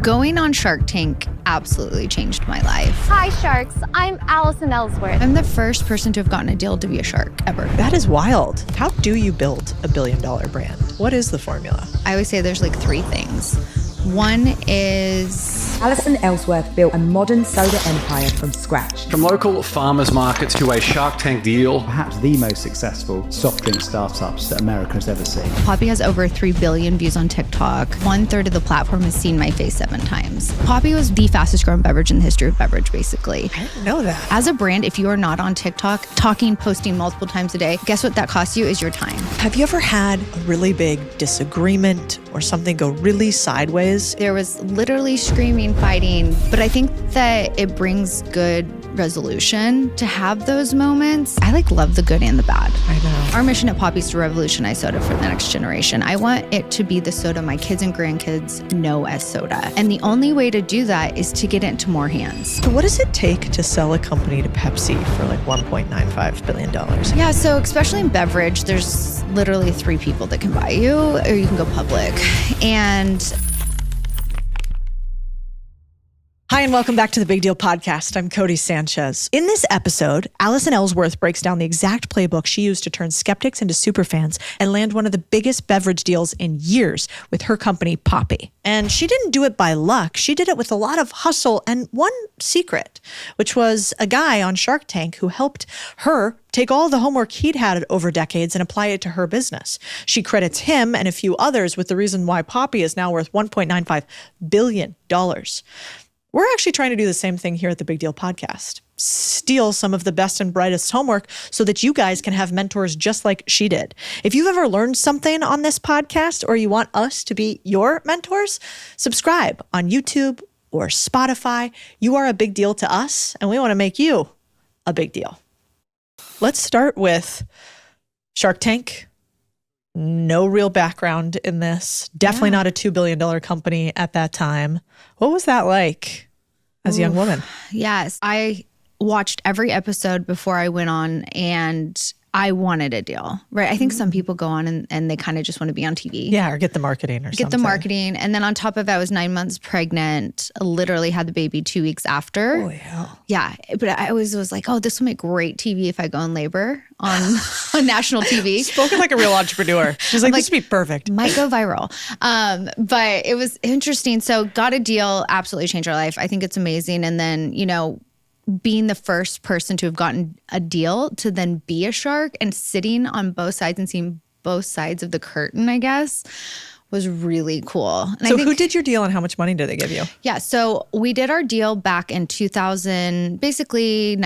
Going on Shark Tank absolutely changed my life. Hi, Sharks. I'm Allison Ellsworth. I'm the first person to have gotten a deal to be a shark ever. That is wild. How do you build a billion-dollar brand? What is the formula? I always say there's like three things. One is... Allison Ellsworth built a modern soda empire from scratch. From local farmers markets to a Shark Tank deal. Perhaps the most successful soft drink startups that America has ever seen. Poppy has over 3 billion views on TikTok. 1/3 of the platform has seen my face 7 times. Poppy was the fastest growing beverage in the history of beverage, basically. I didn't know that. As a brand, if you are not on TikTok, talking, posting multiple times a day, guess what that costs you is your time. Have you ever had a really big disagreement or something go really sideways? There was literally screaming, fighting, but I think that it brings good resolution to have those moments. I love the good and the bad. I know. Our mission at Poppy is to revolutionize soda for the next generation. I want it to be the soda my kids and grandkids know as soda. And the only way to do that is to get it into more hands. So what does it take to sell a company to Pepsi for $1.95 billion? Yeah, so especially in beverage, there's literally 3 people that can buy you, or you can go public. And Hi, and welcome back to the Big Deal podcast. I'm Codie Sanchez. In this episode, Allison Ellsworth breaks down the exact playbook she used to turn skeptics into superfans and land one of the biggest beverage deals in years with her company, Poppy. And she didn't do it by luck. She did it with a lot of hustle and one secret, which was a guy on Shark Tank who helped her take all the homework he'd had over decades and apply it to her business. She credits him and a few others with the reason why Poppy is now worth $1.95 billion. We're actually trying to do the same thing here at the Big Deal podcast. Steal some of the best and brightest homework so that you guys can have mentors just like she did. If you've ever learned something on this podcast or you want us to be your mentors, subscribe on YouTube or Spotify. You are a big deal to us, and we want to make you a big deal. Let's start with Shark Tank. No real background in this. Definitely not a $2 billion company at that time. What was that like as a young woman? Yes, I watched every episode before I went on, and I wanted a deal, right? I think some people go on and they kind of just want to be on TV. Yeah, or get the marketing or something. Get the marketing. And then on top of it, I was 9 months pregnant, literally had the baby 2 weeks after. Oh, hell. Yeah. But I always was like, oh, this will make great TV if I go in labor on national TV. Spoken like a real entrepreneur. She's like, this would be perfect. Might go viral. But it was interesting. So got a deal, absolutely changed our life. I think it's amazing. And then, being the first person to have gotten a deal to then be a shark and sitting on both sides and seeing both sides of the curtain, I guess, was really cool. And so who did your deal and how much money did they give you? Yeah, so we did our deal back in 2018.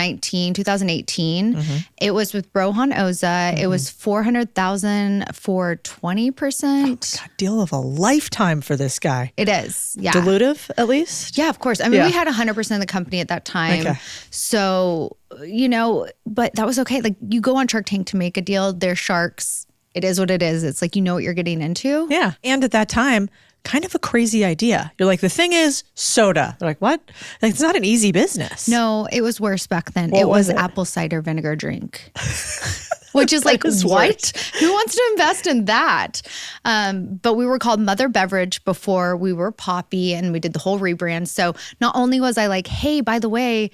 It was with Rohan Oza. It was $400,000 for 20%. Oh, God, deal of a lifetime for this guy. It is, yeah. Dilutive, at least? Yeah, of course. I mean, we had 100% of the company at that time. Okay. So, but that was okay. You go on Shark Tank to make a deal. They're sharks. It is what it is. It's what you're getting into. Yeah. And at that time, kind of a crazy idea. You're like, the thing is soda. They're like, what? It's not an easy business. No, it was worse back then. What it was was it? apple cider vinegar drink. Which is what? Worse. Who wants to invest in that? But we were called Mother Beverage before we were Poppy, and we did the whole rebrand. So not only was I like, hey, by the way,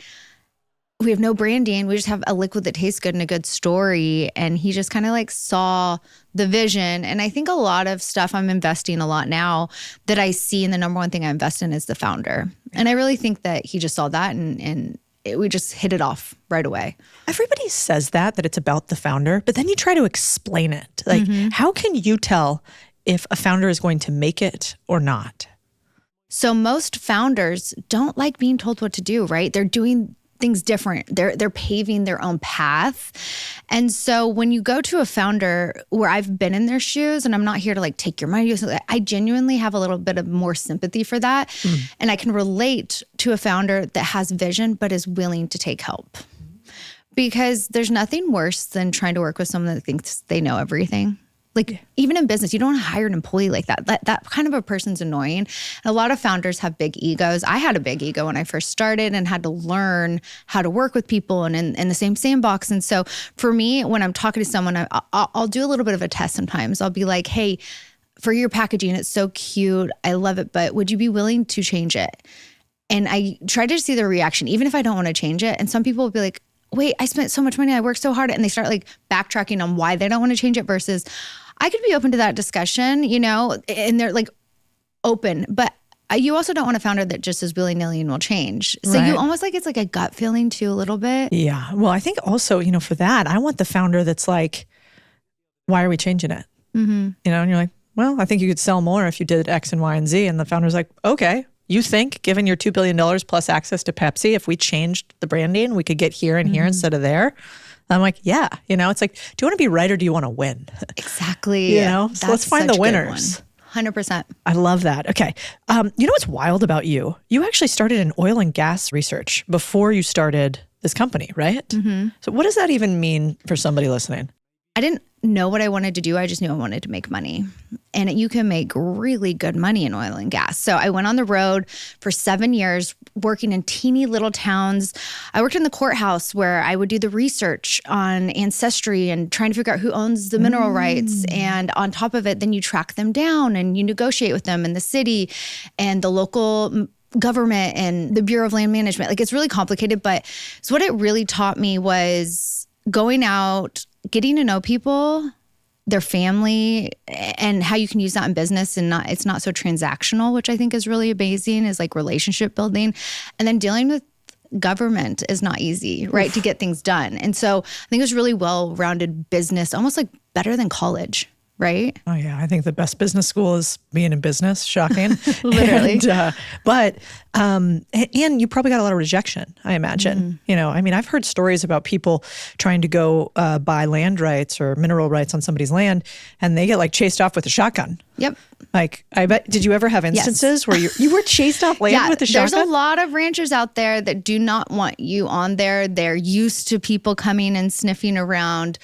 we have no branding. We just have a liquid that tastes good and a good story. And he just kind of saw the vision. And I think a lot of stuff I'm investing a lot now that I see, and the number one thing I invest in is the founder. And I really think that he just saw that and we just hit it off right away. Everybody says that it's about the founder, but then you try to explain it. How can you tell if a founder is going to make it or not? So most founders don't like being told what to do, right? They're doing things different. They're paving their own path. And so when you go to a founder where I've been in their shoes, and I'm not here to take your money, I genuinely have a little bit of more sympathy for that. And I can relate to a founder that has vision, but is willing to take help. Because there's nothing worse than trying to work with someone that thinks they know everything. Even in business, you don't want to hire an employee like that. That kind of a person's annoying. And a lot of founders have big egos. I had a big ego when I first started and had to learn how to work with people and in the same sandbox. And so for me, when I'm talking to someone, I'll do a little bit of a test sometimes. I'll be like, hey, for your packaging, it's so cute. I love it, but would you be willing to change it? And I try to see their reaction, even if I don't want to change it. And some people will be like, wait, I spent so much money. I worked so hard. And they start like backtracking on why they don't want to change it versus I could be open to that discussion, and they're like open. But you also don't want a founder that just is willy-nilly and will change. So you almost like it's like a gut feeling too a little bit. Yeah. Well, I think also, for that, I want the founder that's like, why are we changing it? Mm-hmm. And you're like, well, I think you could sell more if you did X and Y and Z. And the founder's like, okay, you think given your $2 billion plus access to Pepsi, if we changed the branding, we could get here and here instead of there. I'm like, yeah, it's like, do you want to be right or do you want to win? Exactly. So let's find the winners. 100%. I love that. Okay. You know what's wild about you? You actually started in oil and gas research before you started this company, right? Mm-hmm. So what does that even mean for somebody listening? I didn't know what I wanted to do. I just knew I wanted to make money. And you can make really good money in oil and gas. So I went on the road for 7 years working in teeny little towns. I worked in the courthouse where I would do the research on ancestry and trying to figure out who owns the mineral rights. And on top of it, then you track them down and you negotiate with them in the city and the local government and the Bureau of Land Management. Like it's really complicated. But so what it really taught me was going out, getting to know people, their family, and how you can use that in business and it's not so transactional, which I think is really amazing, is like relationship building. And then dealing with government is not easy, right? To get things done. And so I think it was really well-rounded business, almost like better than college. Right? Oh yeah, I think the best business school is being in business. Shocking, literally. And you probably got a lot of rejection, I imagine. I've heard stories about people trying to go buy land rights or mineral rights on somebody's land, and they get like chased off with a shotgun. Yep. Like, I bet, did you ever have instances where you were chased off land with a shotgun? There's a lot of ranchers out there that do not want you on there. They're used to people coming and sniffing around.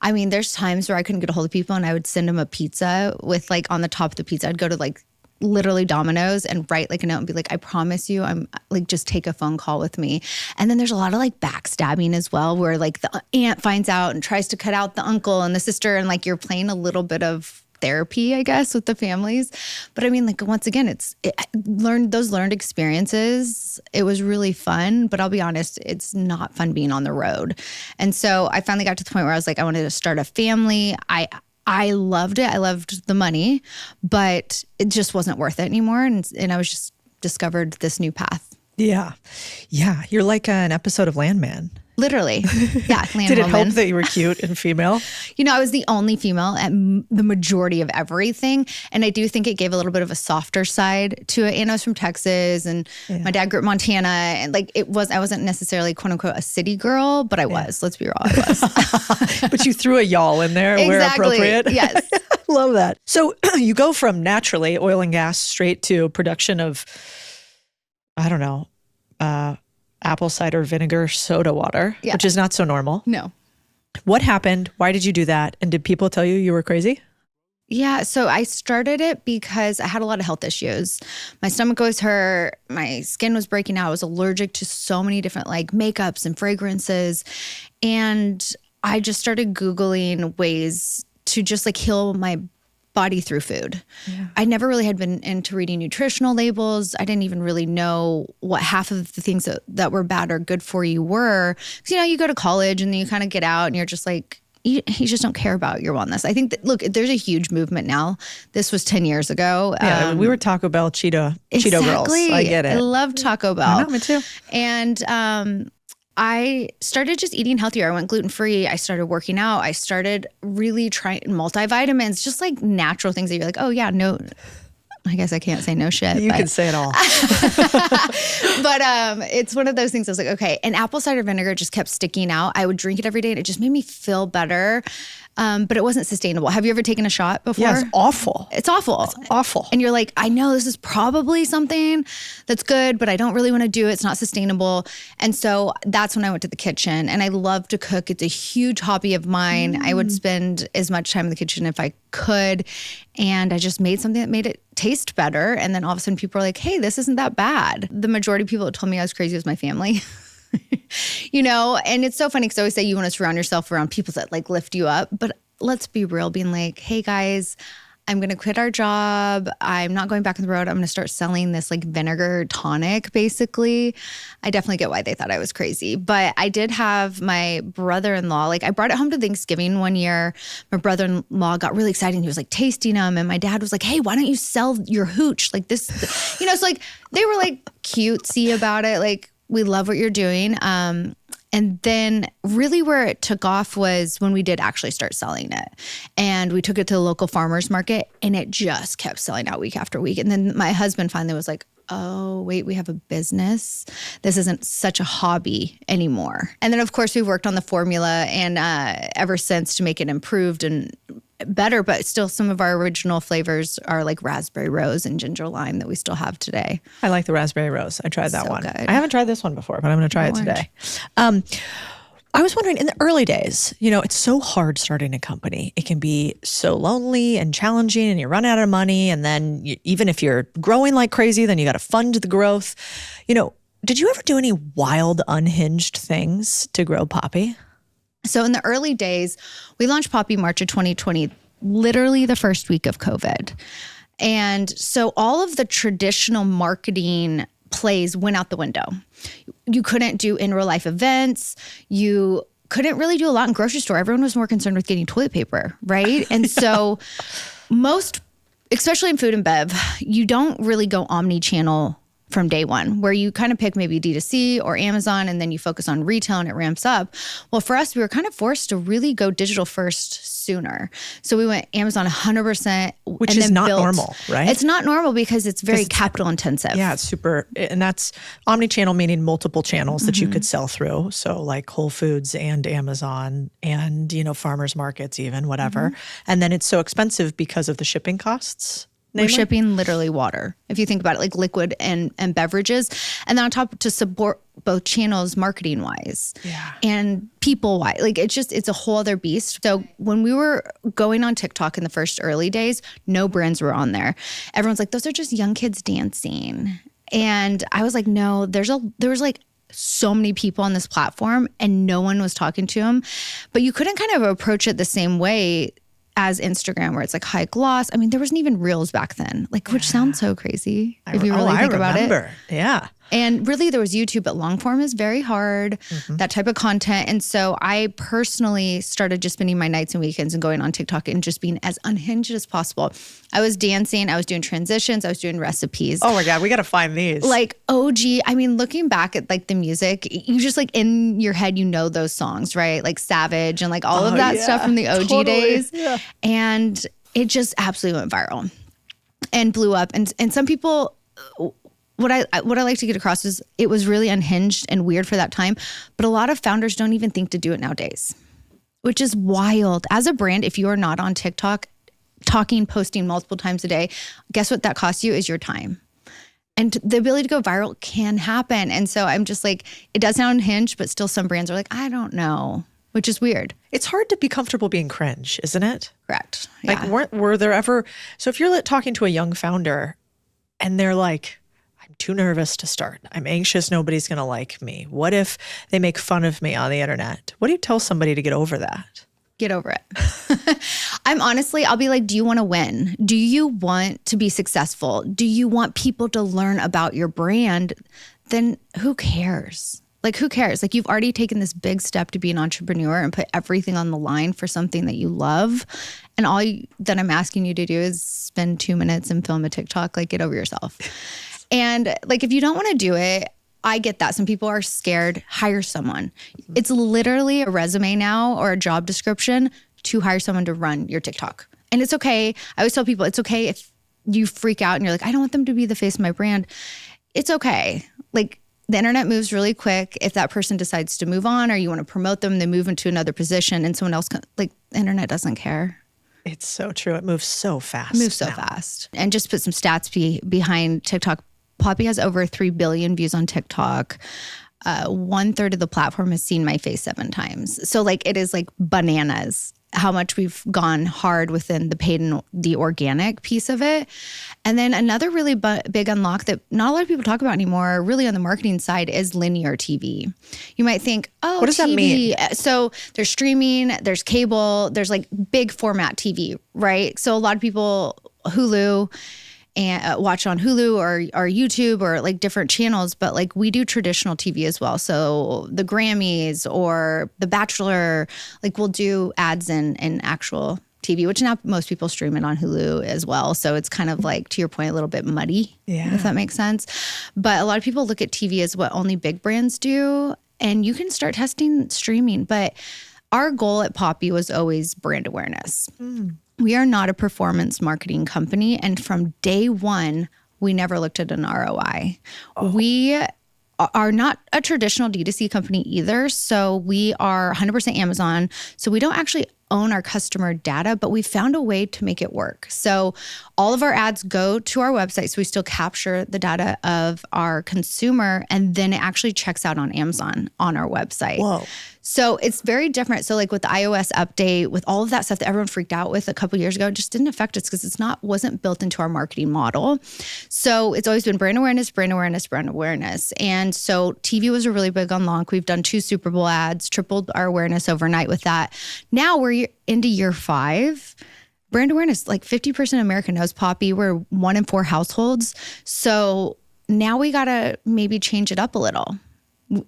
I mean, there's times where I couldn't get a hold of people and I would send them a pizza with like on the top of the pizza, I'd go to like literally Domino's and write like a note and be like, I promise you, I'm like, just take a phone call with me. And then there's a lot of like backstabbing as well, where like the aunt finds out and tries to cut out the uncle and the sister. And like, you're playing a little bit of therapy, I guess, with the families. But I mean, like, once again, those learned experiences. It was really fun, but I'll be honest, it's not fun being on the road. And so I finally got to the point where I was like, I wanted to start a family. I loved it. I loved the money, but it just wasn't worth it anymore. And I was just discovered this new path. Yeah. Yeah. You're like an episode of Landman. Literally. Yeah. Did it help that you were cute and female? I was the only female at the majority of everything. And I do think it gave a little bit of a softer side to it. And I was from Texas and my dad grew up in Montana. And like I wasn't necessarily quote unquote a city girl, but I was. Let's be real, I was. But you threw a y'all in there where appropriate. Yes. I love that. So you go from naturally oil and gas straight to production of, I don't know, apple cider vinegar soda water, which is not so normal. No. What happened? Why did you do that? And did people tell you were crazy? Yeah. So I started it because I had a lot of health issues. My stomach always hurt. My skin was breaking out. I was allergic to so many different like makeups and fragrances. And I just started Googling ways to just like heal my body through food. Yeah. I never really had been into reading nutritional labels. I didn't even really know what half of the things that were bad or good for you were. Because, you go to college and then you kind of get out and you're just like, you just don't care about your wellness. I think that, look, there's a huge movement now. This was 10 years ago. Yeah, we were Taco Bell Cheeto girls. I get it. I love Taco Bell. I know, me too. And I started just eating healthier. I went gluten-free. I started working out. I started really trying multivitamins, just like natural things that you're like, oh yeah, no, I guess I can't say no shit. You can say it all. But it's one of those things I was like, okay. And apple cider vinegar just kept sticking out. I would drink it every day and it just made me feel better. But it wasn't sustainable. Have you ever taken a shot before? Yeah, it's awful. It's awful. It's awful. And you're like, I know this is probably something that's good, but I don't really want to do it. It's not sustainable. And so that's when I went to the kitchen. And I love to cook. It's a huge hobby of mine. I would spend as much time in the kitchen if I could. And I just made something that made it taste better. And then all of a sudden people are like, hey, this isn't that bad. The majority of people that told me I was crazy was my family. And it's so funny because I always say you want to surround yourself around people that like lift you up. But let's be real, being like, hey guys, I'm going to quit our job. I'm not going back on the road. I'm going to start selling this like vinegar tonic, basically. I definitely get why they thought I was crazy. But I did have my brother-in-law, like I brought it home to Thanksgiving one year. My brother-in-law got really excited. He was like tasting them. And my dad was like, hey, why don't you sell your hooch? Like this, so like they were like cutesy about it. Like, we love what you're doing. And then really where it took off was when we did actually start selling it. And we took it to the local farmer's market and it just kept selling out week after week. And then my husband finally was like, oh, wait, we have a business. This isn't such a hobby anymore. And then of course we've worked on the formula and ever since to make it improved and better, but still some of our original flavors are like raspberry rose and ginger lime that we still have today. I like the raspberry rose. I tried that So one. good. I haven't tried this one before, but I'm going to try it today. I was wondering, in the early days, it's so hard starting a company. It can be so lonely and challenging and you run out of money. And then even if you're growing like crazy, then you got to fund the growth. Did you ever do any wild, unhinged things to grow Poppy? So in the early days, we launched Poppy March of 2020, literally the first week of COVID. And so all of the traditional marketing plays went out the window. You couldn't do in real life events. You couldn't really do a lot in grocery store. Everyone was more concerned with getting toilet paper, right? And so most, especially in food and bev, you don't really go omni-channel from day one, where you kind of pick maybe D2C or Amazon and then you focus on retail and it ramps up. Well, for us, we were kind of forced to really go digital first sooner. So we went Amazon 100%. Which is not normal, right? It's not normal because it's very capital intensive. Yeah, it's super. And that's omni-channel, meaning multiple channels that you could sell through. So like Whole Foods and Amazon and, farmers markets even, whatever. And then it's so expensive because of the shipping costs. We're shipping literally water, if you think about it, like liquid and beverages. And then on top to support both channels marketing wise and people wise. Like it's a whole other beast. So when we were going on TikTok in the first early days, no brands were on there. Everyone's like, those are just young kids dancing. And I was like, no, there was like so many people on this platform and no one was talking to them. But you couldn't kind of approach it the same way as Instagram, where it's like high gloss. I mean, there wasn't even Reels back then, which sounds so crazy if you really think about it. Yeah. And really there was YouTube, but long form is very hard, that type of content. And so I personally started just spending my nights and weekends and going on TikTok and just being as unhinged as possible. I was dancing, I was doing transitions, I was doing recipes. Oh my God, we got to find these. Like OG, I mean, looking back at like the music, you just like in your head, those songs, right? Like Savage and like all of that stuff from the OG days. Yeah. And it just absolutely went viral and blew up. And some people, what I like to get across is it was really unhinged and weird for that time, but a lot of founders don't even think to do it nowadays, which is wild. As a brand, if you are not on TikTok, posting multiple times a day, guess what that costs you is your time. And the ability to go viral can happen. And so I'm just like, it does sound unhinged, but still some brands are like, I don't know, which is weird. It's hard to be comfortable being cringe, isn't it? Correct. Yeah. Like, were there ever, so if you're talking to a young founder and they're like, I'm too nervous to start. I'm anxious. Nobody's going to like me. What if they make fun of me on the internet? What do you tell somebody to get over that? Get over it. I'll be like, do you want to win? Do you want to be successful? Do you want people to learn about your brand? Then who cares? Like, who cares? Like, you've already taken this big step to be an entrepreneur and put everything on the line for something that you love. And that I'm asking you to do is spend 2 minutes and film a TikTok. Like, get over yourself. And like, if you don't want to do it, I get that. Some people are scared. Hire someone. It's literally a resume now or a job description to hire someone to run your TikTok. And it's okay. I always tell people it's okay if you freak out and you're like, I don't want them to be the face of my brand. It's okay. Like, the internet moves really quick. If that person decides to move on or you want to promote them, they move into another position and someone else, the internet doesn't care. It's so true. It moves so fast. Fast. And just put some stats behind TikTok. Poppy has over 3 billion views on TikTok. 1/3 of the platform has seen my face 7 times. So like it is like bananas how much we've gone hard within the paid and the organic piece of it. And then another really big unlock that not a lot of people talk about anymore, really on the marketing side, is linear TV. You might think, oh, what does that mean? So there's streaming, there's cable, there's like big format TV, right? So a lot of people, Hulu, and watch on Hulu or YouTube or like different channels, but like we do traditional TV as well. So the Grammys or The Bachelor, like we'll do ads in actual TV, which now most people stream it on Hulu as well. So it's kind of like, to your point, a little bit muddy, if that makes sense. But a lot of people look at TV as what only big brands do, and you can start testing streaming. But our goal at Poppy was always brand awareness. We are not a performance marketing company. And from day one, we never looked at an ROI. We are not a traditional D2C company either. So we are 100% Amazon. So we don't actually own our customer data, but we found a way to make it work. So all of our ads go to our website. So we still capture the data of our consumer, and then it actually checks out on Amazon on our website. Whoa. So it's very different. So like with the iOS update, with all of that stuff that everyone freaked out with a couple of years ago, it just didn't affect us because wasn't built into our marketing model. So it's always been brand awareness, brand awareness, brand awareness. And so TV was a really big unlock. We've done 2 Super Bowl ads, tripled our awareness overnight with that. Now we're into year 5. Brand awareness, like 50% of America knows Poppy. We're 1 in 4 households. So now we got to maybe change it up a little.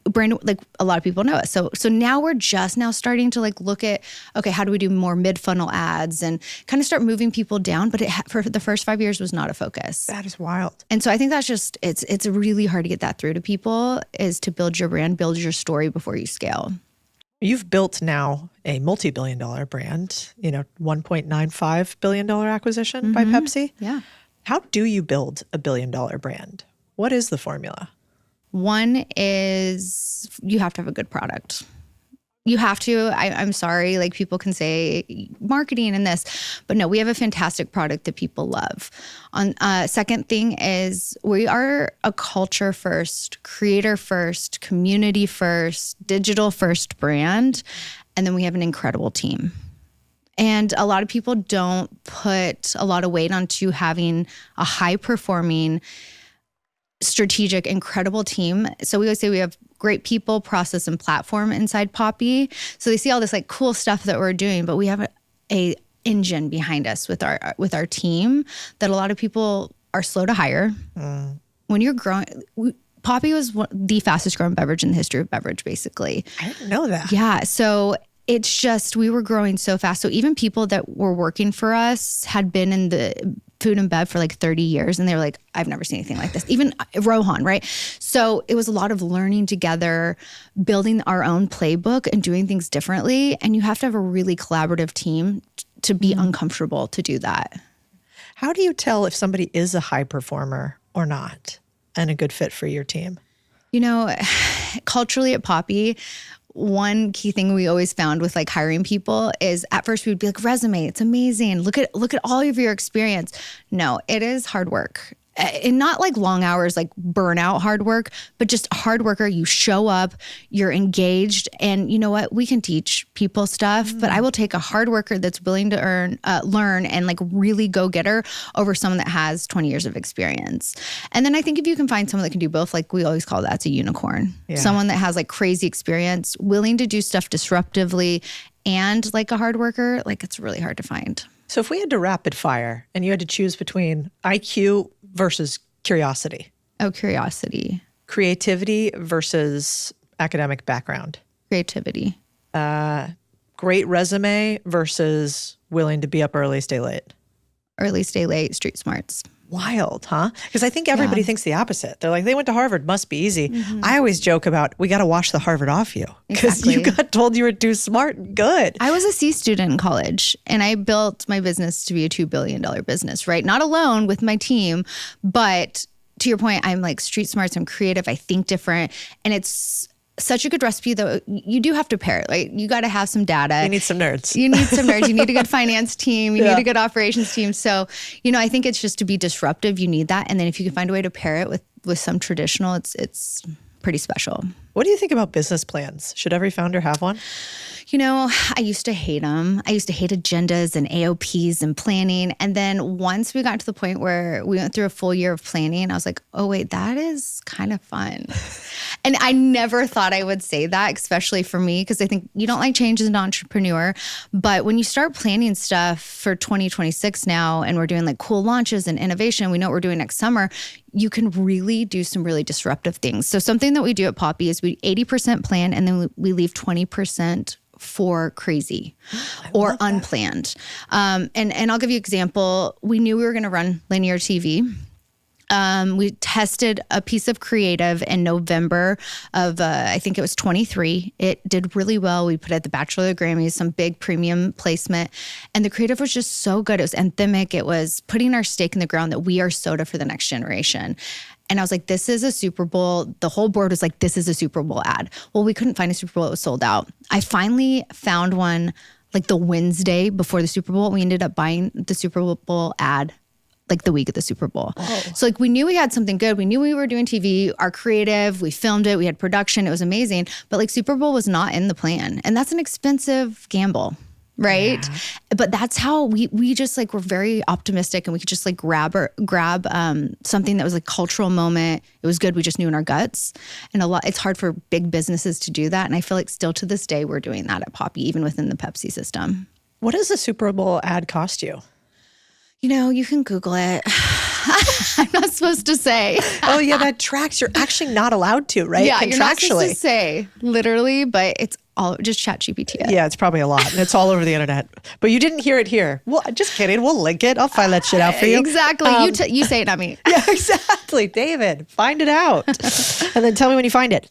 Brand, like a lot of people know us. So now we're just now starting to like look at, okay, how do we do more mid-funnel ads and kind of start moving people down? But for the first 5 years was not a focus. That is wild. And so I think that's just, it's really hard to get that through to people, is to build your brand, build your story before you scale. You've built now a multi-billion-dollar brand, $1.95 billion acquisition by Pepsi. Yeah. How do you build a billion-dollar brand? What is the formula? One is you have to have a good product. You have to. I'm sorry, like people can say marketing and this, but no, we have a fantastic product that people love. Second thing is we are a culture first, creator first, community first, digital first brand. And then we have an incredible team. And a lot of people don't put a lot of weight onto having a high performing, strategic, incredible team. So we always say we have great people, process, and platform inside Poppy. So they see all this like cool stuff that we're doing, but we have a engine behind us with our team that a lot of people are slow to hire. When you're growing, Poppy was the fastest growing beverage in the history of beverage, basically. I didn't know that. Yeah. So it's just, we were growing so fast. So even people that were working for us had been in the food and bev for like 30 years. And they were like, I've never seen anything like this. Even Rohan, right? So it was a lot of learning together, building our own playbook and doing things differently. And you have to have a really collaborative team to be uncomfortable to do that. How do you tell if somebody is a high performer or not and a good fit for your team? Culturally at Poppy, one key thing we always found with like hiring people is at first we'd be like, resume, it's amazing. Look at all of your experience. No, it is hard work. And not like long hours, like burnout hard work, but just hard worker. You show up, you're engaged, and you know what? We can teach people stuff, but I will take a hard worker that's willing to learn and like really go getter over someone that has 20 years of experience. And then I think if you can find someone that can do both, like we always call that's a unicorn. Yeah. Someone that has like crazy experience, willing to do stuff disruptively, and like a hard worker, like it's really hard to find. So if we had to rapid fire and you had to choose between IQ versus curiosity. Oh, curiosity. Creativity versus academic background. Creativity. Great resume versus willing to be up early, stay late. Early, stay late, street smarts. Wild, huh? Because I think everybody thinks the opposite. They're like, they went to Harvard, must be easy. I always joke about, we got to wash the Harvard off you because you got told you were too smart. Good. I was a C student in college, and I built my business to be a $2 billion business, right? Not alone, with my team, but to your point, I'm like street smarts, I'm creative, I think different, and it's such a good recipe, though. You do have to pair it. Like, you got to have some data. You need some nerds. You need a good finance team. You need a good operations team. So, I think it's just to be disruptive, you need that. And then if you can find a way to pair it with some traditional, it's pretty special. What do you think about business plans? Should every founder have one? You know, I used to hate them. I used to hate agendas and AOPs and planning. And then once we got to the point where we went through a full year of planning, I was like, oh, wait, that is kind of fun. And I never thought I would say that, especially for me, because I think you don't like change as an entrepreneur. But when you start planning stuff for 2026 now, and we're doing like cool launches and innovation, we know what we're doing next summer, you can really do some really disruptive things. So something that we do at Poppy is we 80% plan, and then we leave 20% for crazy or unplanned. And I'll give you an example. We knew we were going to run linear TV. We tested a piece of creative in November of, I think it was 23. It did really well. We put it at the Bachelor of the Grammys, some big premium placement. And the creative was just so good. It was anthemic. It was putting our stake in the ground that we are soda for the next generation. And I was like, this is a Super Bowl. The whole board was like, this is a Super Bowl ad. Well, we couldn't find a Super Bowl. It was sold out. I finally found one like the Wednesday before the Super Bowl. We ended up buying the Super Bowl ad like the week of the Super Bowl. Oh. So like we knew we had something good. We knew we were doing TV, our creative, we filmed it, we had production. It was amazing. But like Super Bowl was not in the plan. And that's an expensive gamble. Right. Yeah. But that's how we just like, we're very optimistic, and we could just like grab something that was like cultural moment. It was good. We just knew in our guts, and it's hard for big businesses to do that. And I feel like still to this day, we're doing that at Poppy, even within the Pepsi system. What does a Super Bowl ad cost you? You know, you can Google it. I'm not supposed to say. Oh yeah, that tracks. You're actually not allowed to, right? Yeah, you're not supposed to say literally, but it's all just ChatGPT it. Yeah, it's probably a lot. And it's all over the internet. But you didn't hear it here. Well, just kidding. We'll link it. I'll find that shit out for you. Exactly. You say it, not me. Yeah, exactly. David, find it out. And then tell me when you find it.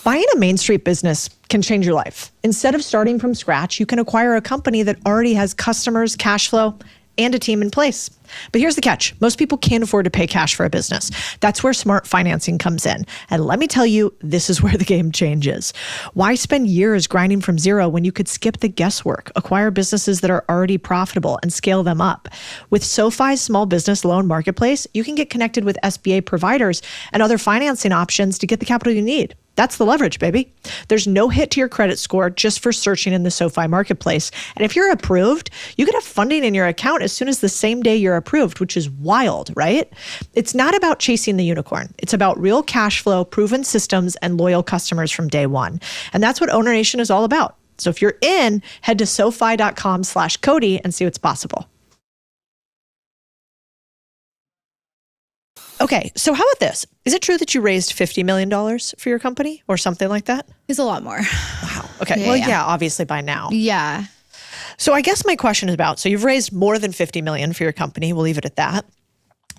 Buying a Main Street business can change your life. Instead of starting from scratch, you can acquire a company that already has customers, cash flow, and a team in place. But here's the catch. Most people can't afford to pay cash for a business. That's where smart financing comes in. And let me tell you, this is where the game changes. Why spend years grinding from zero when you could skip the guesswork, acquire businesses that are already profitable, and scale them up? With SoFi's small business loan marketplace, you can get connected with SBA providers and other financing options to get the capital you need. That's the leverage, baby. There's no hit to your credit score just for searching in the SoFi marketplace. And if you're approved, you can have funding in your account as soon as the same day you're approved, which is wild, right? It's not about chasing the unicorn. It's about real cash flow, proven systems, and loyal customers from day one. And that's what Owner Nation is all about. So if you're in, head to sofi.com/Codie and see what's possible. Okay, so how about this? Is it true that you raised $50 million for your company or something like that? It's a lot more. Wow. Okay. Yeah, obviously by now. Yeah. So I guess my question is so you've raised more than $50 million for your company. We'll leave it at that.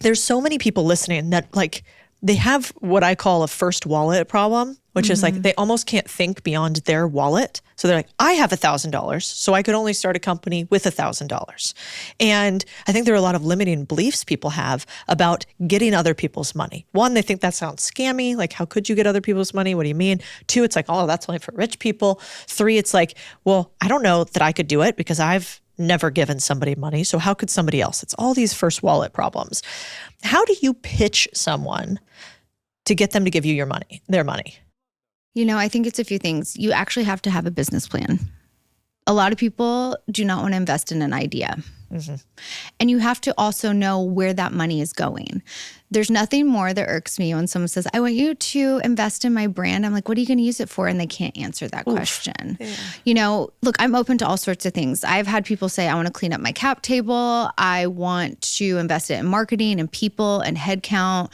There's so many people listening that like they have what I call a first wallet problem, which is like they almost can't think beyond their wallet. So they're like, I have $1,000, so I could only start a company with $1,000. And I think there are a lot of limiting beliefs people have about getting other people's money. One, they think that sounds scammy. Like, how could you get other people's money? What do you mean? Two, it's like, oh, that's only for rich people. Three, it's like, well, I don't know that I could do it because I've never given somebody money. So how could somebody else? It's all these first wallet problems. How do you pitch someone to get them to give you their money? You know, I think it's a few things. You actually have to have a business plan. A lot of people do not want to invest in an idea. Mm-hmm. And you have to also know where that money is going. There's nothing more that irks me when someone says, I want you to invest in my brand. I'm like, what are you going to use it for? And they can't answer that question. Yeah. You know, look, I'm open to all sorts of things. I've had people say, I want to clean up my cap table. I want to invest it in marketing and people and headcount.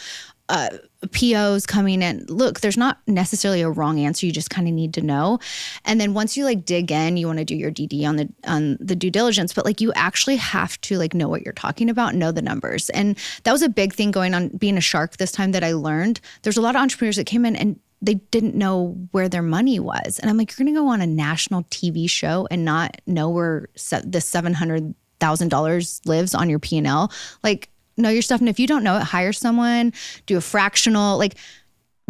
POs coming in. Look, there's not necessarily a wrong answer. You just kind of need to know. And then once you like dig in, you want to do your DD on the due diligence, but like you actually have to like know what you're talking about, know the numbers. And that was a big thing going on being a shark this time that I learned. There's a lot of entrepreneurs that came in and they didn't know where their money was. And I'm like, you're going to go on a national TV show and not know where the $700,000 lives on your P&L? Like, know your stuff. And if you don't know it, hire someone, do a fractional, like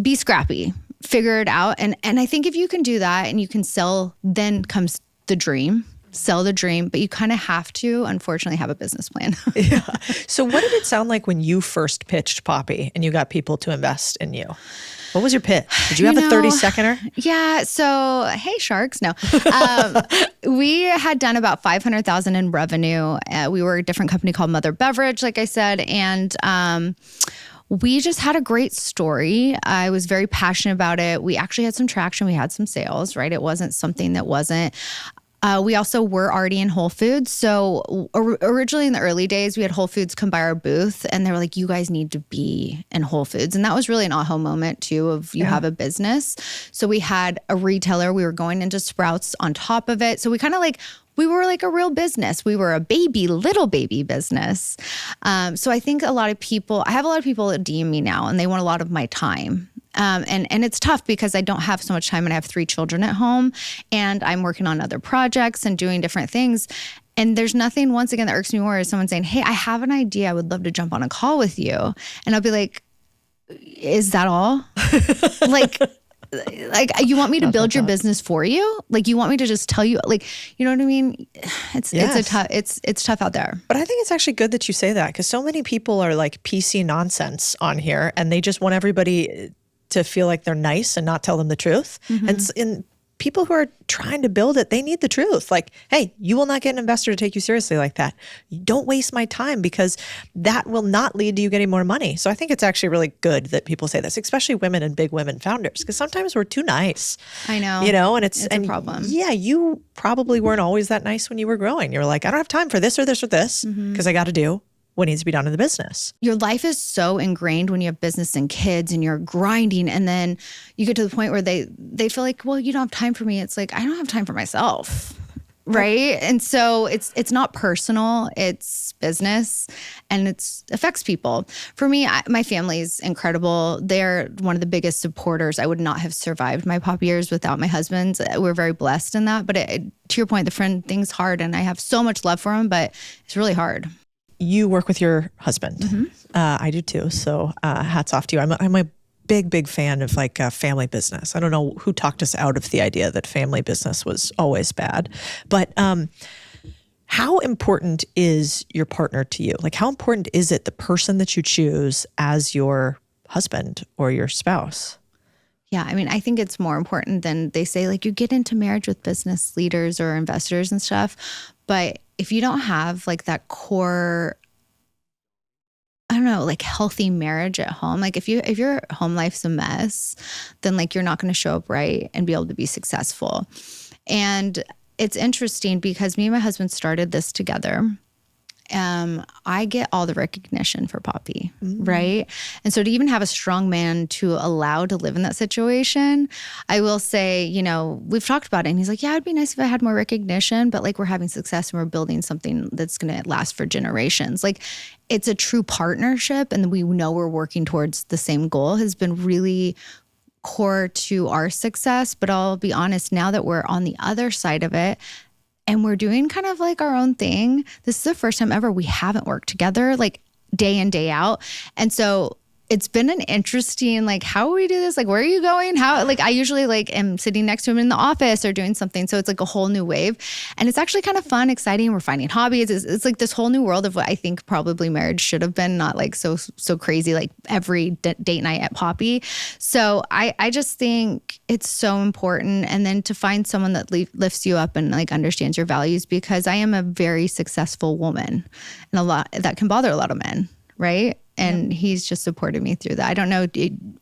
be scrappy, figure it out. And I think if you can do that and you can sell, then comes the dream, sell the dream, but you kind of have to, unfortunately, have a business plan. Yeah. So what did it sound like when you first pitched Poppy and you got people to invest in you? What was your pitch? Did you have a 30-seconder? Yeah. So, hey, sharks. No. We had done about $500,000 in revenue. We were a different company called Mother Beverage, like I said. And we just had a great story. I was very passionate about it. We actually had some traction. We had some sales, right? It wasn't something that wasn't. We also were already in Whole Foods. So originally in the early days, we had Whole Foods come by our booth and they were like, you guys need to be in Whole Foods. And that was really an aha moment too of you have a business. So we had a retailer. We were going into Sprouts on top of it. So we kind of we were like a real business. We were a little baby business. So I think I have a lot of people that DM me now and they want a lot of my time. And it's tough because I don't have so much time and I have 3 children at home and I'm working on other projects and doing different things. And there's nothing, once again, that irks me more is someone saying, hey, I have an idea. I would love to jump on a call with you. And I'll be like, is that all? like you want me to build your business for you? Like you want me to just tell you, like, you know what I mean? It's tough out there. But I think it's actually good that you say that because so many people are like PC nonsense on here and they just want everybody to feel like they're nice and not tell them the truth. And people who are trying to build it, they need the truth. Like, hey, you will not get an investor to take you seriously like that. Don't waste my time because that will not lead to you getting more money. So I think it's actually really good that people say this, especially women and big women founders, because sometimes we're too nice. I know. And it's a problem. Yeah, you probably weren't always that nice when you were growing. You're like, I don't have time for this or this or this because I got to do what needs to be done in the business. Your life is so ingrained when you have business and kids and you're grinding and then you get to the point where they feel like, well, you don't have time for me. It's like, I don't have time for myself. Right. And so it's not personal, it's business and it affects people. For me, my family's incredible. They're one of the biggest supporters. I would not have survived my pop years without my husband. We're very blessed in that. But to your point, the friend thing's hard and I have so much love for him, but it's really hard. You work with your husband. I do too. So hats off to you. I'm a big fan of like family business. I don't know who talked us out of the idea that family business was always bad. But how important is your partner to you? Like how important is it the person that you choose as your husband or your spouse? Yeah, I mean, I think it's more important than they say, like you get into marriage with business leaders or investors and stuff. But if you don't have like that core, I don't know, like healthy marriage at home, like if your home life's a mess, then like you're not going to show up right and be able to be successful. And it's interesting because me and my husband started this together. I get all the recognition for Poppy, right? And so to even have a strong man to allow to live in that situation, I will say, we've talked about it and he's like, yeah, it'd be nice if I had more recognition, but like we're having success and we're building something that's going to last for generations. Like it's a true partnership and we know we're working towards the same goal has been really core to our success. But I'll be honest, now that we're on the other side of it, and we're doing kind of like our own thing. This is the first time ever we haven't worked together like day in, day out. And so it's been an interesting, like, how do we do this? Like, where are you going? How, like, I usually like am sitting next to him in the office or doing something. So it's like a whole new wave and it's actually kind of fun, exciting. We're finding hobbies. It's like this whole new world of what I think probably marriage should have been, not like so crazy, like every date night at Poppy. So I just think it's so important. And then to find someone that lifts you up and like understands your values, because I am a very successful woman and a lot that can bother a lot of men. Right. And he's just supported me through that. I don't know.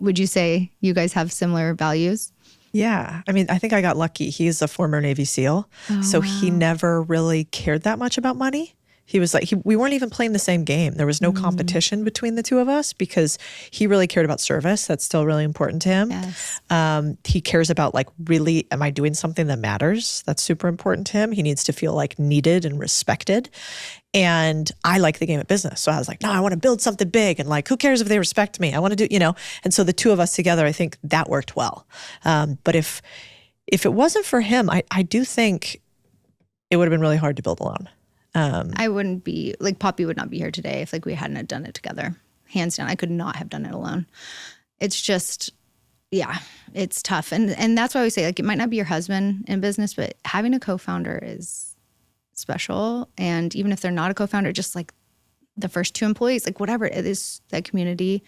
Would you say you guys have similar values? Yeah. I mean, I think I got lucky. He's a former Navy SEAL. So he never really cared that much about money. He was like, we weren't even playing the same game. There was no competition between the two of us because he really cared about service. That's still really important to him. Yes. He cares about like, really, am I doing something that matters? That's super important to him. He needs to feel like needed and respected. And I like the game of business. So I was like, no, I want to build something big. And like, who cares if they respect me? I want to do, And so the two of us together, I think that worked well. But if it wasn't for him, I do think it would have been really hard to build alone. I wouldn't be, like Poppy would not be here today if like we hadn't done it together. Hands down, I could not have done it alone. It's just, yeah, it's tough. And that's why we say like, it might not be your husband in business, but having a co-founder is special. And even if they're not a co-founder, just like the first 2 employees, like whatever it is, that community,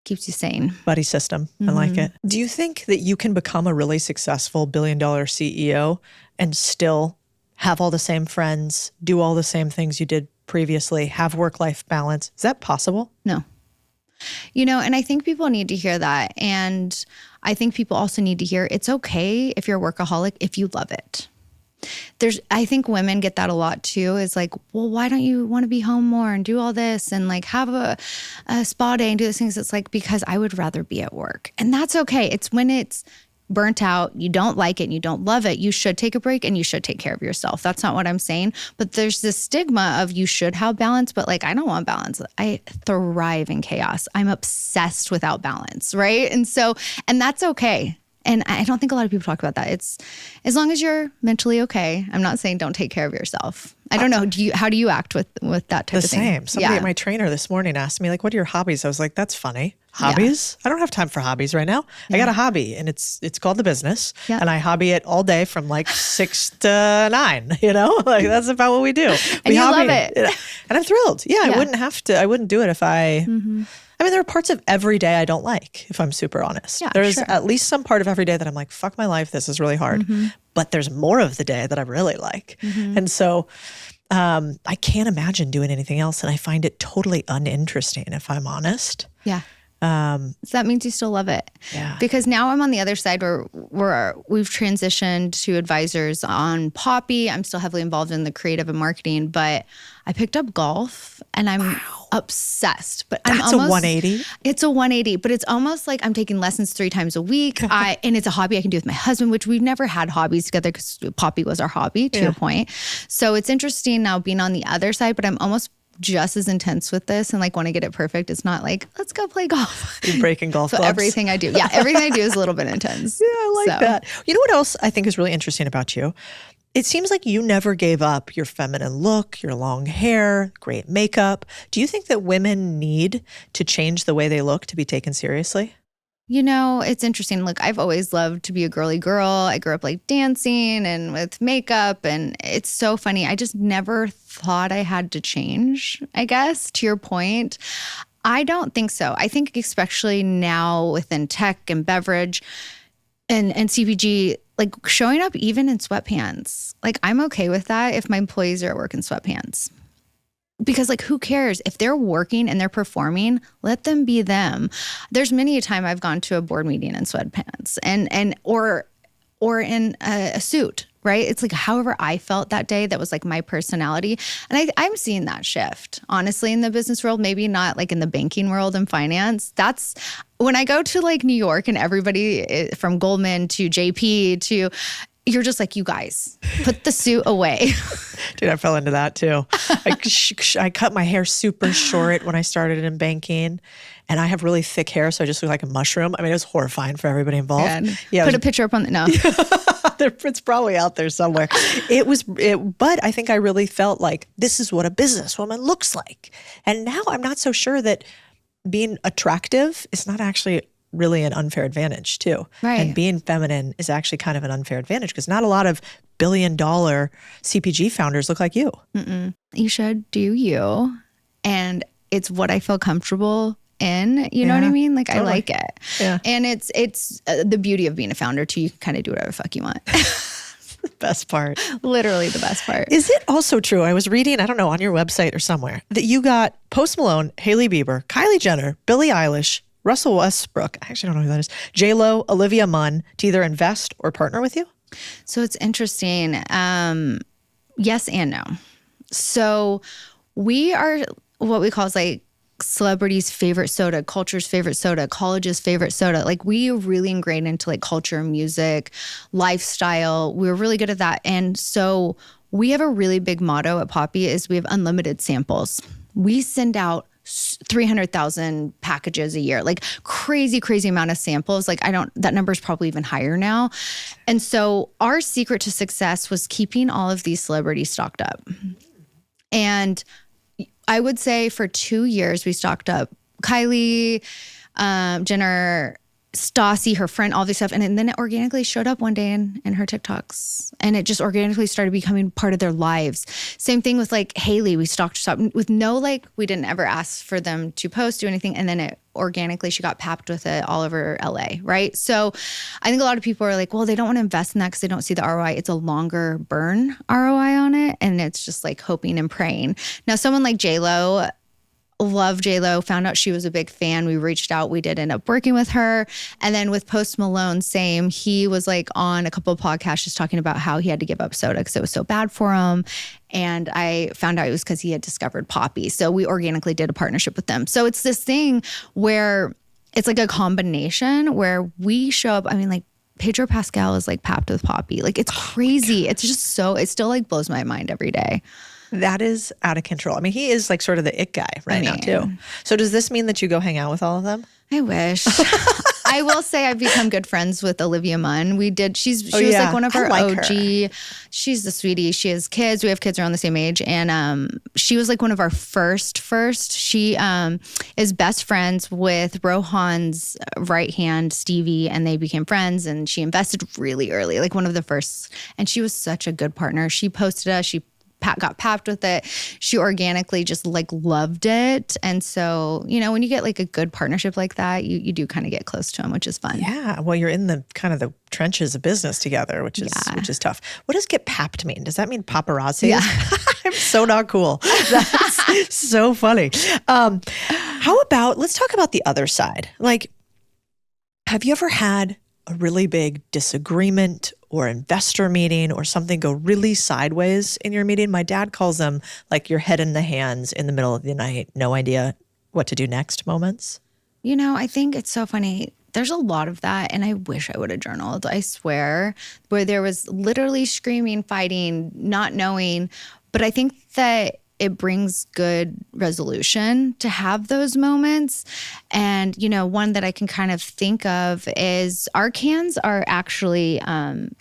keeps you sane. Buddy system. I like it. Do you think that you can become a really successful billion-dollar CEO and still have all the same friends, do all the same things you did previously, have work-life balance? Is that possible? No. And I think people need to hear that. And I think people also need to hear it's okay if you're a workaholic if you love it. I think women get that a lot too. Is like, well, why don't you want to be home more and do all this and like have a spa day and do those things? It's like, because I would rather be at work. And that's okay. It's when it's burnt out, you don't like it and you don't love it, you should take a break and you should take care of yourself. That's not what I'm saying. But there's this stigma of you should have balance, but like, I don't want balance. I thrive in chaos. I'm obsessed without balance, right? And that's okay. And I don't think a lot of people talk about that. It's as long as you're mentally okay. I'm not saying don't take care of yourself. I don't know. How do you act with that type of thing? The same. Somebody at my trainer this morning asked me, like, what are your hobbies? I was like, that's funny. Hobbies? Yeah. I don't have time for hobbies right now. Yeah. I got a hobby and it's called the business. Yeah. And I hobby it all day from like 6 to 9, like that's about what we do. And you love it. And I'm thrilled. Yeah, I wouldn't do it if I, I mean, there are parts of every day I don't like, if I'm super honest. Yeah, there's at least some part of every day that I'm like, fuck my life, this is really hard. But there's more of the day that I really like. And so I can't imagine doing anything else. And I find it totally uninteresting, if I'm honest. Yeah. So that means you still love it. Yeah. Because now I'm on the other side where we've transitioned to advisors on Poppy. I'm still heavily involved in the creative and marketing, but I picked up golf and I'm obsessed. But that's a 180. It's a 180, but it's almost like I'm taking lessons 3 times a week. And it's a hobby I can do with my husband, which we've never had hobbies together because Poppy was our hobby to a point. So it's interesting now being on the other side, but I'm almost just as intense with this and like want to get it perfect. It's not like, let's go play golf. You're breaking golf clubs. Everything I do. Yeah, everything I do is a little bit intense. Yeah, I like that. You know what else I think is really interesting about you? It seems like you never gave up your feminine look, your long hair, great makeup. Do you think that women need to change the way they look to be taken seriously? It's interesting. Look, I've always loved to be a girly girl. I grew up like dancing and with makeup, and it's so funny. I just never thought I had to change, I guess, to your point. I don't think so. I think especially now within tech and beverage and CPG, like showing up even in sweatpants, like I'm okay with that if my employees are at work in sweatpants. Because like, who cares? If they're working and they're performing, let them be them. There's many a time I've gone to a board meeting in sweatpants or in a suit, right? It's like however I felt that day, that was like my personality. And I'm seeing that shift, honestly, in the business world, maybe not like in the banking world and finance. That's when I go to like New York and everybody from Goldman to JP to, you're just like, you guys, put the suit away. Dude, I fell into that too. I cut my hair super short when I started in banking, and I have really thick hair, so I just look like a mushroom. I mean, it was horrifying for everybody involved. Man. Yeah, put a picture up on the, no. It's probably out there somewhere. But I think I really felt like this is what a businesswoman looks like. And now I'm not so sure that being attractive is not actually really an unfair advantage too. Right. And being feminine is actually kind of an unfair advantage because not a lot of billion-dollar CPG founders look like you. You should do you. And it's what I feel comfortable in. You know what I mean? Like totally. I like it. Yeah. And it's the beauty of being a founder too. You can kind of do whatever the fuck you want. The best part. Literally the best part. Is it also true, I was reading, I don't know, on your website or somewhere, that you got Post Malone, Hailey Bieber, Kylie Jenner, Billie Eilish, Russell Westbrook, I actually don't know who that is, J-Lo, Olivia Munn, to either invest or partner with you? So it's interesting. Yes and no. So we are what we call is like celebrities' favorite soda, culture's favorite soda, college's favorite soda. Like we really ingrained into like culture, music, lifestyle. We're really good at that. And so we have a really big motto at Poppy is we have unlimited samples. We send out 300,000 packages a year, like crazy amount of samples. Like that number is probably even higher now. And so our secret to success was keeping all of these celebrities stocked up. And I would say for 2 years, we stocked up Kylie Jenner, Stassi, her friend, all this stuff. And then it organically showed up one day in her TikToks. And it just organically started becoming part of their lives. Same thing with like Haley. We stalked with no, like, we didn't ever ask for them to post, do anything. And then it organically, she got papped with it all over LA, right? So I think a lot of people are like, well, they don't want to invest in that because they don't see the ROI. It's a longer burn ROI on it. And it's just like hoping and praying. Now, someone like J-Lo, love J-Lo, found out she was a big fan. We reached out. We did end up working with her. And then with Post Malone, same. He was like on a couple of podcasts just talking about how he had to give up soda because it was so bad for him. And I found out it was because he had discovered Poppy. So we organically did a partnership with them. So it's this thing where it's like a combination where we show up. I mean, like Pedro Pascal is like papped with Poppy. Like it's crazy. It's just so, it still like blows my mind every day. That is out of control. I mean, he is like sort of the it guy now too. So does this mean that you go hang out with all of them? I wish. I will say I've become good friends with Olivia Munn. She was like one of our OG. Her. She's the sweetie. She has kids. We have kids around the same age. And she was like one of our first. She is best friends with Rohan's right hand, Stevie, and they became friends. And she invested really early, like one of the first. And she was such a good partner. She posted us. She got papped with it. She organically just like loved it. And so, you know, when you get like a good partnership like that, you do kind of get close to them, which is fun. Yeah. Well, you're in the kind of the trenches of business together, which is tough. What does get papped mean? Does that mean paparazzi? Yeah. I'm so not cool. That's so funny. How about, let's talk about the other side. Like, have you ever had a really big disagreement or investor meeting or something go really sideways in your meeting? My dad calls them like your head in the hands in the middle of the night, no idea what to do next moments. You know, I think it's so funny. There's a lot of that, and I wish I would have journaled, I swear, where there was literally screaming, fighting, not knowing. But I think that it brings good resolution to have those moments. And, you know, one that I can kind of think of is our cans are actually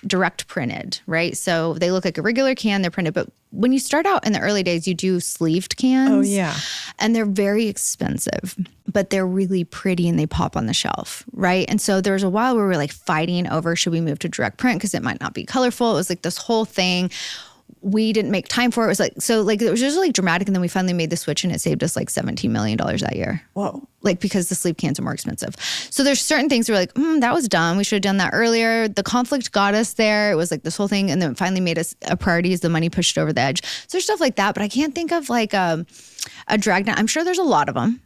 direct printed, right? So they look like a regular can, they're printed. But when you start out in the early days, you do sleeved cans. Oh, yeah. And they're very expensive, but they're really pretty and they pop on the shelf, right? And so there was a while where we were like fighting over, should we move to direct print because it might not be colorful? It was like this whole thing. We didn't make time for it. It was like, so like, it was just like dramatic. And then we finally made the switch and it saved us like $17 million that year. Whoa. Like, because the sleeve cans are more expensive. So there's certain things where we're like, that was dumb. We should have done that earlier. The conflict got us there. It was like this whole thing. And then it finally made us a priority as the money pushed over the edge. So there's stuff like that, but I can't think of like a drag down. I'm sure there's a lot of them.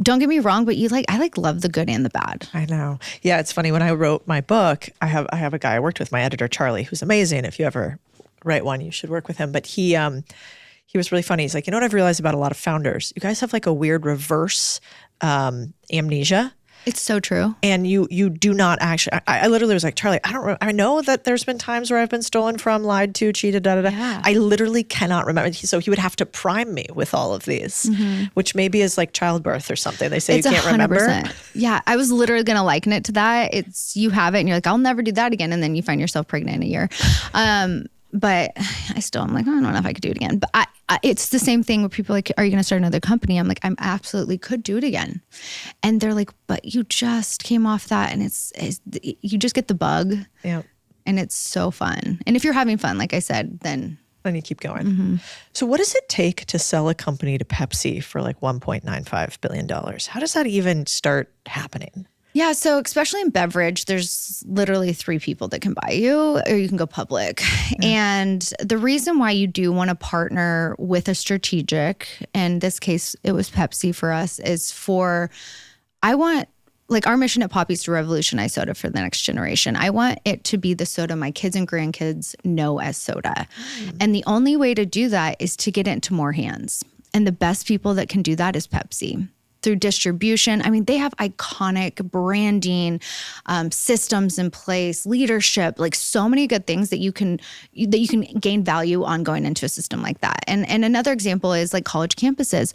Don't get me wrong, but I love the good and the bad. I know. Yeah. It's funny. When I wrote my book, I have a guy I worked with, my editor, Charlie, who's amazing. If you ever write one, you should work with him. But he was really funny. He's like, you know what I've realized about a lot of founders? You guys have like a weird reverse amnesia. It's so true. And you do not actually, I literally was like, Charlie, I know that there's been times where I've been stolen from, lied to, cheated, Yeah. I literally cannot remember. So he would have to prime me with all of these, which maybe is like childbirth or something. They say It's you can't 100%. remember. Yeah, I was literally going to liken it to that. It's, you have it and you're like, I'll never do that again. And then you find yourself pregnant in a year. But I'm like, I don't know if I could do it again. But it's the same thing where people are like, are you going to start another company? I'm like, I absolutely could do it again. And they're like, but you just came off that and it's you just get the bug. Yeah. And it's so fun. And if you're having fun, like I said, then you keep going. So what does it take to sell a company to Pepsi for like $1.95 billion? How does that even start happening? Yeah, so especially in beverage, there's literally 3 people that can buy you or you can go public. And the reason why you do want to partner with a strategic, in this case, it was Pepsi for us, is our mission at Poppy is to revolutionize soda for the next generation. I want it to be the soda my kids and grandkids know as soda. And the only way to do that is to get it into more hands. And the best people that can do that is Pepsi. Through distribution. I mean, they have iconic branding, systems in place, leadership, like so many good things that you can gain value on going into a system like that. And another example is like college campuses.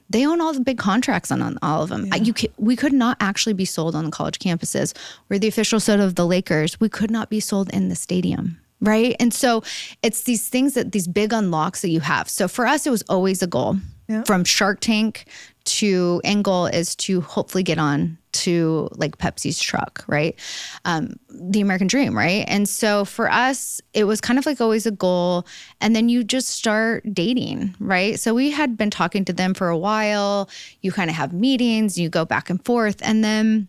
They own all the big contracts on all of them. Yeah. We could not actually be sold on the college campuses. We're the official soda of the Lakers. We could not be sold in the stadium. Right. And so it's these things these big unlocks that you have. So for us, it was always a goal. from Shark Tank to end goal is to hopefully get on to like Pepsi's truck, right? The American dream, right? And so for us, it was kind of like always a goal. And then you just start dating, right? So we had been talking to them for a while. You kind of have meetings, you go back and forth. And then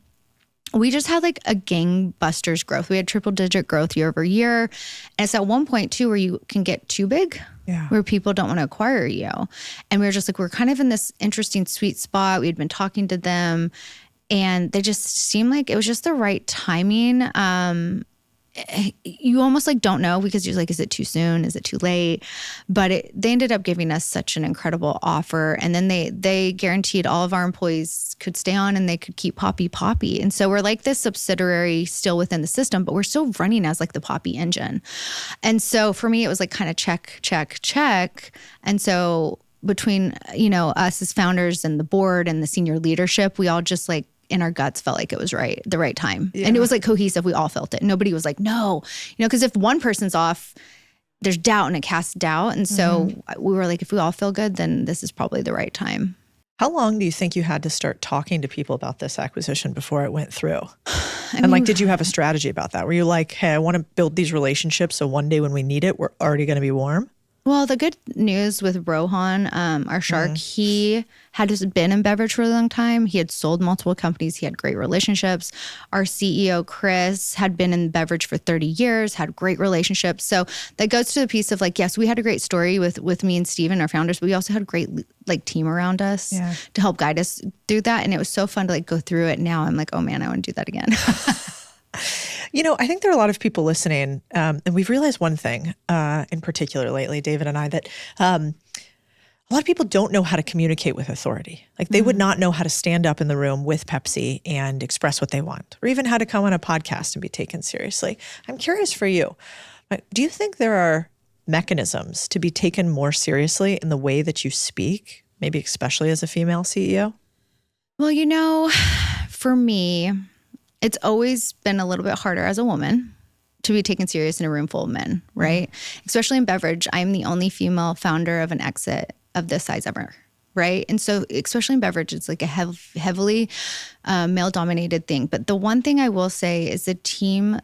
we just had like a gangbusters growth. We had triple digit growth year over year. And it's at one point too where you can get too big, where people don't want to acquire you. And we were just like, we're kind of in this interesting sweet spot. We'd been talking to them and they just seemed like it was just the right timing. You almost like don't know because you're like, is it too soon? Is it too late? But they ended up giving us such an incredible offer. And then they guaranteed all of our employees could stay on and they could keep Poppy. And so we're like this subsidiary still within the system, but we're still running as like the Poppy engine. And so for me, it was like kind of check. And so between, us as founders and the board and the senior leadership, we all just like, in our guts felt like it was the right time. Yeah. And it was like cohesive. We all felt it. Nobody was like, no, because if one person's off, there's doubt and it casts doubt. And so we were like, if we all feel good, then this is probably the right time. How long do you think you had to start talking to people about this acquisition before it went through? Did you have a strategy about that? Were you like, hey, I want to build these relationships so one day when we need it, we're already going to be warm? Well, the good news with Rohan, our shark, he had just been in beverage for a long time. He had sold multiple companies. He had great relationships. Our CEO, Chris, had been in beverage for 30 years, had great relationships. So that goes to the piece of like, yes, we had a great story with me and Steven, our founders, but we also had a great like team around us to help guide us through that. And it was so fun to like go through it. Now I'm like, oh man, I want to do that again. I think there are a lot of people listening, and we've realized one thing in particular lately, David and I, that a lot of people don't know how to communicate with authority. Like they would not know how to stand up in the room with Pepsi and express what they want, or even how to come on a podcast and be taken seriously. I'm curious for you, do you think there are mechanisms to be taken more seriously in the way that you speak, maybe especially as a female CEO? Well, for me, it's always been a little bit harder as a woman to be taken serious in a room full of men, right? Especially in beverage. I'm the only female founder of an exit of this size ever, right? And so especially in beverage, it's like a heavily male-dominated thing. But the one thing I will say is the team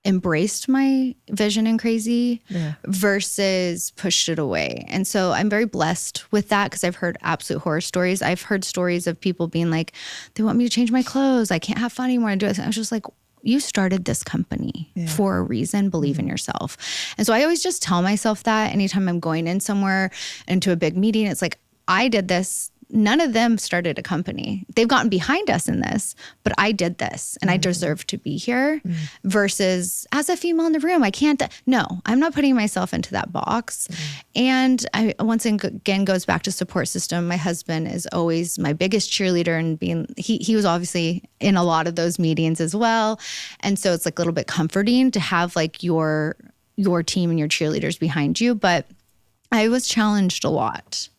embraced my vision and crazy versus pushed it away. And so I'm very blessed with that because I've heard absolute horror stories. I've heard stories of people being like, they want me to change my clothes. I can't have fun anymore. I was just like, you started this company for a reason. Believe in yourself. And so I always just tell myself that anytime I'm going in somewhere into a big meeting, it's like, I did this. None of them started a company. They've gotten behind us in this, but I did this and I deserve to be here versus as a female in the room, I can't. No, I'm not putting myself into that box. And I once again goes back to support system. My husband is always my biggest cheerleader and he was obviously in a lot of those meetings as well. And so it's like a little bit comforting to have like your team and your cheerleaders behind you. But I was challenged a lot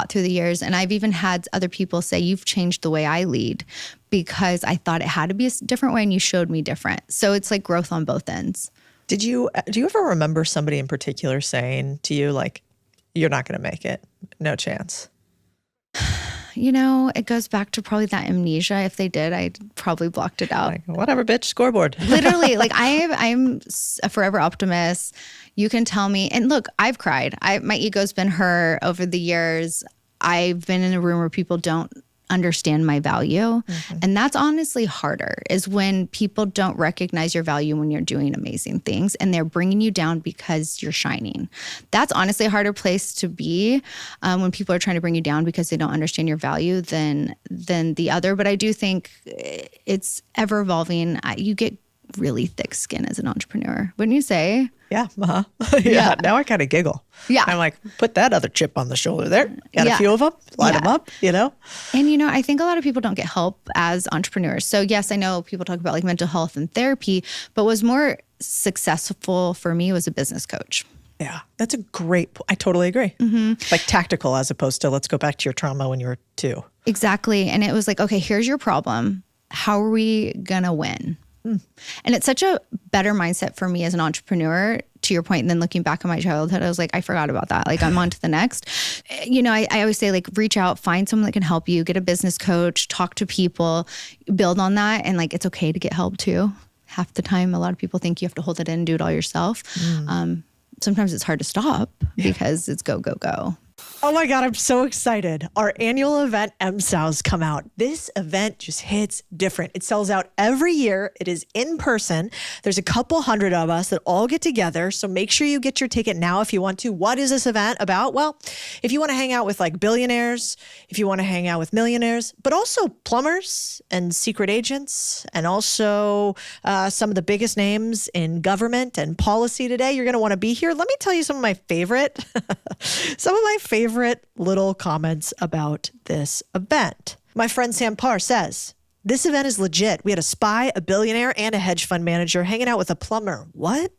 through the years. And I've even had other people say, you've changed the way I lead because I thought it had to be a different way and you showed me different. So it's like growth on both ends. Do you ever remember somebody in particular saying to you, like, you're not going to make it, no chance? It goes back to probably that amnesia. If they did, I'd probably blocked it out. Like, whatever, bitch, scoreboard. Literally, like I'm a forever optimist. You can tell me, and look, I've cried. My ego's been hurt over the years. I've been in a room where people don't understand my value. And that's honestly harder, is when people don't recognize your value when you're doing amazing things and they're bringing you down because you're shining. That's honestly a harder place to be when people are trying to bring you down because they don't understand your value than the other. But I do think it's ever evolving. You get really thick skin as an entrepreneur, wouldn't you say? Yeah. Yeah. Now I kind of giggle. Yeah. I'm like, put that other chip on the shoulder there. Got a few of them, light them up, And, I think a lot of people don't get help as entrepreneurs. So yes, I know people talk about like mental health and therapy, but what was more successful for me was a business coach. Yeah. That's a great, I totally agree. Like tactical as opposed to let's go back to your trauma when you were 2. Exactly. And it was like, okay, here's your problem. How are we going to win? And it's such a better mindset for me as an entrepreneur to your point, and then looking back on my childhood, I was like, I forgot about that. Like, I'm on to the next. You know, I always say, like, reach out, find someone that can help you, get a business coach, talk to people, build on that. And like, it's okay to get help too. Half the time, a lot of people think you have to hold it in and do it all yourself. Sometimes it's hard to stop because it's go, go, go. Oh my God, I'm so excited. Our annual event, MSOW's, come out. This event just hits different. It sells out every year. It is in person. There's a couple hundred of us that all get together. So make sure you get your ticket now if you want to. What is this event about? Well, if you want to hang out with like billionaires, if you want to hang out with millionaires, but also plumbers and secret agents, and also some of the biggest names in government and policy today, you're going to want to be here. Let me tell you some of my favorite little comments about this event. My friend Sam Parr says, this event is legit. We had a spy, a billionaire, and a hedge fund manager hanging out with a plumber. What?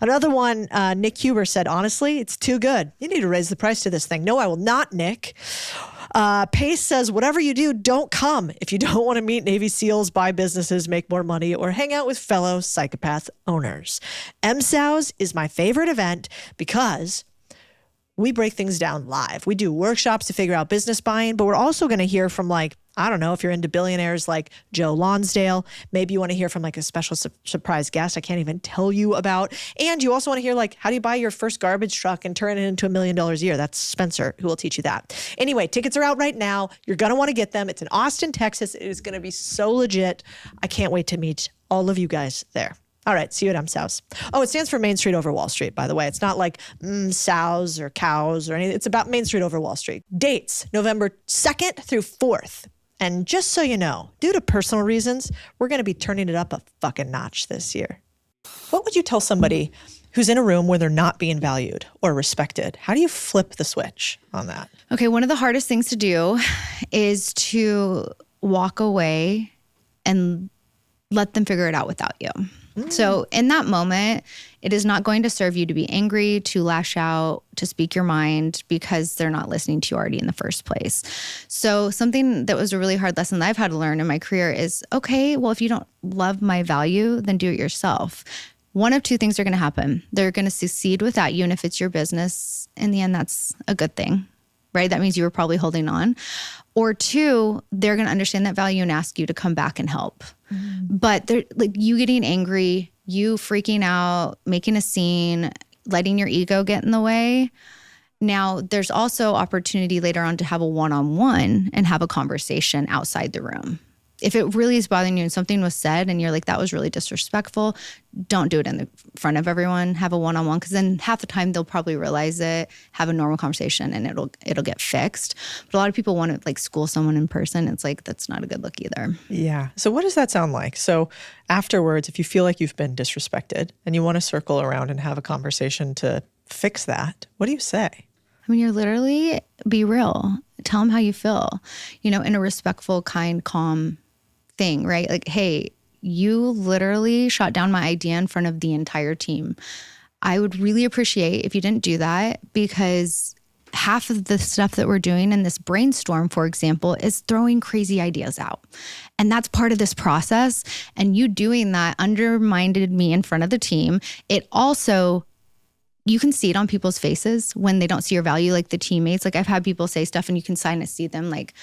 Another one, Nick Huber said, honestly, it's too good. You need to raise the price to this thing. No, I will not, Nick. Pace says, whatever you do, don't come if you don't want to meet Navy SEALs, buy businesses, make more money, or hang out with fellow psychopath owners. MSOW's is my favorite event because we break things down live. We do workshops to figure out business buying, but we're also going to hear from, like, I don't know, if you're into billionaires like Joe Lonsdale, maybe you want to hear from like a special surprise guest I can't even tell you about. And you also want to hear, like, how do you buy your first garbage truck and turn it into $1 million a year? That's Spencer who will teach you that. Anyway, tickets are out right now. You're going to want to get them. It's in Austin, Texas. It is going to be so legit. I can't wait to meet all of you guys there. All right, see you at MSOW's. Oh, it stands for Main Street over Wall Street, by the way. It's not like sows or cows or anything. It's about Main Street over Wall Street. Dates, November 2nd through 4th. And just so you know, due to personal reasons, we're going to be turning it up a fucking notch this year. What would you tell somebody who's in a room where they're not being valued or respected? How do you flip the switch on that? Okay, one of the hardest things to do is to walk away and let them figure it out without you. So in that moment, it is not going to serve you to be angry, to lash out, to speak your mind, because they're not listening to you already in the first place. So something that was a really hard lesson that I've had to learn in my career is, okay, well, if you don't love my value, then do it yourself. One of two things are going to happen. They're going to succeed without you. And if it's your business, in the end, that's a good thing, right? That means you were probably holding on. Or two, they're going to understand that value and ask you to come back and help. But they're like, you getting angry, you freaking out, making a scene, letting your ego get in the way. Now, there's also opportunity later on to have a one-on-one and have a conversation outside the room. If it really is bothering you and something was said and you're like, that was really disrespectful, don't do it in the front of everyone. Have a one-on-one, because then half the time they'll probably realize it, have a normal conversation, and it'll get fixed. But a lot of people want to like school someone in person. It's like, that's not a good look either. Yeah. So what does that sound like? So afterwards, if you feel like you've been disrespected and you want to circle around and have a conversation to fix that, what do you say? I mean, you're literally, be real. Tell them how you feel, you know, in a respectful, kind, calm thing, right? Like, hey, you literally shot down my idea in front of the entire team. I would really appreciate if you didn't do that, because half of the stuff that we're doing in this brainstorm, for example, is throwing crazy ideas out. And that's part of this process. And you doing that undermined me in front of the team. It also, you can see it on people's faces when they don't see your value, like the teammates. Like, I've had people say stuff and you can sign to see them like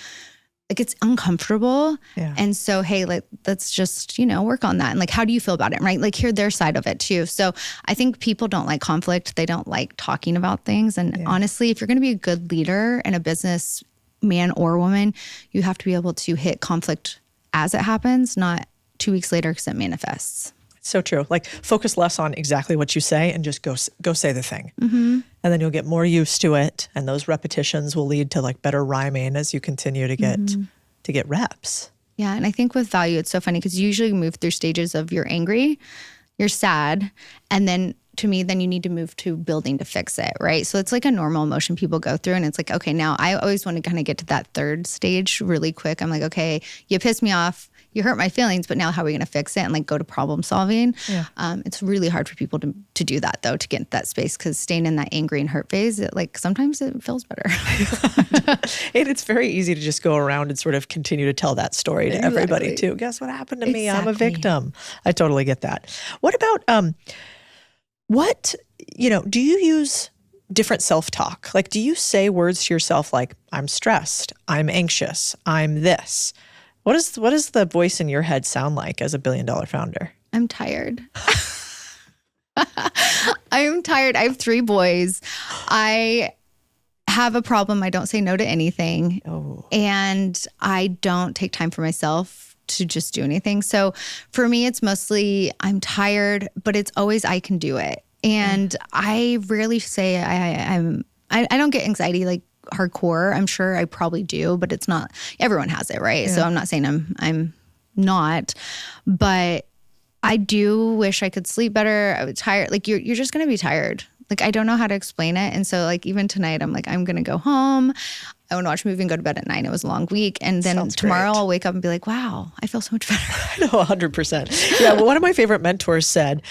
it's uncomfortable. Yeah. And so, hey, like, let's just, you know, work on that. And like, how do you feel about it? Right? Like, hear their side of it too. So I think people don't like conflict. They don't like talking about things. And honestly, if you're going to be a good leader and a business man or woman, you have to be able to hit conflict as it happens, not 2 weeks later because it manifests. So true. Like, focus less on exactly what you say and just go say the thing. Mm-hmm. And then you'll get more used to it. And those repetitions will lead to like better rhyming as you continue to get reps. Yeah. And I think with value, it's so funny because you usually move through stages of you're angry, you're sad, and then to me, then you need to move to building to fix it, right? So it's like a normal emotion people go through. And it's like, okay, now I always want to kind of get to that third stage really quick. I'm like, okay, you pissed me off. You hurt my feelings, but now how are we going to fix it and like go to problem solving? Yeah. It's really hard for people to do that though, to get into that space, because staying in that angry and hurt phase, sometimes it feels better. And it's very easy to just go around and sort of continue to tell that story to everybody too. Guess what happened to me? I'm a victim. I totally get that. What about What, do you use different self-talk? Like, do you say words to yourself like, I'm stressed, I'm anxious, I'm this? What does the voice in your head sound like as a $1 billion founder? I'm tired. I'm tired. I have 3 boys. I have a problem. I don't say no to anything. Oh. And I don't take time for myself to just do anything. So for me, it's mostly I'm tired, but it's always I can do it. And I rarely say I don't get anxiety like hardcore. I'm sure I probably do, but it's not, everyone has it, right? Yeah. So I'm not saying I'm not, but I do wish I could sleep better. I was tired. Like you're just going to be tired. Like I don't know how to explain it. And so like even tonight I'm like, I'm going to go home. I want to watch a movie and go to bed at 9. It was a long week. And then tomorrow I'll wake up and be like, wow, I feel so much better. I know, 100%. Yeah, well, one of my favorite mentors said,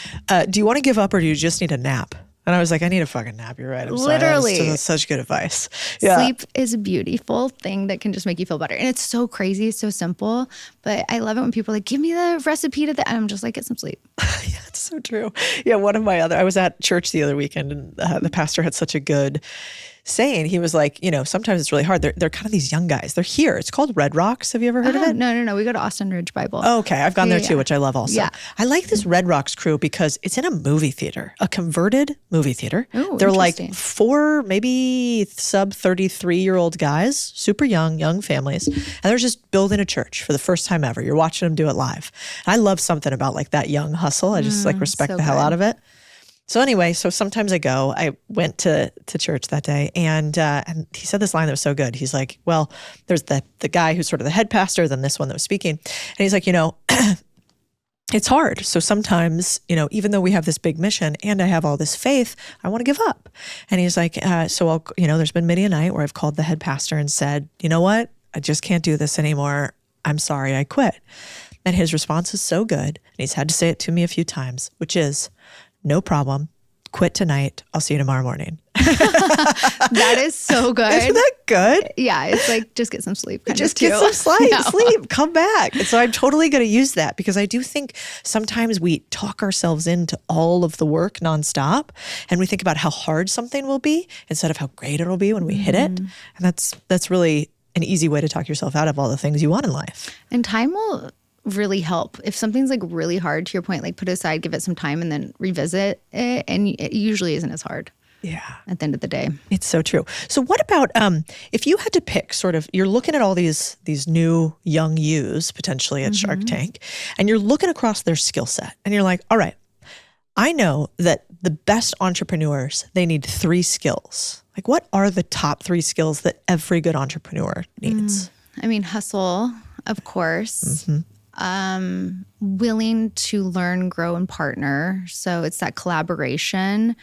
do you want to give up or do you just need a nap? And I was like, I need a fucking nap. You're right. I'm Literally. sorry. That's such good advice. Yeah. Sleep is a beautiful thing that can just make you feel better. And it's so crazy. It's so simple. But I love it when people are like, give me the recipe to that. And I'm just like, get some sleep. Yeah, it's so true. Yeah, I was at church the other weekend and the pastor had such a good saying. He was like, sometimes it's really hard. They're kind of these young guys. They're here. It's called Red Rocks. Have you ever heard of it? No. We go to Austin Ridge Bible. Oh, okay. I've gone there too, which I love also. Yeah. I like this Red Rocks crew because it's in a movie theater, a converted movie theater. Ooh, they're like 4, maybe sub 33-year-old guys, super young families. And they're just building a church for the first time ever. You're watching them do it live. And I love something about like that young hustle. I just respect the hell out of it. So anyway, sometimes I went to church that day and he said this line that was so good. He's like, well, there's the guy who's sort of the head pastor, then this one that was speaking. And he's like, it's hard. So sometimes, even though we have this big mission and I have all this faith, I want to give up. And he's like, there's been many a night where I've called the head pastor and said, you know what? I just can't do this anymore. I'm sorry, I quit. And his response is so good. And he's had to say it to me a few times, which is, no problem. Quit tonight. I'll see you tomorrow morning. That is so good. Isn't that good? Yeah. It's like, just get some sleep. Just get some sleep. Come back. And so I'm totally going to use that because I do think sometimes we talk ourselves into all of the work nonstop and we think about how hard something will be instead of how great it'll be when we hit it. And that's really an easy way to talk yourself out of all the things you want in life. And time will really help. If something's like really hard, to your point, like put it aside, give it some time and then revisit it. And it usually isn't as hard. Yeah. At the end of the day. It's so true. So what about if you had to pick sort of, you're looking at all these new young yous potentially at Shark Tank and you're looking across their skill set and you're like, all right, I know that the best entrepreneurs, they need 3 skills. Like what are the top 3 skills that every good entrepreneur needs? Hustle, of course. Willing to learn, grow, and partner. So it's that collaboration.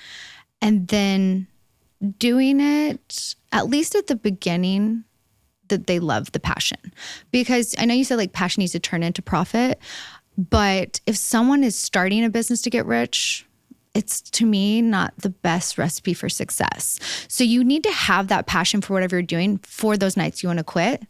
And then doing it, at least at the beginning, that they love the passion. Because I know you said like passion needs to turn into profit, but if someone is starting a business to get rich, it's to me not the best recipe for success. So you need to have that passion for whatever you're doing for those nights you want to quit,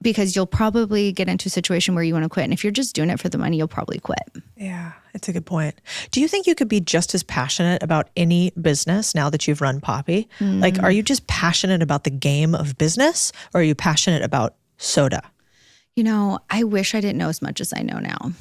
because you'll probably get into a situation where you want to quit. And if you're just doing it for the money, you'll probably quit. Yeah, it's a good point. Do you think you could be just as passionate about any business now that you've run Poppy? Like, are you just passionate about the game of business or are you passionate about soda? I wish I didn't know as much as I know now.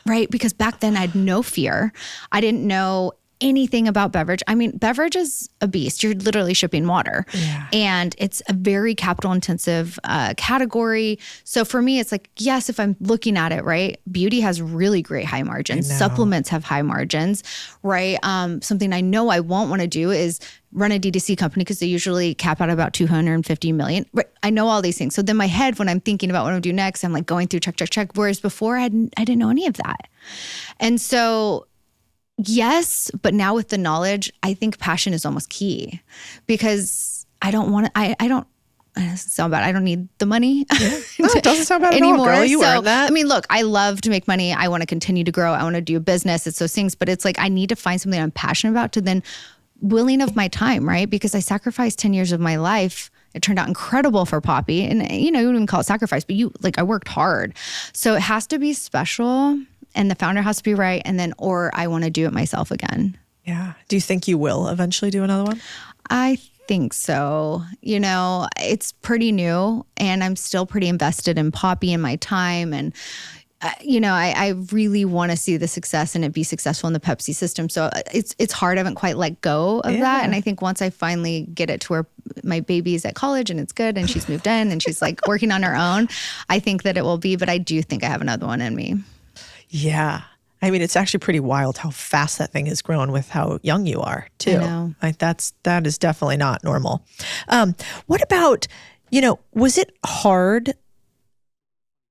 Right? Because back then I had no fear. I didn't know anything about beverage. Beverage is a beast. You're literally shipping water. Yeah. And it's a very capital intensive category. So for me, it's like, yes, if I'm looking at it, right, beauty has really great high margins. Supplements have high margins, right? Something I know I won't want to do is run a D2C company because they usually cap out about 250 million. Right? I know all these things. So then my head, when I'm thinking about what I'm going to do next, I'm like going through check. Whereas before I didn't know any of that. And so yes, but now with the knowledge, I think passion is almost key because I don't want to, I don't, it doesn't sound bad. I don't need the money. Yeah. No, it doesn't sound bad anymore. At all, girl. You earned that. Look, I love to make money. I want to continue to grow. I want to do a business. It's those things, but it's like, I need to find something I'm passionate about to then willing of my time, right? Because I sacrificed 10 years of my life. It turned out incredible for Poppy. And you wouldn't even call it sacrifice, but I worked hard. So it has to be special. And the founder has to be right. And then, or I want to do it myself again. Yeah. Do you think you will eventually do another one? I think so. It's pretty new and I'm still pretty invested in Poppy and my time. And, I really want to see the success and it be successful in the Pepsi system. So it's hard. I haven't quite let go of that. And I think once I finally get it to where my baby's at college and it's good and she's moved in and she's like working on her own, I think that it will be, but I do think I have another one in me. Yeah. I mean, it's actually pretty wild how fast that thing has grown with how young you are, too. I know. Like that is definitely not normal. What about, was it hard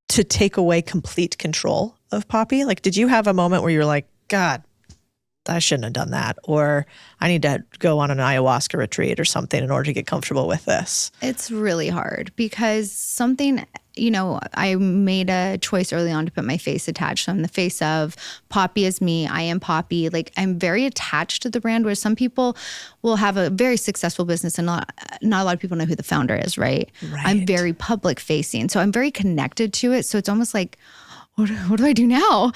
to take away complete control of Poppy? Like, did you have a moment where you were like, God, I shouldn't have done that, or I need to go on an ayahuasca retreat or something in order to get comfortable with this? It's really hard because I made a choice early on to put my face attached. So I'm the face of Poppy is me. I am Poppy. Like I'm very attached to the brand, where some people will have a very successful business and not a lot of people know who the founder is, right? I'm very public facing. So I'm very connected to it. So it's almost like, what do I do now?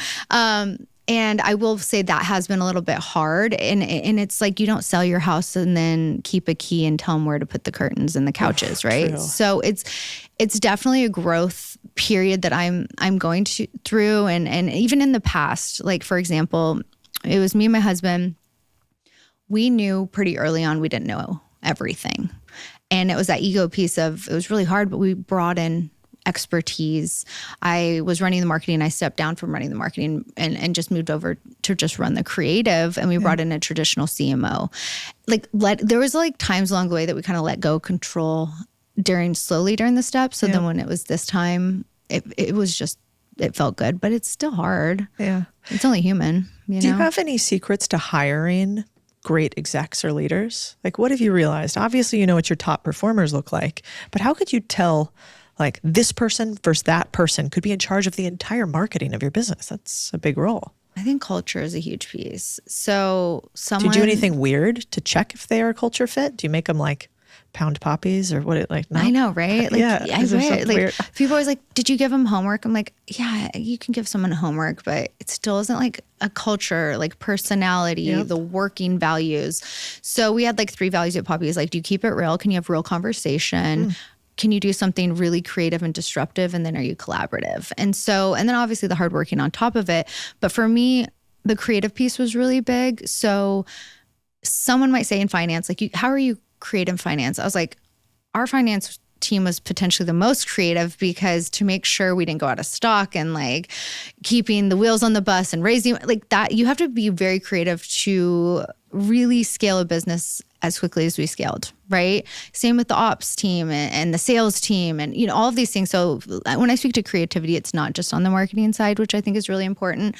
And I will say that has been a little bit hard. And it's like you don't sell your house and then keep a key and tell them where to put the curtains and the couches, right? True. So it's definitely a growth period that I'm going through. And even in the past, like for example, it was me and my husband. We knew pretty early on we didn't know everything. And it was that ego piece of, it was really hard, but we brought in expertise. I was running the marketing. I stepped down from running the marketing and just moved over to just run the creative. And we brought in a traditional CMO. There was times along the way that we kind of let go control slowly during the steps. So then when it was this time, it was just, it felt good, but it's still hard. Yeah. It's only human. Do you have any secrets to hiring great execs or leaders? Like, what have you realized? Obviously, you know what your top performers look like, but how could you tell like this person versus that person could be in charge of the entire marketing of your business? That's a big role. I think culture is a huge piece. So do you do anything weird to check if they are a culture fit? Do you make them like pound poppies or what? No? I know, right? Yeah. I read, people always like, did you give them homework? I'm like, yeah, you can give someone homework, but it still isn't like a culture, like personality, the working values. So we had 3 values at Poppy. Is like, do you keep it real? Can you have real conversation? Can you do something really creative and disruptive? And then are you collaborative? And then obviously the hard working on top of it. But for me, the creative piece was really big. So someone might say in finance, like, how are you creative in finance? I was like, our finance team was potentially the most creative because to make sure we didn't go out of stock and keeping the wheels on the bus and raising that, you have to be very creative to really scale a business as quickly as we scaled, right? Same with the ops team and the sales team and, all of these things. So when I speak to creativity, it's not just on the marketing side, which I think is really important.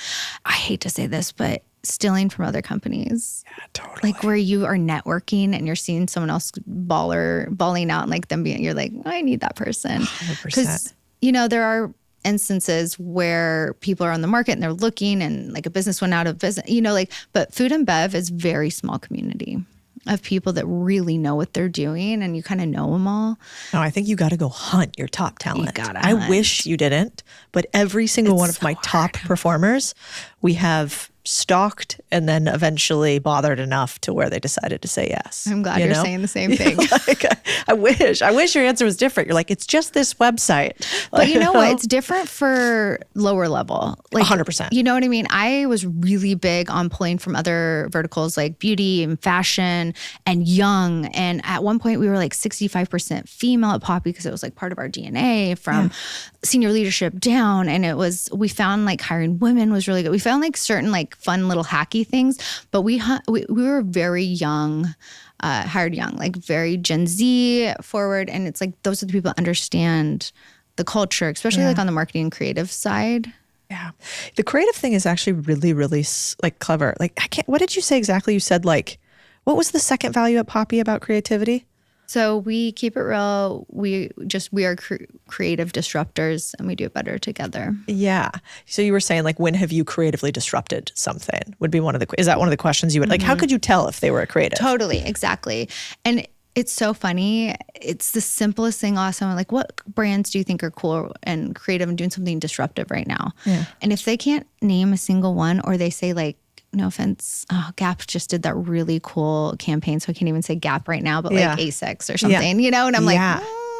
I hate to say this, but stealing from other companies. Yeah, totally. Where you are networking and you're seeing someone else balling out and them being, you're like, I need that person. 100%. Because, there are instances where people are on the market and they're looking and a business went out of business, but food and bev is very small community of people that really know what they're doing and you kind of know them all. No, I think you got to go hunt your top talent. I wish you didn't, but every single one of my top performers, we have stalked and then eventually bothered enough to where they decided to say yes. I'm glad you're saying the same thing. I wish your answer was different. You're like, it's just this website. But you know what? It's different for lower level. 100%. You know what I mean? I was really big on pulling from other verticals like beauty and fashion and young. And at one point we were 65% female at Poppy because it was part of our DNA from senior leadership down. And we found hiring women was really good. We found certain fun little hacky things, but we were very young, hired young, very Gen Z forward. And it's those are the people that understand the culture, especially on the marketing and creative side. Yeah. The creative thing is actually really, really clever. What did you say exactly? You said what was the second value at Poppy about creativity? So we keep it real. We are creative disruptors and we do it better together. Yeah. So you were saying when have you creatively disrupted something would be is that one of the questions you would how could you tell if they were a creative? Totally. Exactly. And it's so funny. It's the simplest thing. Awesome. What brands do you think are cool and creative and doing something disruptive right now? Yeah. And if they can't name a single one or they say no offense, Gap just did that really cool campaign. So I can't even say Gap right now, but Yeah. like A6 or something, you know? And I'm like,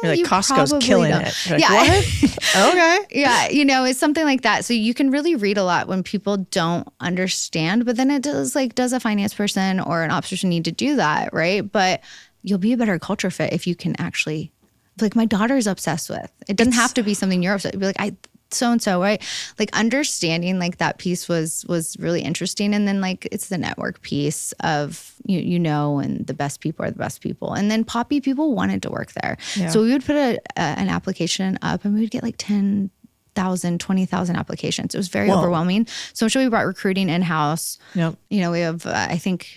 You're like, you Costco's probably killing don't. it. You're like, Yeah. what? Okay. Yeah, it's something like that. So you can really read a lot when people don't understand, but then it does a finance person or an ops person need to do that, right? But you'll be a better culture fit if you can actually, like my daughter's obsessed with. It doesn't have to be something you're obsessed with. Be like, so-and-so, right? Like understanding like that piece was really interesting. And then like it's the network piece of, and the best people are the best people. And then Poppy people wanted to work there. Yeah. So we would put an application up and we would get like 10,000, 20,000 applications. It was very overwhelming. So I'm sure we brought recruiting in-house. Yep. We have, I think,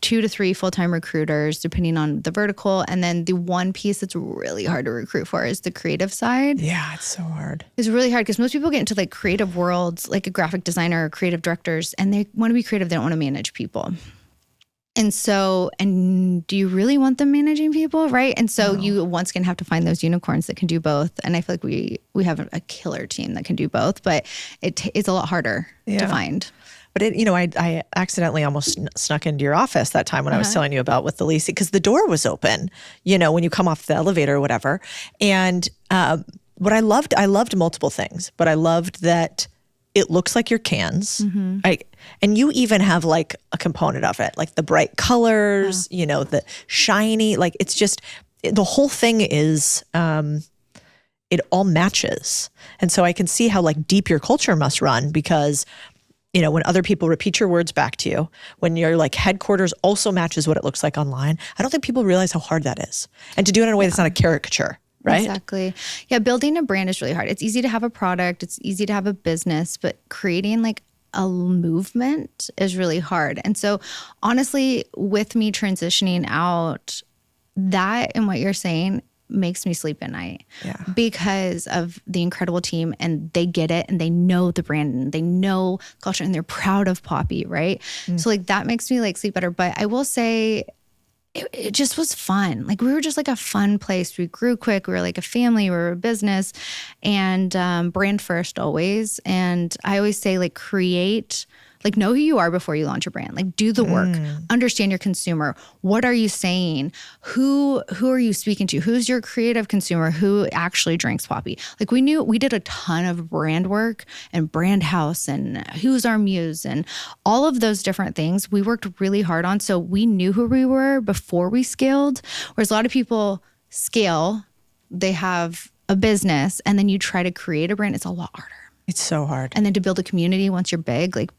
2 to 3 full-time recruiters, depending on the vertical. And then the one piece that's really hard to recruit for is the creative side. Yeah, it's so hard. It's really hard because most people get into like creative worlds, like a graphic designer or creative directors, and they want to be creative. They don't want to manage people. And so, and do you really want them managing people, right? And so you once again have to find those unicorns that can do both. And I feel like we have a killer team that can do both, but it's a lot harder to find. But I accidentally almost snuck into your office that time when I was telling you about with the leasing, because the door was open, when you come off the elevator or whatever. And what I loved multiple things, but I loved that it looks like your cans. And you even have like a component of it, like the bright colors, the shiny, like it's just, the whole thing is, it all matches. And so I can see how like deep your culture must run because when other people repeat your words back to you, when your like headquarters also matches what it looks like online, I don't think people realize how hard that is. And to do it in a way that's not a caricature, right? Exactly. Yeah, building a brand is really hard. It's easy to have a product, it's easy to have a business, but creating like a movement is really hard. And so honestly, with me transitioning out, that and what you're saying makes me sleep at night because of the incredible team, and they get it and they know the brand and they know culture and they're proud of Poppy, right? So like that makes me like sleep better. But I will say it just was fun. Like we were just like a fun place. We grew quick. We were like a family. We were a business, and brand first always. And I always say like create, like know who you are before you launch a brand. Like do the work, understand your consumer. What are you saying? Who are you speaking to? Who's your creative consumer? Who actually drinks Poppy? Like we did a ton of brand work and brand house and who's our muse and all of those different things we worked really hard on. So we knew who we were before we scaled. Whereas a lot of people scale, they have a business and then you try to create a brand. It's a lot harder. It's so hard. And then to build a community once you're big, like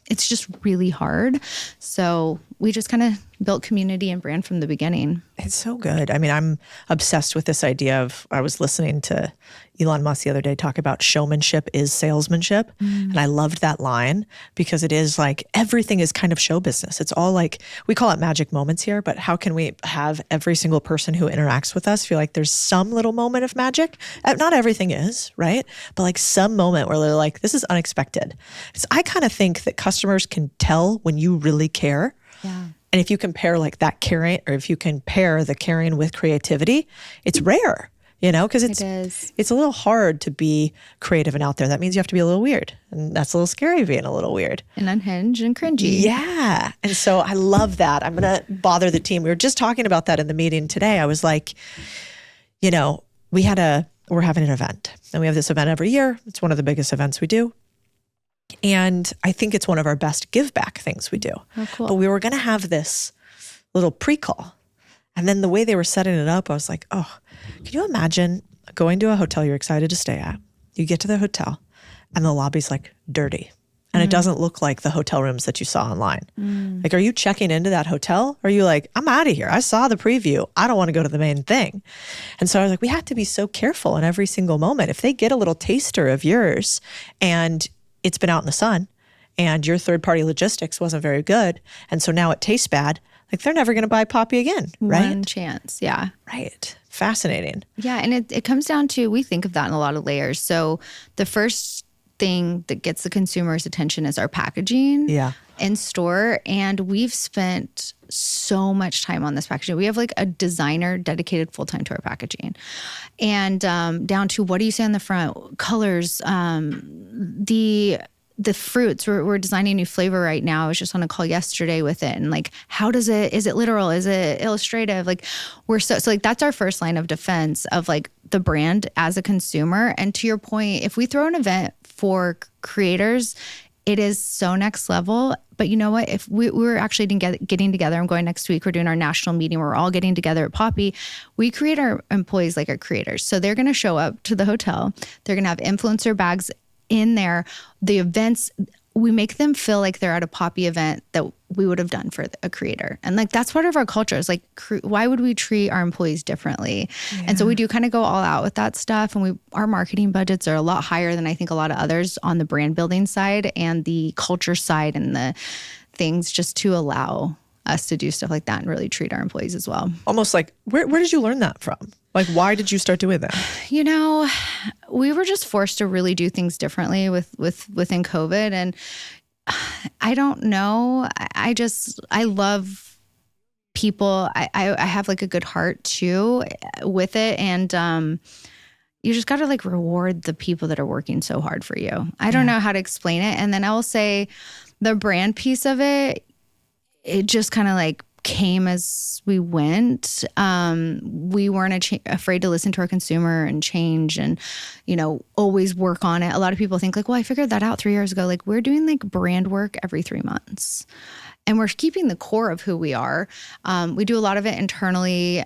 it's just really hard. So we just kind of built community and brand from the beginning. It's so good. I mean, I'm obsessed with this idea of, I was listening to Elon Musk the other day talk about showmanship is salesmanship. And I loved that line because it is like everything is kind of show business. It's all like, we call it magic moments here, but how can we have every single person who interacts with us feel like there's some little moment of magic? Not everything is, right? But like some moment where they're like, this is unexpected. So I kind of think that customers can tell when you really care. Yeah. And if you compare like that caring, or if you compare the caring with creativity, it's rare, because it's a little hard to be creative and out there. That means you have to be a little weird. And that's a little scary being a little weird. And unhinged and cringy. Yeah. And so I love that. I'm going to bother the team. We were just talking about that in the meeting today. I was like, we're having an event, and we have this event every year. It's one of the biggest events we do. And I think it's one of our best give back things we do. Oh, cool. But we were going to have this little pre-call. And then the way they were setting it up, I was like, oh, can you imagine going to a hotel you're excited to stay at? You get to the hotel and the lobby's like dirty. And it doesn't look like the hotel rooms that you saw online. Like, are you checking into that hotel? Or are you like, I'm out of here. I saw the preview. I don't want to go to the main thing. And so I was like, we have to be so careful in every single moment. If they get a little taster of yours and it's been out in the sun and your third-party logistics wasn't very good, and so now it tastes bad, like they're never going to buy Poppy again, right? One chance, yeah. Right. Fascinating. Yeah, and it comes down to, we think of that in a lot of layers. So the first thing that gets the consumer's attention is our packaging in store. And we've spent so much time on this packaging. We have like a designer dedicated full-time to our packaging. And down to what do you say on the front, colors, the the fruits, we're designing a new flavor right now. I was just on a call yesterday with it. And like, how does it, is it literal? Is it illustrative? Like so like that's our first line of defense of like the brand as a consumer. And to your point, if we throw an event for creators, it is so next level. But you know what? If we're actually getting together, I'm going next week, we're doing our national meeting. We're all getting together at Poppy. We create our employees like our creators. So they're going to show up to the hotel. They're going to have influencer bags in there. The events, we make them feel like they're at a Poppy event that we would have done for a creator. And like, that's part of our culture. It's like, why would we treat our employees differently? Yeah. And so we do kind of go all out with that stuff. And our marketing budgets are a lot higher than I think a lot of others on the brand building side and the culture side and the things, just to allow us to do stuff like that and really treat our employees as well. Almost like, where did you learn that from? Like, why did you start doing that? You know, we were just forced to really do things differently within COVID. And I don't know. I love people. I have like a good heart too with it. And you just got to like reward the people that are working so hard for you. I don't know how to explain it. And then I will say the brand piece of it, it just kind of like came as we went. We weren't afraid to listen to our consumer and change and, you know, always work on it. A lot of people think like, well, I figured that out 3 years ago. Like we're doing like brand work every 3 months. And we're keeping the core of who we are. We do a lot of it internally.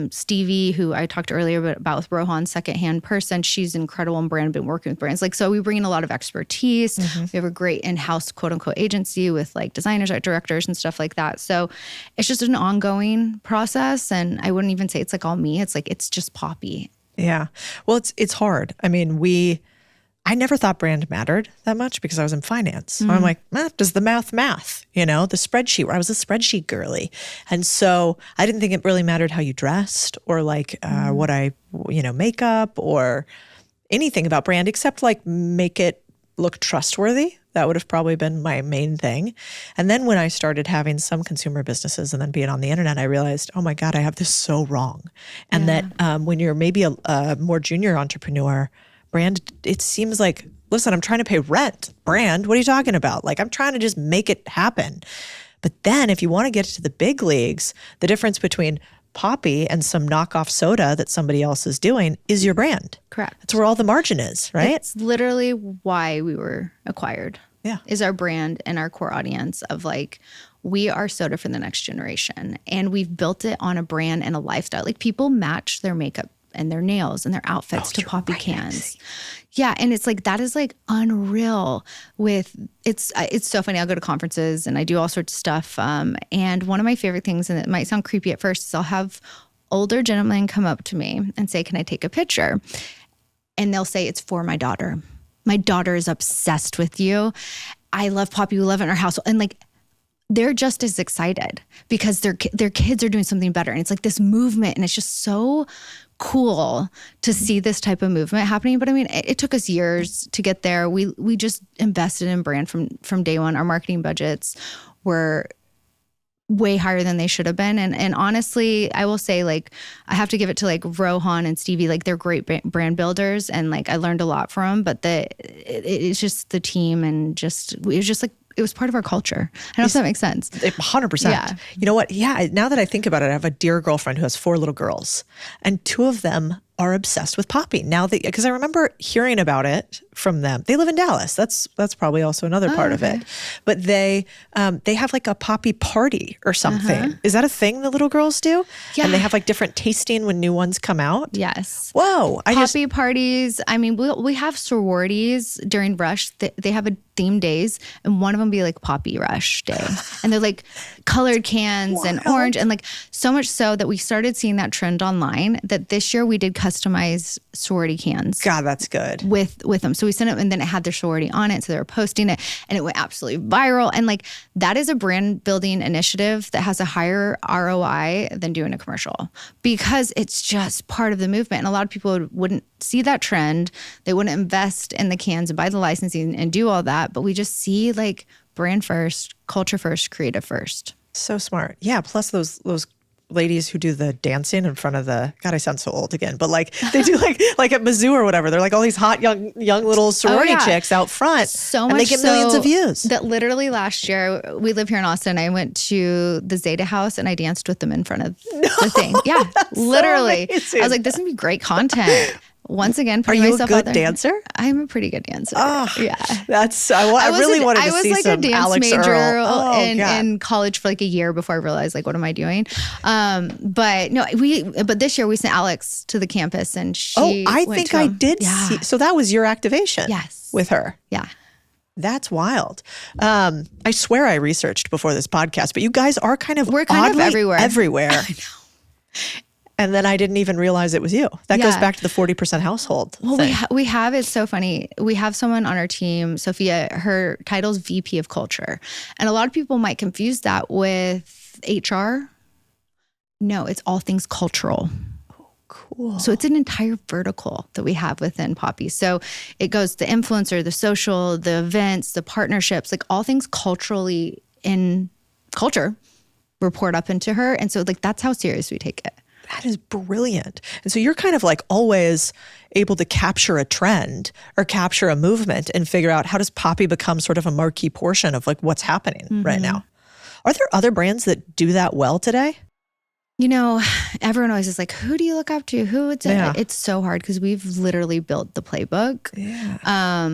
Stevie, who I talked earlier about with Rohan, secondhand person, she's incredible in brand, been working with brands. Like, so we bring in a lot of expertise. Mm-hmm. We have a great in-house quote unquote agency with like designers, art directors and stuff like that. So it's just an ongoing process. And I wouldn't even say it's like all me. It's like, it's just Poppy. Yeah. Well, it's hard. I mean, I never thought brand mattered that much because I was in finance. So I'm like, does the math, you know, the spreadsheet, where I was a spreadsheet girly. And so I didn't think it really mattered how you dressed or like what makeup or anything about brand except like make it look trustworthy. That would have probably been my main thing. And then when I started having some consumer businesses and then being on the internet, I realized, oh my God, I have this so wrong. And that when you're maybe a more junior entrepreneur, brand, it seems like, listen, I'm trying to pay rent. Brand, what are you talking about? Like, I'm trying to just make it happen. But then if you want to get to the big leagues, the difference between Poppy and some knockoff soda that somebody else is doing is your brand. Correct. That's where all the margin is, right? It's literally why we were acquired. Yeah. Is our brand and our core audience of like, we are soda for the next generation. And we've built it on a brand and a lifestyle. Like people match their makeup and their nails and their outfits to Poppy cans. Yeah. And it's like, that is like unreal it's so funny. I'll go to conferences and I do all sorts of stuff. And one of my favorite things, and it might sound creepy at first, is I'll have older gentlemen come up to me and say, can I take a picture? And they'll say, it's for my daughter. My daughter is obsessed with you. I love Poppy. We love it in our house. And like, they're just as excited because their kids are doing something better. And it's like this movement, and it's just so cool to see this type of movement happening. But I mean, it took us years to get there. We just invested in brand from day one. Our marketing budgets were way higher than they should have been. And honestly, I will say, like, I have to give it to like Rohan and Stevie, like they're great brand builders. And like, I learned a lot from them, but it's just the team and it was just like, it was part of our culture. I don't know if that makes sense. 100%. Yeah. You know what? Yeah. Now that I think about it, I have a dear girlfriend who has 4 little girls, and 2 of them are obsessed with Poppy. Now that, because I remember hearing about it from them. They live in Dallas. That's probably also another part of it. But they have like a Poppy party or something. Is that a thing that little girls do? Yeah. And they have like different tasting when new ones come out? Yes. Whoa. Poppy parties. I mean, we have sororities during Rush. They have a theme days, and one of them be like Poppy Rush Day. And they're like colored cans and orange, and like so much so that we started seeing that trend online, that this year we did customized sorority cans. God, that's good. With them. So we sent it, and then it had their sorority on it. So they were posting it, and it went absolutely viral. And like, that is a brand building initiative that has a higher ROI than doing a commercial, because it's just part of the movement. And a lot of people wouldn't see that trend. They wouldn't invest in the cans and buy the licensing and do all that. But we just see like brand first, culture first, creative first. So smart. Yeah. Plus those ladies who do the dancing in front of the, God, I sound so old again, but like they do like at Mizzou or whatever. They're like all these hot young little sorority chicks out front. So and much they get millions of views. That literally last year, we live here in Austin. I went to the Zeta House and I danced with them in front of the thing. Yeah, literally. So I was like, this would be great content. Once again, Are putting you a myself good out there. dancer? I'm a pretty good dancer. Oh, yeah. That's, I really wanted to see some Alex I was like a dance major Earl. in college for like a year before I realized like, what am I doing? But no, but this year we sent Alex to the campus and she I went think to I him. did Yeah. see. So that was your activation. Yes. With her. Yeah. That's wild. I swear I researched before this podcast, but you guys are we're kind of everywhere. I know. And then I didn't even realize it was you. That goes back to the 40% household. Well, thing. we have, it's so funny. We have someone on our team, Sophia, her title's VP of Culture. And a lot of people might confuse that with HR. No, it's all things cultural. Cool. So it's an entire vertical that we have within Poppy. So it goes the influencer, the social, the events, the partnerships, like all things culturally in culture report up into her. And so like that's how serious we take it. That is brilliant. And so you're kind of like always able to capture a trend or capture a movement and figure out how does Poppy become sort of a marquee portion of like what's happening right now. Are there other brands that do that well today? You know, everyone always is like, who do you look up to? Who? It's so hard because we've literally built the playbook. Yeah.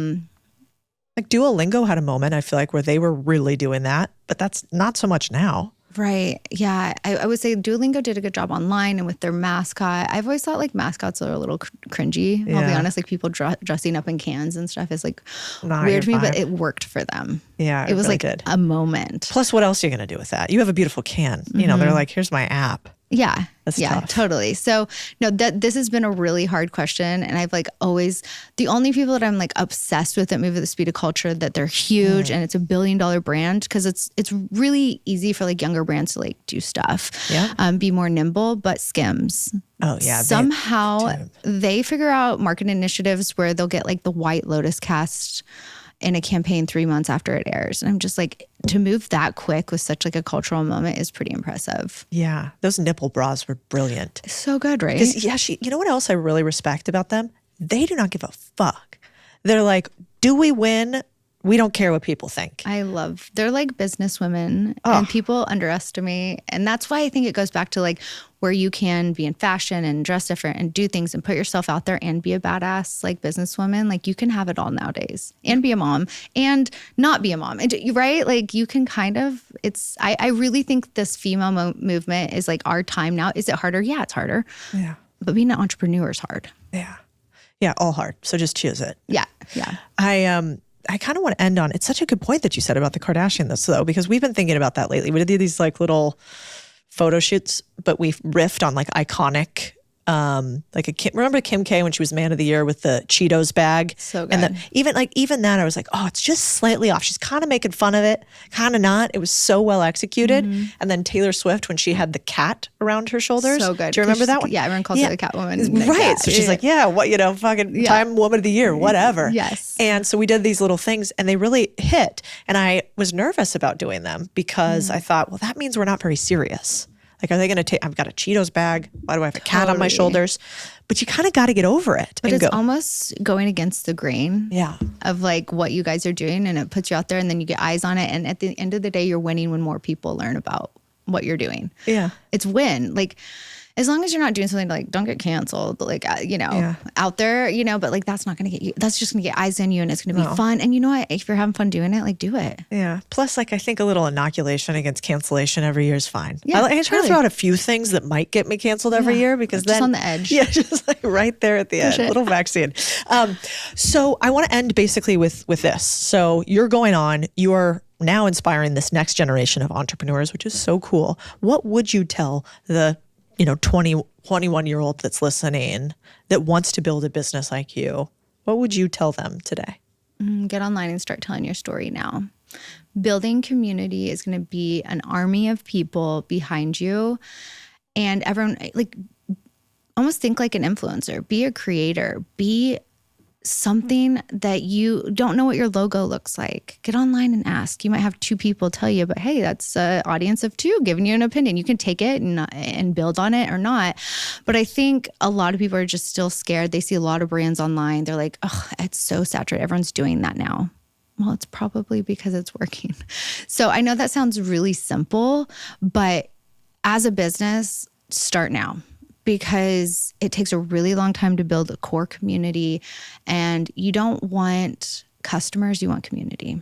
Like Duolingo had a moment, I feel like, where they were really doing that, but that's not so much now. Right. Yeah. I would say Duolingo did a good job online and with their mascot. I've always thought like mascots are a little cringy. I'll be honest, like people dressing up in cans and stuff is like weird to me, but it worked for them. Yeah. It was really like did. a moment. Plus, what else are you going to do with that? You have a beautiful can. You know, they're like, here's my app. Yeah. That's yeah, tough. totally. So no, this has been a really hard question. And I've like always, the only people that I'm like obsessed with that move at the speed of culture, that they're huge and it's $1 billion brand, because it's really easy for like younger brands to like do stuff, be more nimble, but Skims. Oh yeah. Somehow they figure out market initiatives where they'll get like the White Lotus cast in a campaign 3 months after it airs. And I'm just like, to move that quick with such like a cultural moment is pretty impressive. Yeah. Those nipple bras were brilliant. So good, right? Because you know what else I really respect about them? They do not give a fuck. They're like, do we win? We don't care what people think. They're like business women and people underestimate. And that's why I think it goes back to like where you can be in fashion and dress different and do things and put yourself out there and be a badass like businesswoman. Like you can have it all nowadays and be a mom and not be a mom. And, right? Like you can kind of, I really think this female movement is like our time now. Is it harder? Yeah, it's harder. Yeah. But being an entrepreneur is hard. Yeah. Yeah, all hard. So just choose it. Yeah. Yeah. I kind of want to end on, it's such a good point that you said about the Kardashians though, because we've been thinking about that lately. We did these like little photo shoots, but we riffed on like iconic, remember Kim K when she was Man of the Year with the Cheetos bag? So good. And even that I was like, oh, it's just slightly off. She's kind of making fun of it, kind of not. It was so well executed. And then Taylor Swift when she had the cat around her shoulders. So good. Do you remember that one? Yeah, everyone calls her the Catwoman. Right. So she's like, Time Woman of the Year, whatever. Yes. And so we did these little things and they really hit. And I was nervous about doing them because I thought, well, that means we're not very serious. Like, are they going to take, I've got a Cheetos bag. Why do I have a cat on my shoulders? But you kind of got to get over it. But it's almost going against the grain of like what you guys are doing, and it puts you out there and then you get eyes on it. And at the end of the day, you're winning when more people learn about what you're doing. Yeah. It's win. Like, as long as you're not doing something like don't get canceled, like, out there, but like that's not going to get you, that's just going to get eyes on you and it's going to be fun. And you know what? If you're having fun doing it, like do it. Yeah. Plus, like I think a little inoculation against cancellation every year is fine. Yeah, I try to throw out a few things that might get me canceled every year because then. Just on the edge. Yeah, just like right there at the end. Little vaccine. So I want to end basically with this. So you're going on, you are now inspiring this next generation of entrepreneurs, which is so cool. What would you tell the 21-year-old that's listening that wants to build a business like you? What would you tell them today? Get online and start telling your story now. Building community is going to be an army of people behind you. And everyone, like, almost think like an influencer. Be a creator. Be something that you don't know what your logo looks like, get online and ask. You might have 2 people tell you, but hey, that's an audience of 2 giving you an opinion. You can take it and build on it or not. But I think a lot of people are just still scared. They see a lot of brands online. They're like, oh, it's so saturated. Everyone's doing that now. Well, it's probably because it's working. So I know that sounds really simple, but as a business, start now, because it takes a really long time to build a core community, and you don't want customers, you want community.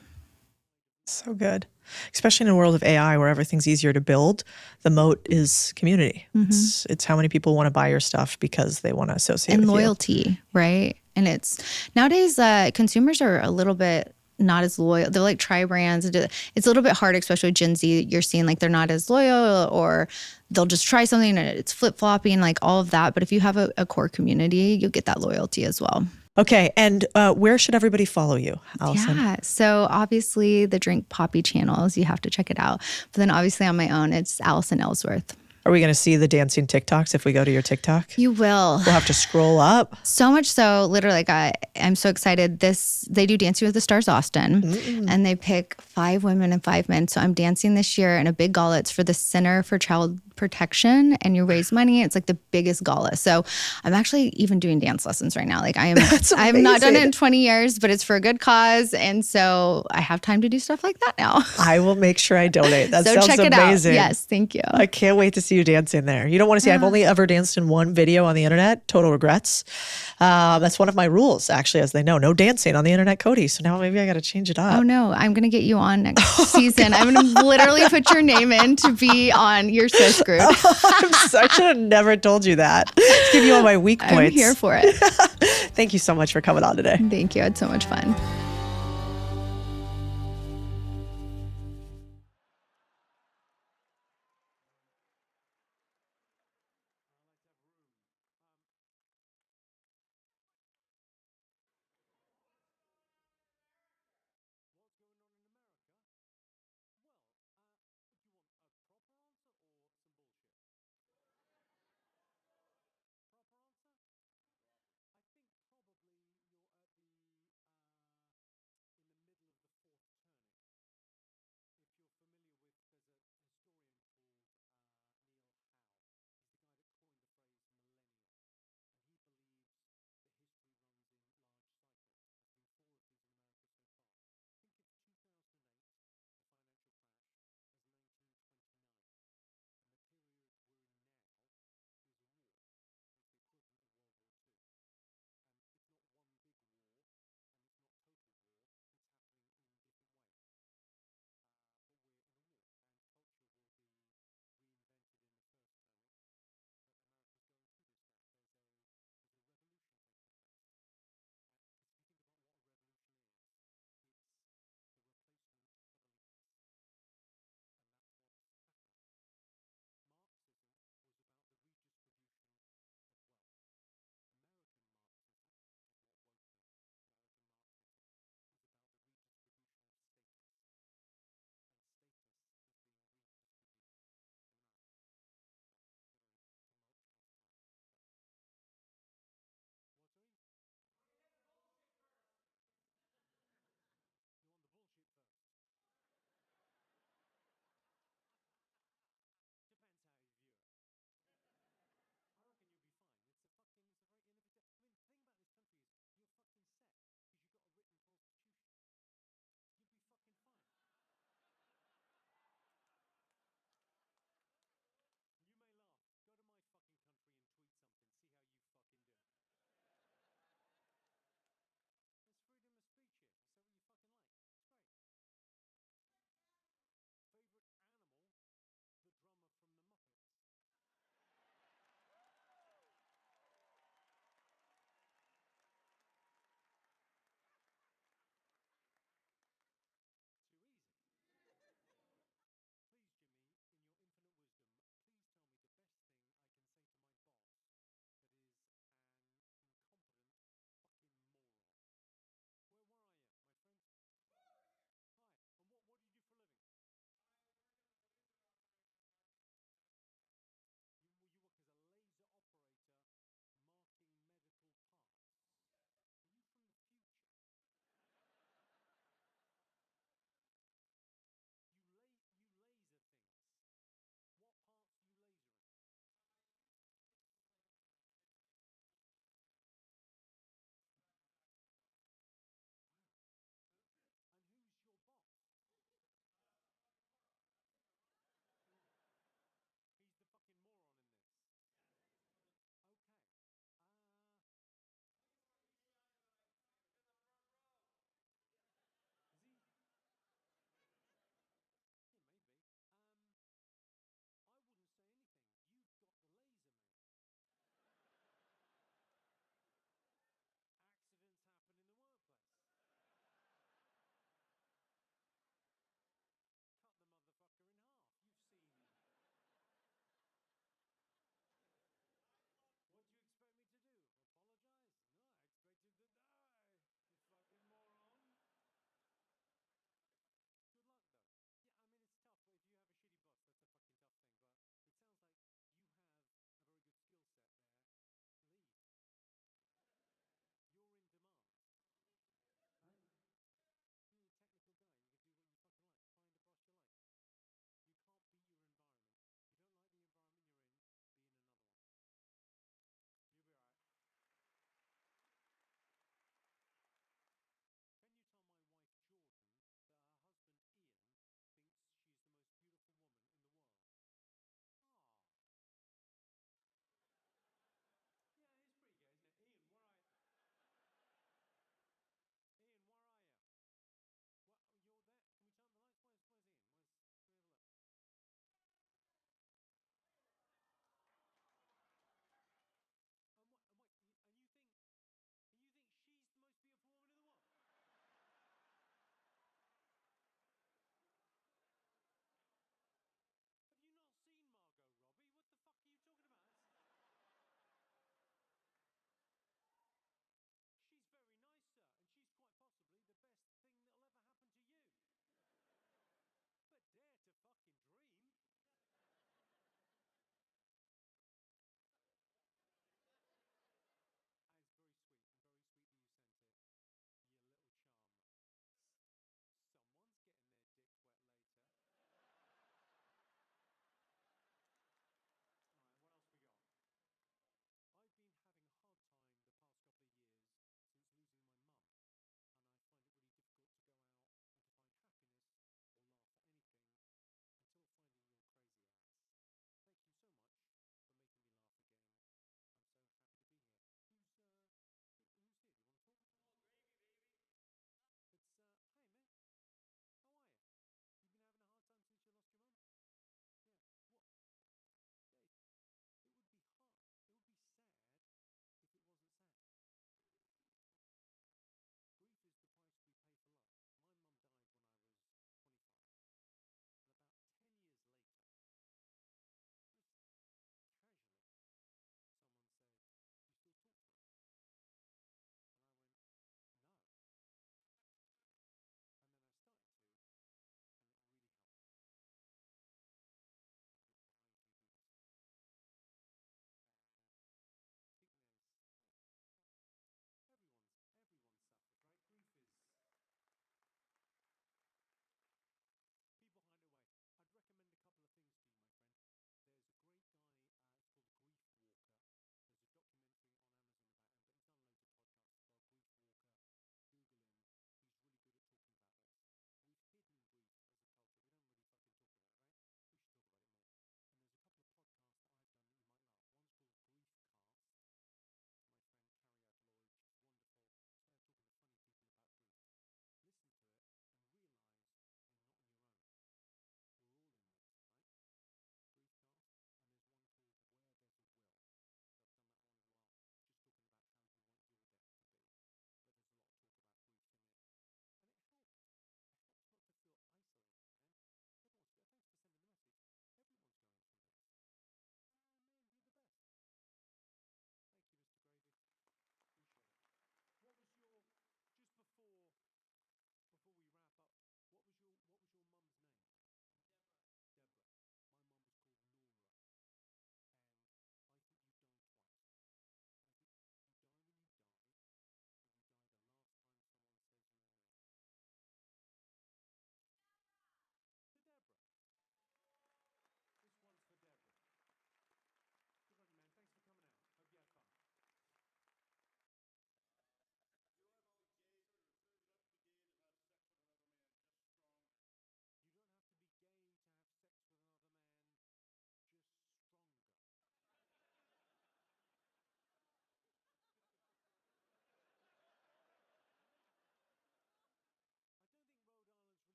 So good. Especially in a world of AI where everything's easier to build, the moat is community. It's how many people want to buy your stuff because they want to associate with loyalty, right? And it's nowadays consumers are a little bit not as loyal. They're like try brands. It's a little bit hard, especially with Gen Z. You're seeing like they're not as loyal, or they'll just try something and it's flip-flopping, like all of that. But if you have a core community, you'll get that loyalty as well. Okay. And where should everybody follow you, Allison? Yeah. So obviously the Drink Poppy channels, you have to check it out. But then obviously on my own, it's Allison Ellsworth. Are we going to see the dancing TikToks if we go to your TikTok? You will. We'll have to scroll up. So much so, literally, like I'm so excited. They do Dancing with the Stars Austin, and they pick 5 women and 5 men. So I'm dancing this year in a big gala. It's for the Center for Child Protection, and you raise money. It's like the biggest gala. So I'm actually even doing dance lessons right now. Like I have not done it in 20 years, but it's for a good cause. And so I have time to do stuff like that now. I will make sure I donate. That so sounds check it amazing. out. Yes, thank you. I can't wait to see you dancing there. You don't want to see, I've only ever danced in one video on the internet, total regrets. That's one of my rules, actually, as they know, no dancing on the internet, Codie. So now maybe I got to change it up. Oh no, I'm going to get you on next season. I'm going to literally put your name in to be on. You're so screwed. I should have never told you that. Let's give you all my weak points. I'm here for it. Thank you so much for coming on today. Thank you. I had so much fun.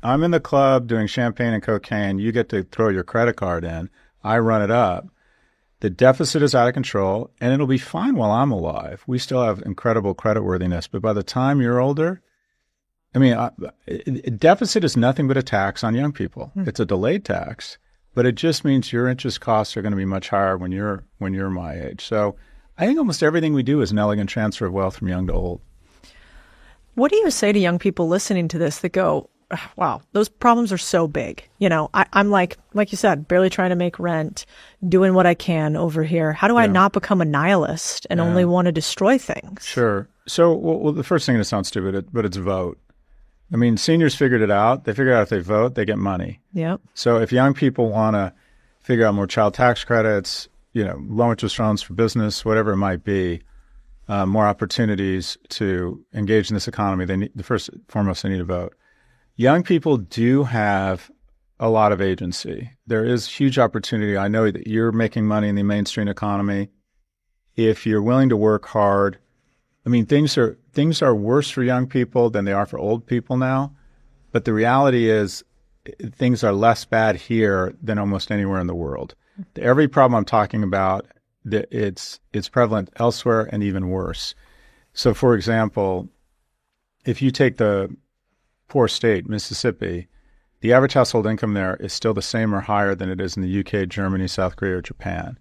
I'm in the club doing champagne and cocaine. You get to throw your credit card in. I run it up. The deficit is out of control, and it'll be fine while I'm alive. We still have incredible creditworthiness, but by the time you're older, I mean, deficit is nothing but a tax on young people. It's a delayed tax, but it just means your interest costs are going to be much higher when you're my age. So I think almost everything we do is an elegant transfer of wealth from young to old. What do you say to young people listening to this that go, wow, those problems are so big? You know, I'm like you said, barely trying to make rent, doing what I can over here. How do I not become a nihilist and only want to destroy things? Sure. So, well, the first thing, it sounds stupid, but it's vote. I mean, seniors figured it out. They figured out if they vote, they get money. Yep. So if young people want to figure out more child tax credits, low interest loans for business, whatever it might be, more opportunities to engage in this economy, first and foremost, they need to vote. Young people do have a lot of agency. There is huge opportunity. I know that you're making money in the mainstream economy. If you're willing to work hard, I mean, things are worse for young people than they are for old people now. But the reality is things are less bad here than almost anywhere in the world. Every problem I'm talking about, it's prevalent elsewhere and even worse. So, for example, if you take the poor state, Mississippi, the average household income there is still the same or higher than it is in the UK, Germany, South Korea, or Japan.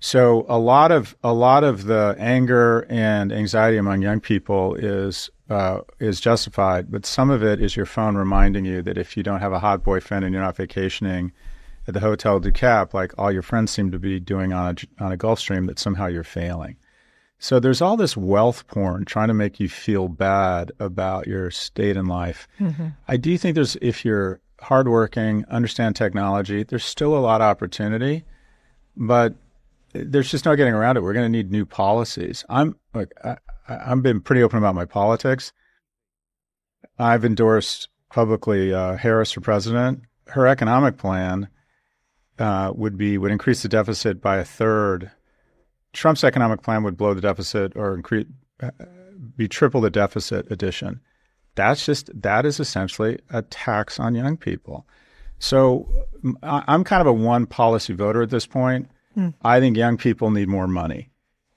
So a lot of the anger and anxiety among young people is justified, but some of it is your phone reminding you that if you don't have a hot boyfriend and you're not vacationing at the Hotel du Cap, like all your friends seem to be doing on a Gulfstream, that somehow you're failing. So there's all this wealth porn trying to make you feel bad about your state in life. Mm-hmm. I do think if you're hardworking, understand technology, there's still a lot of opportunity, but there's just no getting around it. We're going to need new policies. I've been pretty open about my politics. I've endorsed publicly Harris for president. Her economic plan would increase the deficit by a third. Trump's economic plan would blow the deficit or be triple the deficit addition. That is essentially a tax on young people. So I'm kind of a one policy voter at this point. I think young people need more money.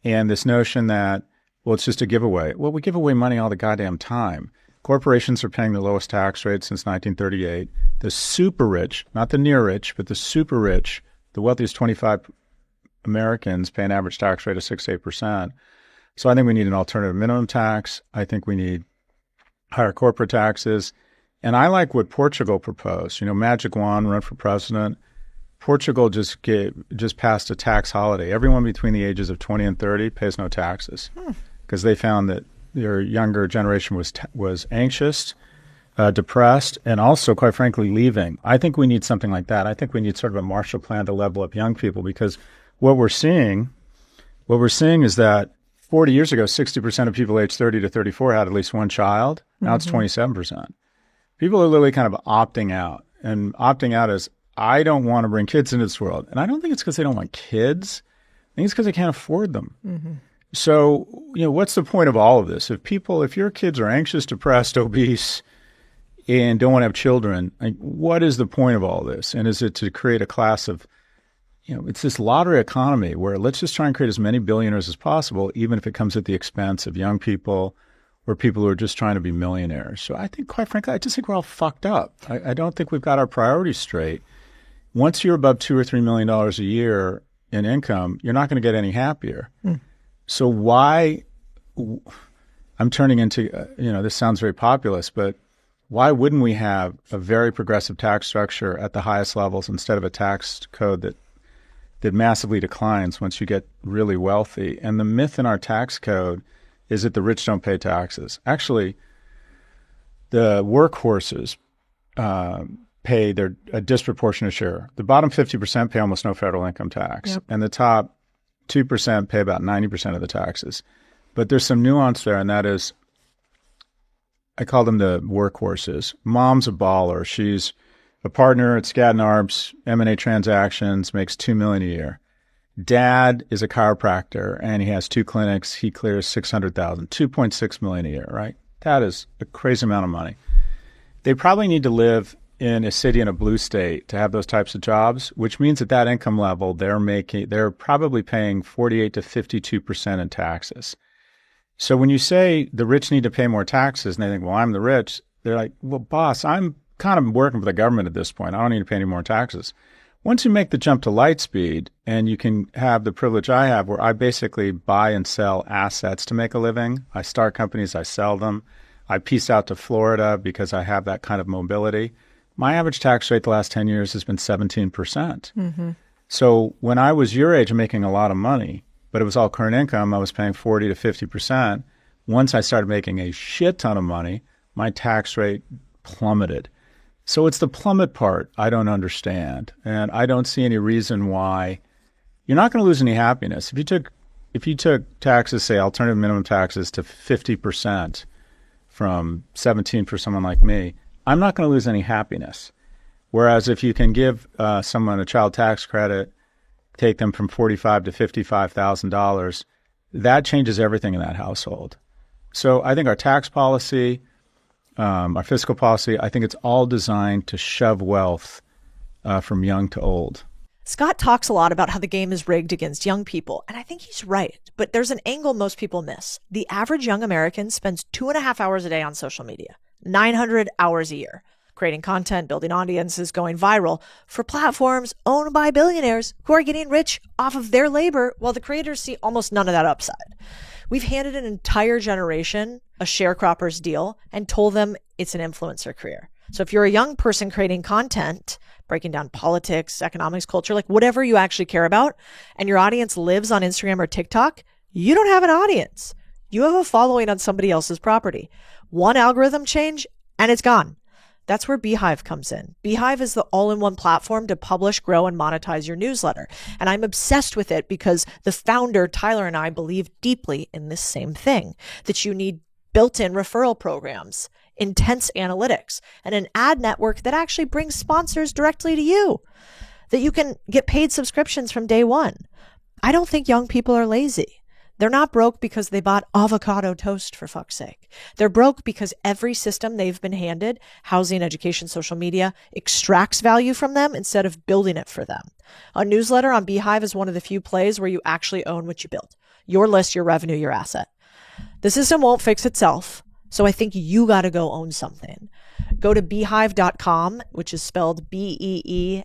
And this notion that, well, it's just a giveaway. Well, we give away money all the goddamn time. Corporations are paying the lowest tax rate since 1938. The super rich, not the near rich, but the super rich, the wealthiest 25 Americans pay an average tax rate of 6 to 8%. So I think we need an alternative minimum tax. I think we need higher corporate taxes. And I like what Portugal proposed. Magic wand, run for president. Portugal just passed a tax holiday. Everyone between the ages of 20 and 30 pays no taxes because they found that their younger generation was anxious, depressed, and also, quite frankly, leaving. I think we need something like that. I think we need sort of a Marshall Plan to level up young people, because what we're seeing is that 40 years ago, 60% of people aged 30 to 34 had at least one child. Now it's 27%. People are literally kind of opting out, and opting out is, I don't want to bring kids into this world. And I don't think it's because they don't want kids. I think it's because they can't afford them. Mm-hmm. So, what's the point of all of this? If your kids are anxious, depressed, obese, and don't want to have children, what is the point of all this? And is it to create a class of, it's this lottery economy where let's just try and create as many billionaires as possible, even if it comes at the expense of young people or people who are just trying to be millionaires. So I think, quite frankly, I just think we're all fucked up. I don't think we've got our priorities straight. Once you're above $2 or $3 million a year in income, you're not going to get any happier. So why? I'm turning into this sounds very populist, but why wouldn't we have a very progressive tax structure at the highest levels instead of a tax code that massively declines once you get really wealthy? And the myth in our tax code is that the rich don't pay taxes. Actually, the workhorses pay a disproportionate share. The bottom 50% pay almost no federal income tax, and the top 2% pay about 90% of the taxes. But there's some nuance there, and that is, I call them the workhorses. Mom's a baller. She's a partner at Skadden Arps, M&A transactions, makes $2 million a year. Dad is a chiropractor, and he has 2 clinics. He clears $600,000, $2.6 million a year, right? That is a crazy amount of money. they probably need to live in a city in a blue state to have those types of jobs, which means at that income level, they're probably paying 48 to 52% in taxes. So when you say the rich need to pay more taxes and they think, well, I'm the rich, they're like, well, boss, I'm kind of working for the government at this point. I don't need to pay any more taxes. Once you make the jump to light speed and you can have the privilege I have where I basically buy and sell assets to make a living, I start companies, I sell them, I piece out to Florida because I have that kind of mobility. My average tax rate the last 10 years has been 17%. Mm-hmm. So when I was your age and making a lot of money, but it was all current income, I was paying 40 to 50%. Once I started making a shit ton of money, my tax rate plummeted. So it's the plummet part I don't understand. And I don't see any reason why you're not going to lose any happiness. If you took taxes, say alternative minimum taxes to 50% from 17 for someone like me, I'm not going to lose any happiness. Whereas if you can give someone a child tax credit, take them from $45,000 to $55,000, that changes everything in that household. So I think our tax policy, our fiscal policy, I think it's all designed to shove wealth from young to old. Scott talks a lot about how the game is rigged against young people, and I think he's right. But there's an angle most people miss. The average young American spends 2.5 hours a day on social media, 900 hours a year, creating content, building audiences, going viral for platforms owned by billionaires who are getting rich off of their labor while the creators see almost none of that upside. We've handed an entire generation a sharecropper's deal and told them it's an influencer career. So if you're a young person creating content, breaking down politics, economics, culture, like whatever you actually care about, and your audience lives on Instagram or TikTok, you don't have an audience. You have a following on somebody else's property. One algorithm change and it's gone. That's where Beehive comes in. Beehive is the all-in-one platform to publish, grow, and monetize your newsletter. And I'm obsessed with it because the founder, Tyler, and I believe deeply in this same thing, that you need built-in referral programs, intense analytics, and an ad network that actually brings sponsors directly to you, that you can get paid subscriptions from day one. I don't think young people are lazy. They're not broke because they bought avocado toast, for fuck's sake. They're broke because every system they've been handed, housing, education, social media, extracts value from them instead of building it for them. A newsletter on Beehive is one of the few plays where you actually own what you build. Your list, your revenue, your asset. The system won't fix itself, so I think you got to go own something. Go to beehive.com, which is spelled BEEHIIV.com,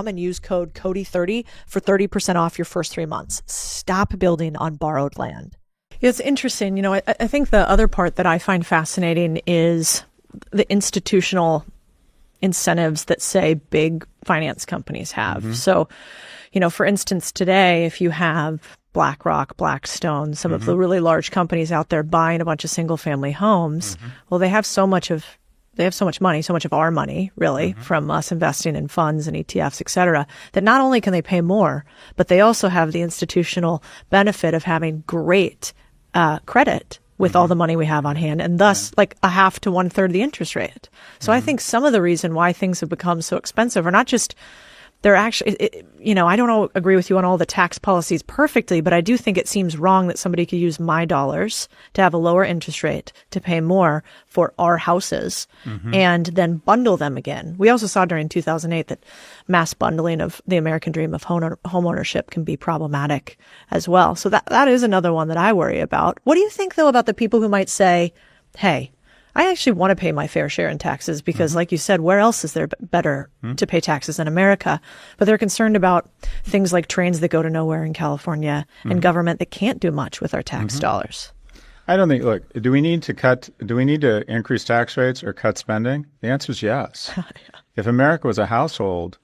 and use code CODIE30 for 30% off your first 3 months. Stop building on borrowed land. It's interesting. You know, I think the other part that I find fascinating is the institutional incentives that, say, big finance companies have. Mm-hmm. So, you know, for instance, today, if you have BlackRock, Blackstone, some of the really large companies out there buying a bunch of single family homes, well, they have so much money, so much of our money, really, from us investing in funds and ETFs, et cetera, that not only can they pay more, but they also have the institutional benefit of having great credit with all the money we have on hand, and thus like a half to 1/3 the interest rate. So I think some of the reason why things have become so expensive are not just they're actually, you know, I don't agree with you on all the tax policies perfectly, but I do think it seems wrong that somebody could use my dollars to have a lower interest rate to pay more for our houses and then bundle them again. We also saw during 2008 that mass bundling of the American dream of home ownership can be problematic as well. So that is another one that I worry about. What do you think, though, about the people who might say, hey, I actually want to pay my fair share in taxes because, like you said, where else is there better to pay taxes than America? But they're concerned about things like trains that go to nowhere in California and government that can't do much with our tax dollars. I don't think, look, do we need to increase tax rates or cut spending? The answer is yes. If America was a household,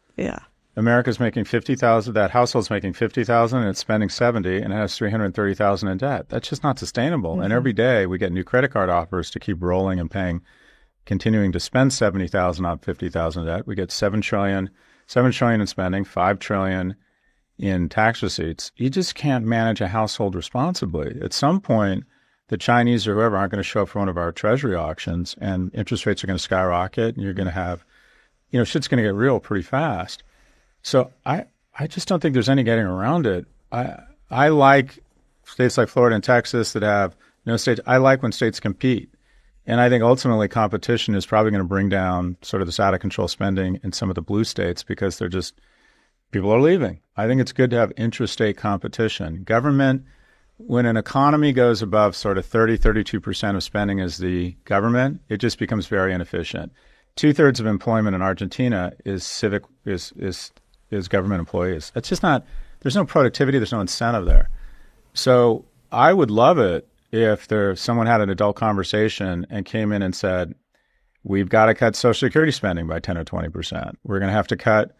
America's making $50,000, that household's making $50,000 and it's spending $70,000 and it has $330,000 in debt. That's just not sustainable. And every day we get new credit card offers to keep rolling and paying, continuing to spend $70,000 on $50,000 in debt. We get $7 trillion in spending, $5 trillion in tax receipts. You just can't manage a household responsibly. At some point, the Chinese or whoever aren't going to show up for one of our treasury auctions and interest rates are going to skyrocket and you're going to have, you know, shit's going to get real pretty fast. So I just don't think there's any getting around it. I like states like Florida and Texas that have no states. I like when states compete. And I think ultimately competition is probably going to bring down sort of this out of control spending in some of the blue states because they're just, people are leaving. I think it's good to have intrastate competition. Government, when an economy goes above sort of 32% of spending as the government, it just becomes very inefficient. 2/3 of employment in Argentina is government employees. It's just not, there's no productivity, there's no incentive there. So I would love it if someone had an adult conversation and came in and said, we've got to cut Social Security spending by 10 or 20%. We're going to have to cut,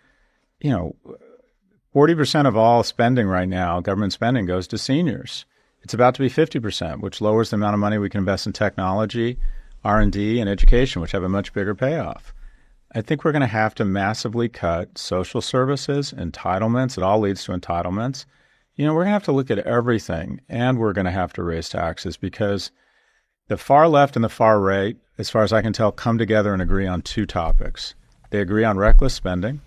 40% of all spending right now, government spending, goes to seniors. It's about to be 50%, which lowers the amount of money we can invest in technology, R&D, and education, which have a much bigger payoff. I think we're going to have to massively cut social services, entitlements. It all leads to entitlements. We're going to have to look at everything, and we're going to have to raise taxes because the far left and the far right, as far as I can tell, come together and agree on two topics. They agree on reckless spending,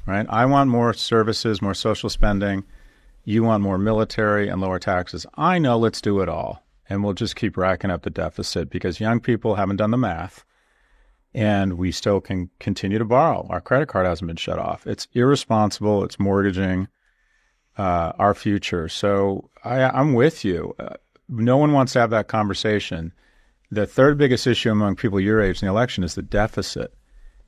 right? I want more services, more social spending. You want more military and lower taxes. I know, let's do it all. And we'll just keep racking up the deficit because young people haven't done the math and we still can continue to borrow. Our credit card hasn't been shut off. It's irresponsible. It's mortgaging our future. So I'm with you. No one wants to have that conversation. The third biggest issue among people your age in the election is the deficit.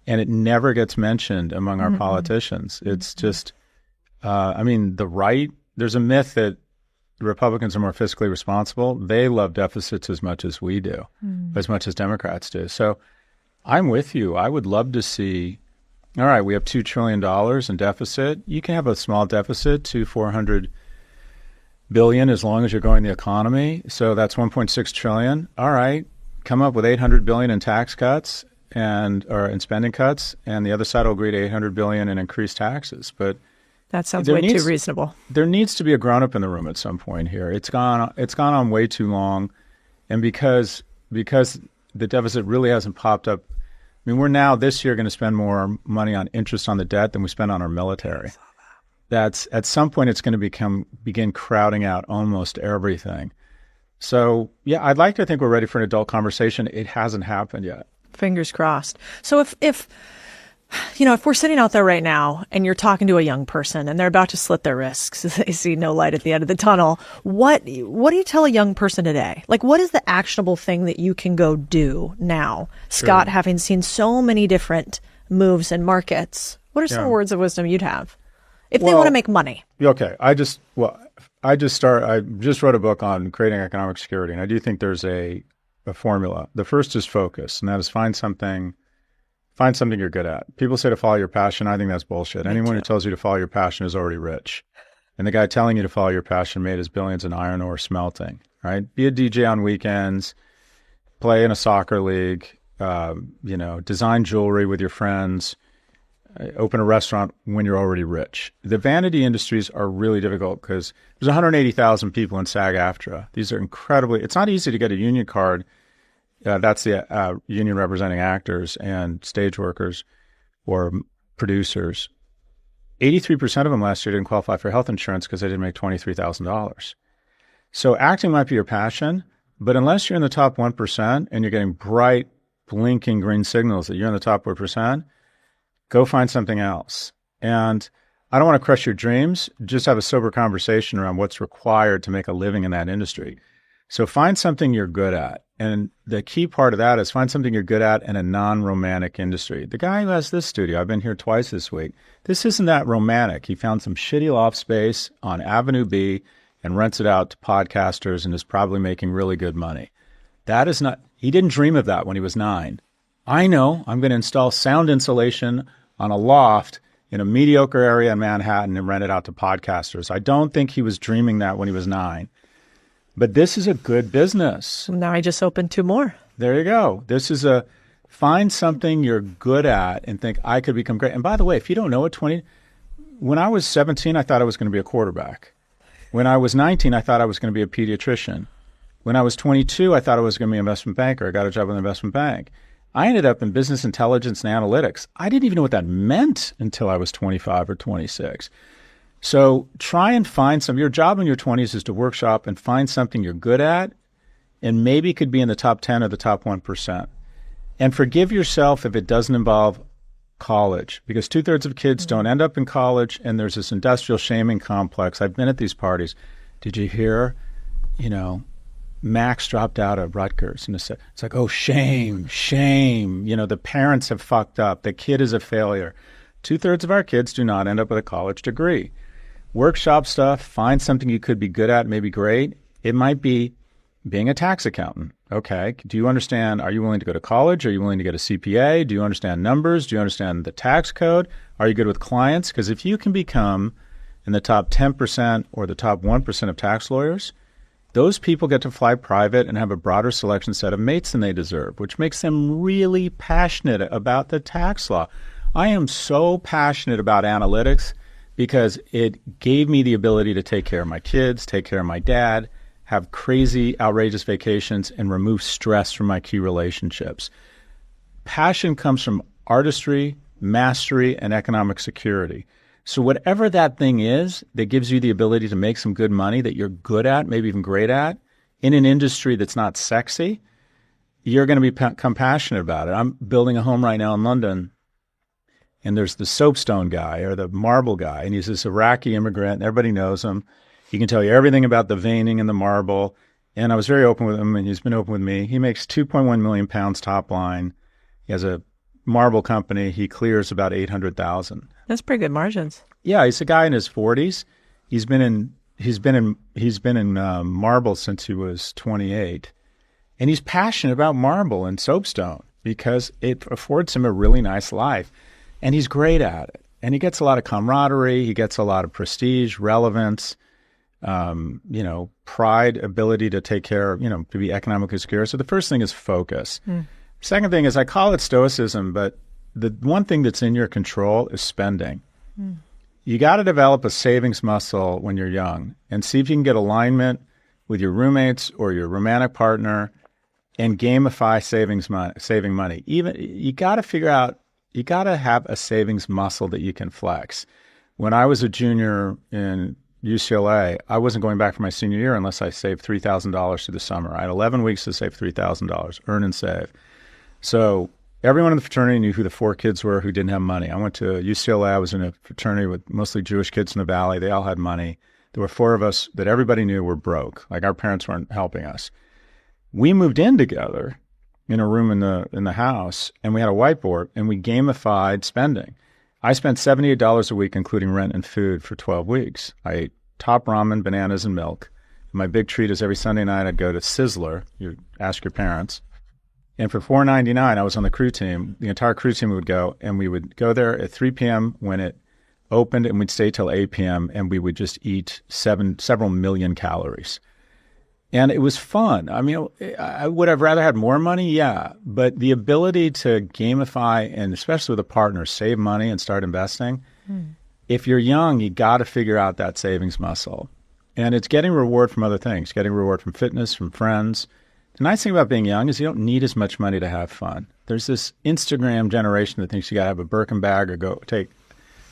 And it never gets mentioned among our politicians. It's just, the right, there's a myth that Republicans are more fiscally responsible. They love deficits as much as we do, as much as Democrats do. So I'm with you. I would love to see, all right, we have $2 trillion in deficit. You can have a small deficit to $400 billion as long as you're growing the economy. So that's $1.6 trillion. All right, come up with $800 billion in tax cuts or in spending cuts, and the other side will agree to $800 billion in increased taxes. But that sounds way too reasonable. There needs to be a grown-up in the room at some point here. It's gone on way too long, and because the deficit really hasn't popped up. We're now this year going to spend more money on interest on the debt than we spend on our military. That's at some point it's going to begin crowding out almost everything. So yeah, I'd like to think we're ready for an adult conversation. It hasn't happened yet. Fingers crossed. So if we're sitting out there right now and you're talking to a young person and they're about to slit their wrists, they see no light at the end of the tunnel, what do you tell a young person today? Like, what is the actionable thing that you can go do now? Sure. Having having seen so many different moves in markets, what are some words of wisdom you'd have if they want to make money? Okay. I just wrote a book on creating economic security, and I do think there's a formula. The first is focus, and that is find something you're good at. People say to follow your passion. I think that's bullshit. Anyone who tells you to follow your passion is already rich. And the guy telling you to follow your passion made his billions in iron ore smelting, right? Be a DJ on weekends, play in a soccer league, design jewelry with your friends, open a restaurant when you're already rich. The vanity industries are really difficult because there's 180,000 people in SAG-AFTRA. These are it's not easy to get a union card. That's the union representing actors and stage workers or producers. 83% of them last year didn't qualify for health insurance because they didn't make $23,000. So acting might be your passion, but unless you're in the top 1% and you're getting bright, blinking green signals that you're in the top 1%, go find something else. And I don't want to crush your dreams. Just have a sober conversation around what's required to make a living in that industry. So find something you're good at. And the key part of that is find something you're good at in a non-romantic industry. The guy who has this studio, I've been here twice this week, this isn't that romantic. He found some shitty loft space on Avenue B and rents it out to podcasters and is probably making really good money. That is not, he didn't dream of that when he was 9. I know I'm going to install sound insulation on a loft in a mediocre area in Manhattan and rent it out to podcasters. I don't think he was dreaming that when he was 9. But this is a good business. Now I just opened 2 more. There you go. This is find something you're good at and think, I could become great. And by the way, if you don't know it, when I was 17, I thought I was going to be a quarterback. When I was 19, I thought I was going to be a pediatrician. When I was 22, I thought I was going to be an investment banker. I got a job with an investment bank. I ended up in business intelligence and analytics. I didn't even know what that meant until I was 25 or 26. So try and find your job in your 20s is to workshop and find something you're good at and maybe could be in the top 10 or the top 1%. And forgive yourself if it doesn't involve college, because 2/3 of kids don't end up in college, and there's this industrial shaming complex. I've been at these parties. Did you hear, Max dropped out of Rutgers? And it's like, oh, shame. The parents have fucked up. The kid is a failure. 2/3 of our kids do not end up with a college degree. Workshop stuff, find something you could be good at, maybe great. It might be being a tax accountant. Okay. Do you understand? Are you willing to go to college? Are you willing to get a CPA? Do you understand numbers? Do you understand the tax code? Are you good with clients? Because if you can become in the top 10% or the top 1% of tax lawyers, those people get to fly private and have a broader selection set of mates than they deserve, which makes them really passionate about the tax law. I am so passionate about analytics because it gave me the ability to take care of my kids, take care of my dad, have crazy, outrageous vacations, and remove stress from my key relationships. Passion comes from artistry, mastery, and economic security. So whatever that thing is that gives you the ability to make some good money that you're good at, maybe even great at, in an industry that's not sexy, you're going to become passionate about it. I'm building a home right now in London, and there's the soapstone guy or the marble guy, and he's this Iraqi immigrant, and everybody knows him. He can tell you everything about the veining and the marble. And I was very open with him, and he's been open with me. He makes 2.1 million pounds top line. He has a marble company. He clears about 800,000. That's pretty good margins. Yeah, he's a guy in his 40s. He's been in marble since he was 28, and he's passionate about marble and soapstone because it affords him a really nice life, and he's great at it. And he gets a lot of camaraderie. He gets a lot of prestige, relevance. Pride, ability to take care, to be economically secure. So the first thing is focus. Second thing is I call it stoicism, but the one thing that's in your control is spending. You got to develop a savings muscle when you're young and see if you can get alignment with your roommates or your romantic partner and gamify saving money. Even you got to figure out, you got to have a savings muscle that you can flex. When I was a junior in UCLA, I wasn't going back for my senior year unless I saved $3,000 through the summer. I had 11 weeks to save $3,000, earn and save. So everyone in the fraternity knew who the 4 kids were who didn't have money. I went to UCLA. I was in a fraternity with mostly Jewish kids in the Valley. They all had money. There were 4 of us that everybody knew were broke. Like our parents weren't helping us. We moved in together in a room in the house, and we had a whiteboard, and we gamified spending. I spent $78 a week, including rent and food, for 12 weeks. I ate top ramen, bananas, and milk. My big treat is every Sunday night I'd go to Sizzler. You ask your parents. And for $4.99, I was on the crew team. The entire crew team would go, and we would go there at 3 p.m. when it opened, and we'd stay till 8 p.m., and we would just eat several million calories. And it was fun. I mean, I would have rather had more money, yeah. But the ability to gamify, and especially with a partner, save money and start investing, if you're young, you got to figure out that savings muscle. And it's getting reward from other things, getting reward from fitness, from friends. The nice thing about being young is you don't need as much money to have fun. There's this Instagram generation that thinks you got to have a Birkin bag or go to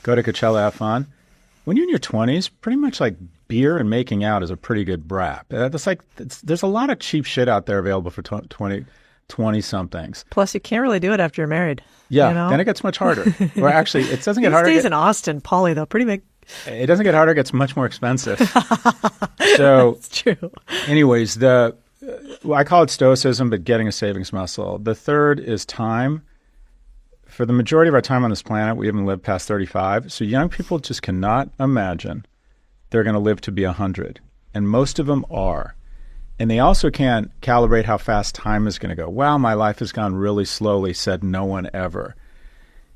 Coachella, have fun. When you're in your 20s, pretty much like beer and making out is a pretty good brap. There's a lot of cheap shit out there available for 20-somethings. Plus, you can't really do it after you're married. Yeah, then it gets much harder. Or actually, it doesn't get harder. These days in Austin, Pauly, though, pretty big. It doesn't get harder, it gets much more expensive. So, it's true. Anyways, I call it stoicism, but getting a savings muscle. The third is time. For the majority of our time on this planet, we haven't lived past 35. So young people just cannot imagine they're going to live to be 100. And most of them are. And they also can't calibrate how fast time is going to go. Wow, my life has gone really slowly, said no one ever.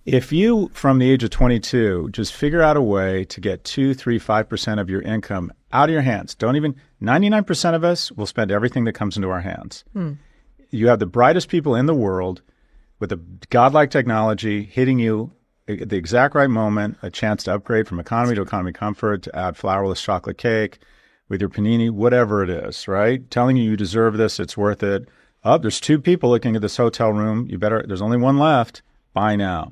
If you, from the age of 22, just figure out a way to get 2, 3, 5% of your income out of your hands. 99% of us will spend everything that comes into our hands. You have the brightest people in the world with a godlike technology hitting you at the exact right moment, a chance to upgrade from economy to economy comfort, to add flourless chocolate cake with your panini, whatever it is, right? Telling you deserve this, it's worth it. Oh, there's 2 people looking at this hotel room. There's only one left. Buy now.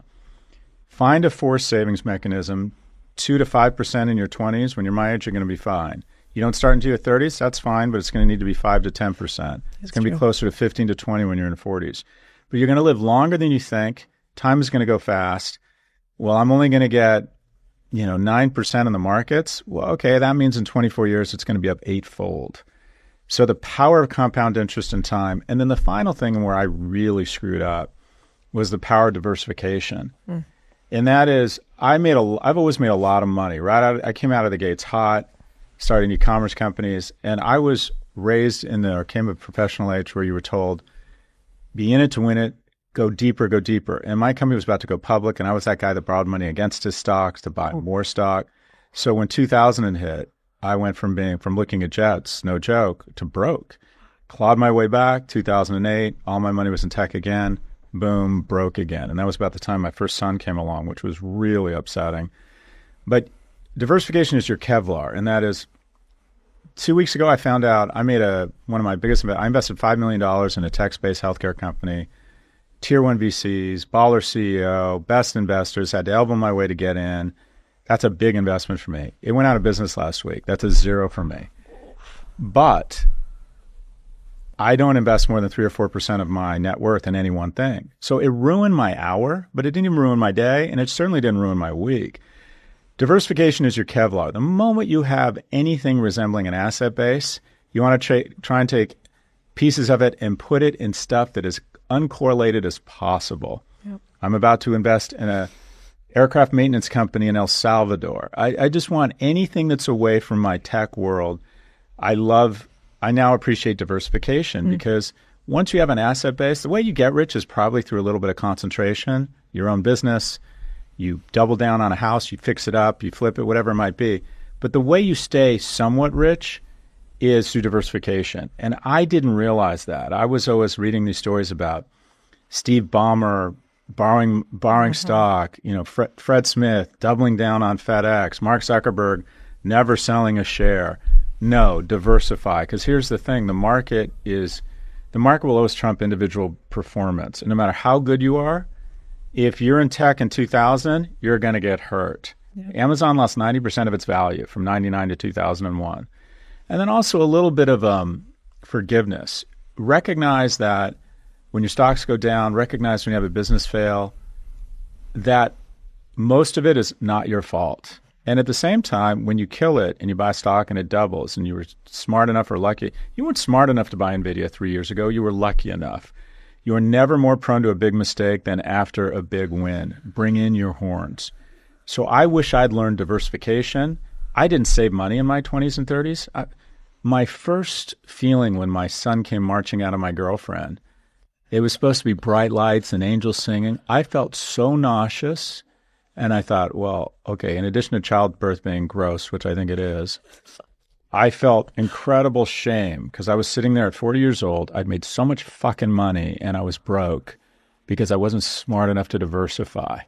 Find a forced savings mechanism, 2 to 5% in your 20s. When you're my age, you're going to be fine. You don't start into your 30s, that's fine, but it's going to need to be 5 to 10%. It's going to be closer to 15 to 20 when you're in your 40s. But you're going to live longer than you think. Time is going to go fast. Well, I'm only going to get 9% in the markets. Well, okay, that means in 24 years, it's going to be up 8-fold. So the power of compound interest in time. And then the final thing where I really screwed up was the power of diversification. And that is, I've always made a lot of money. I came out of the gates hot, started e-commerce companies, and I was raised came of professional age where you were told, be in it to win it, go deeper, go deeper. And my company was about to go public, and I was that guy that borrowed money against his stocks to buy more stock. So when 2000 hit, I went from looking at jets, no joke, to broke. Clawed my way back, 2008, all my money was in tech again, boom, broke again. And that was about the time my first son came along, which was really upsetting. But diversification is your Kevlar, and that is, 2 weeks ago I found out I made one of my biggest investments. I invested $5 million in a tech-based healthcare company, Tier 1 VCs, baller CEO, best investors, had to elbow my way to get in. That's a big investment for me. It went out of business last week. That's a 0 for me. But I don't invest more than 3 or 4% of my net worth in any one thing. So it ruined my hour, but it didn't even ruin my day, and it certainly didn't ruin my week. Diversification is your Kevlar. The moment you have anything resembling an asset base, you want to try and take pieces of it and put it in stuff that is uncorrelated as possible. Yep. I'm about to invest in a aircraft maintenance company in El Salvador. I just want anything that's away from my tech world. I now appreciate diversification because once you have an asset base, the way you get rich is probably through a little bit of concentration, your own business. You double down on a house, you fix it up, you flip it, whatever it might be. But the way you stay somewhat rich is through diversification. And I didn't realize that. I was always reading these stories about Steve Ballmer borrowing stock, Fred Smith doubling down on FedEx, Mark Zuckerberg never selling a share. No, diversify. Because here's the thing, the market will always trump individual performance. And no matter how good you are, if you're in tech in 2000, you're going to get hurt. Yep. Amazon lost 90% of its value from 99 to 2001. And then also a little bit of forgiveness. Recognize that when your stocks go down, recognize when you have a business fail, that most of it is not your fault. And at the same time, when you kill it and you buy stock and it doubles and you were smart enough or lucky, you weren't smart enough to buy NVIDIA 3 years ago, you were lucky enough. You are never more prone to a big mistake than after a big win. Bring in your horns. So I wish I'd learned diversification. I didn't save money in my 20s and 30s. My first feeling when my son came marching out of my girlfriend, it was supposed to be bright lights and angels singing. I felt so nauseous. And I thought, well, okay, in addition to childbirth being gross, which I think it is, I felt incredible shame because I was sitting there at 40 years old. I'd made so much fucking money and I was broke because I wasn't smart enough to diversify.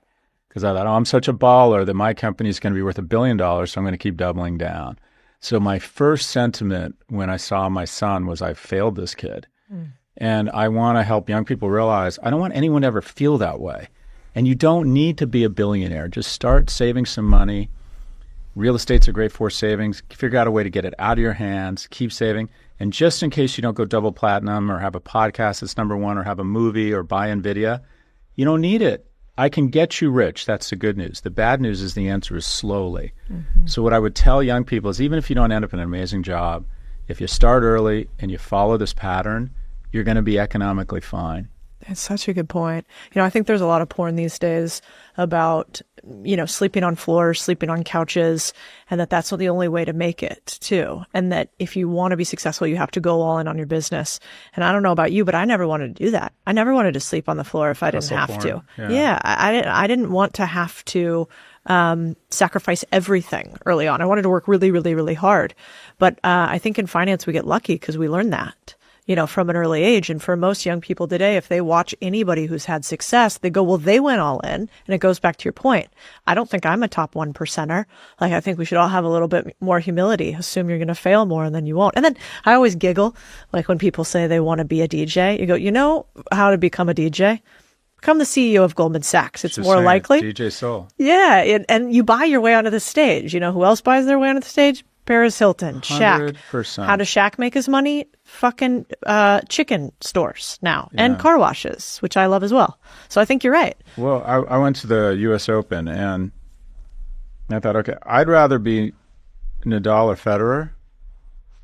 Because I thought, I'm such a baller that my company is going to be worth $1 billion, so I'm going to keep doubling down. So my first sentiment when I saw my son was I failed this kid. And I want to help young people realize I don't want anyone to ever feel that way. And you don't need to be a billionaire. Just start saving some money. Real estate's a great force savings. Figure out a way to get it out of your hands. Keep saving. And just in case you don't go double platinum or have a podcast that's #1 or have a movie or buy NVIDIA, you don't need it. I can get you rich. That's the good news. The bad news is the answer is slowly. So what I would tell young people is even if you don't end up in an amazing job, if you start early and you follow this pattern, you're going to be economically fine. That's such a good point. I think there's a lot of porn these days about, sleeping on floors, sleeping on couches, and that's not the only way to make it too. And that if you want to be successful, you have to go all in on your business. And I don't know about you, but I never wanted to do that. I never wanted to sleep on the floor if I didn't have to. Yeah, I didn't want to have to sacrifice everything early on. I wanted to work really, really, really hard. But I think in finance, we get lucky because we learn that. From an early age. And for most young people today, if they watch anybody who's had success, they go, well, they went all in. And it goes back to your point. I don't think I'm a top 1%er. I think we should all have a little bit more humility. Assume you're going to fail more and then you won't. And then I always giggle, when people say they want to be a DJ, you go, you know how to become a DJ? Become the CEO of Goldman Sachs. It's more likely. DJ Soul. Yeah. And you buy your way onto the stage. Who else buys their way onto the stage? Paris Hilton, Shaq. 100%. How does Shaq make his money? Fucking chicken stores now and car washes, which I love as well. So I think you're right. Well, I went to the U.S. Open and I thought, okay, I'd rather be Nadal or Federer,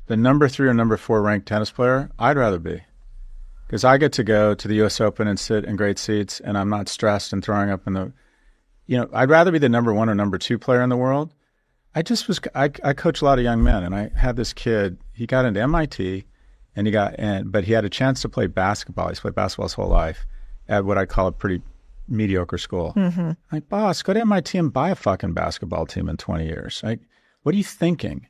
the number 3 or number 4 ranked tennis player. I'd rather be, because I get to go to the U.S. Open and sit in great seats, and I'm not stressed and throwing up in the, I'd rather be the number 1 or number 2 player in the world. I coach a lot of young men, and I had this kid. He got into MIT, but he had a chance to play basketball. He's played basketball his whole life at what I call a pretty mediocre school. Mm-hmm. Like, boss, go to MIT and buy a fucking basketball team in 20 years. Like, what are you thinking?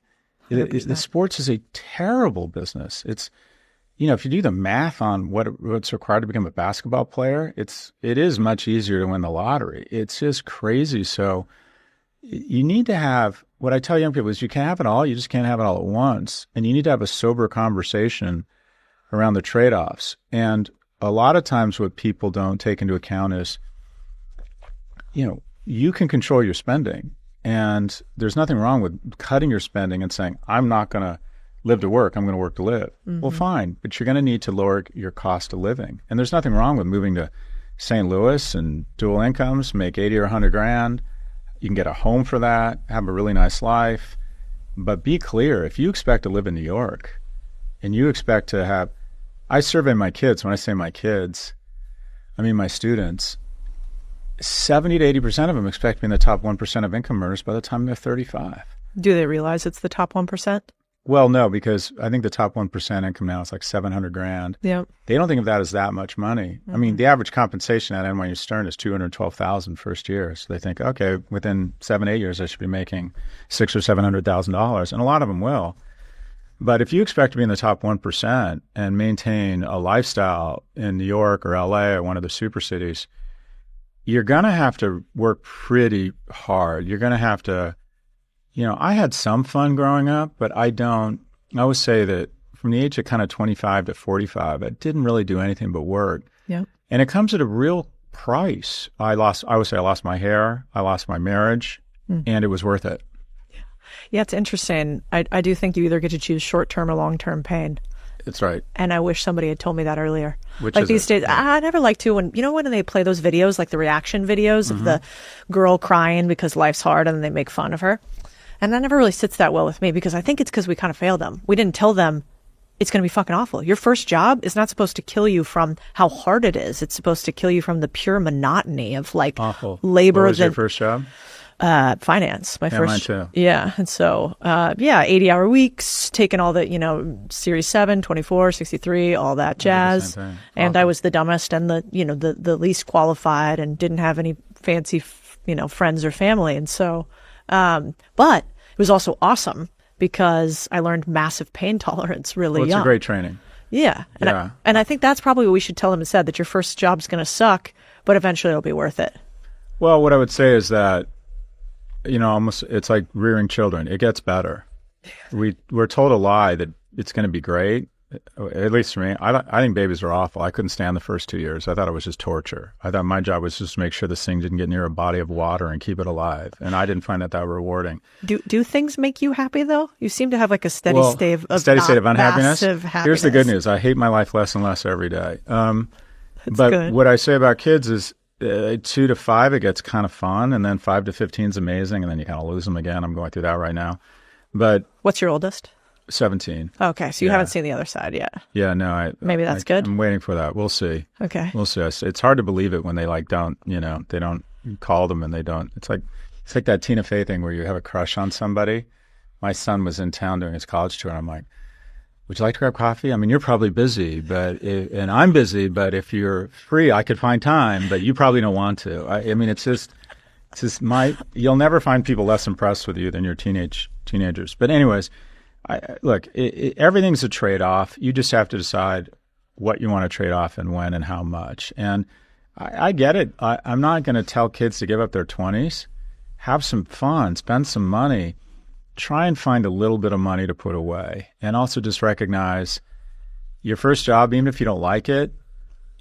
The sports is a terrible business. It's, if you do the math on what's required to become a basketball player, it is much easier to win the lottery. It's just crazy. So you need to have, what I tell young people is, you can have it all, you just can't have it all at once. And you need to have a sober conversation around the trade-offs. And a lot of times what people don't take into account is, you can control your spending. And there's nothing wrong with cutting your spending and saying, I'm not going to live to work, I'm going to work to live. Mm-hmm. Well, fine, but you're going to need to lower your cost of living. And there's nothing wrong with moving to St. Louis and dual incomes, make 80 or 100 grand. You can get a home for that, have a really nice life. But be clear, if you expect to live in New York and you expect to have, I survey my kids. When I say my kids, I mean my students. 70 to 80% of them expect to be in the top 1% of income earners by the time they're 35. Do they realize it's the top 1%? Well, no, because I think the top 1% income now is like 700 grand. Yeah. They don't think of that as that much money. Mm-hmm. I mean, the average compensation at NYU Stern is $212,000 first year. So they think, okay, within 7-8 years, I should be making $600,000 or $700,000, and a lot of them will. But if you expect to be in the top 1% and maintain a lifestyle in New York or LA or one of the super cities, you're going to have to work pretty hard. You're going to have to, I had some fun growing up, but I always say that from the age of kind of 25 to 45, I didn't really do anything but work. Yeah. And it comes at a real price. I would say I lost my hair, I lost my marriage, and it was worth it. Yeah, it's interesting. I do think you either get to choose short-term or long-term pain. That's right. And I wish somebody had told me that earlier. Which like is these days, yeah. I never like to when they play those videos, like the reaction videos of the girl crying because life's hard, and then they make fun of her. And that never really sits that well with me, because I think it's because we kind of failed them. We didn't tell them it's going to be fucking awful. Your first job is not supposed to kill you from how hard it is. It's supposed to kill you from the pure monotony of like awful labor. What was your first job? Finance. My first. Mine too. Yeah. And so, 80-hour weeks, taking all the, Series 7, 24, 63, all that jazz. And I was the dumbest and the least qualified and didn't have any fancy, friends or family. And so, but it was also awesome because I learned massive pain tolerance really young. It's a great training. Yeah. And I think that's probably what we should tell them instead, that your first job's going to suck, but eventually it'll be worth it. Well, what I would say is that, almost it's like rearing children. It gets better. We're told a lie that it's going to be great. At least for me, I think babies are awful. I couldn't stand the first 2 years. I thought it was just torture. I thought my job was just to make sure this thing didn't get near a body of water and keep it alive. And I didn't find that rewarding. Do things make you happy though? You seem to have like a steady state of unhappiness. Happiness. Here's the good news. I hate my life less and less every day. But good. What I say about kids is 2 to 5, it gets kind of fun. And then 5 to 15 is amazing. And then you kind of lose them again. I'm going through that right now. But what's your oldest? 17. Okay, so you haven't seen the other side yet. Yeah, no. Maybe that's good. I'm waiting for that. We'll see. Okay. We'll see. It's hard to believe it when they don't, they don't call them and they don't. It's like that Tina Fey thing where you have a crush on somebody. My son was in town doing his college tour, and I'm like, would you like to grab coffee? I mean, you're probably busy, and I'm busy, but if you're free, I could find time, but you probably don't want to. I mean, it's just you'll never find people less impressed with you than your teenagers. But anyways, look, everything's a trade-off. You just have to decide what you want to trade off and when and how much. And I get it. I'm not going to tell kids to give up their 20s. Have some fun, spend some money, try and find a little bit of money to put away. And also just recognize your first job, even if you don't like it,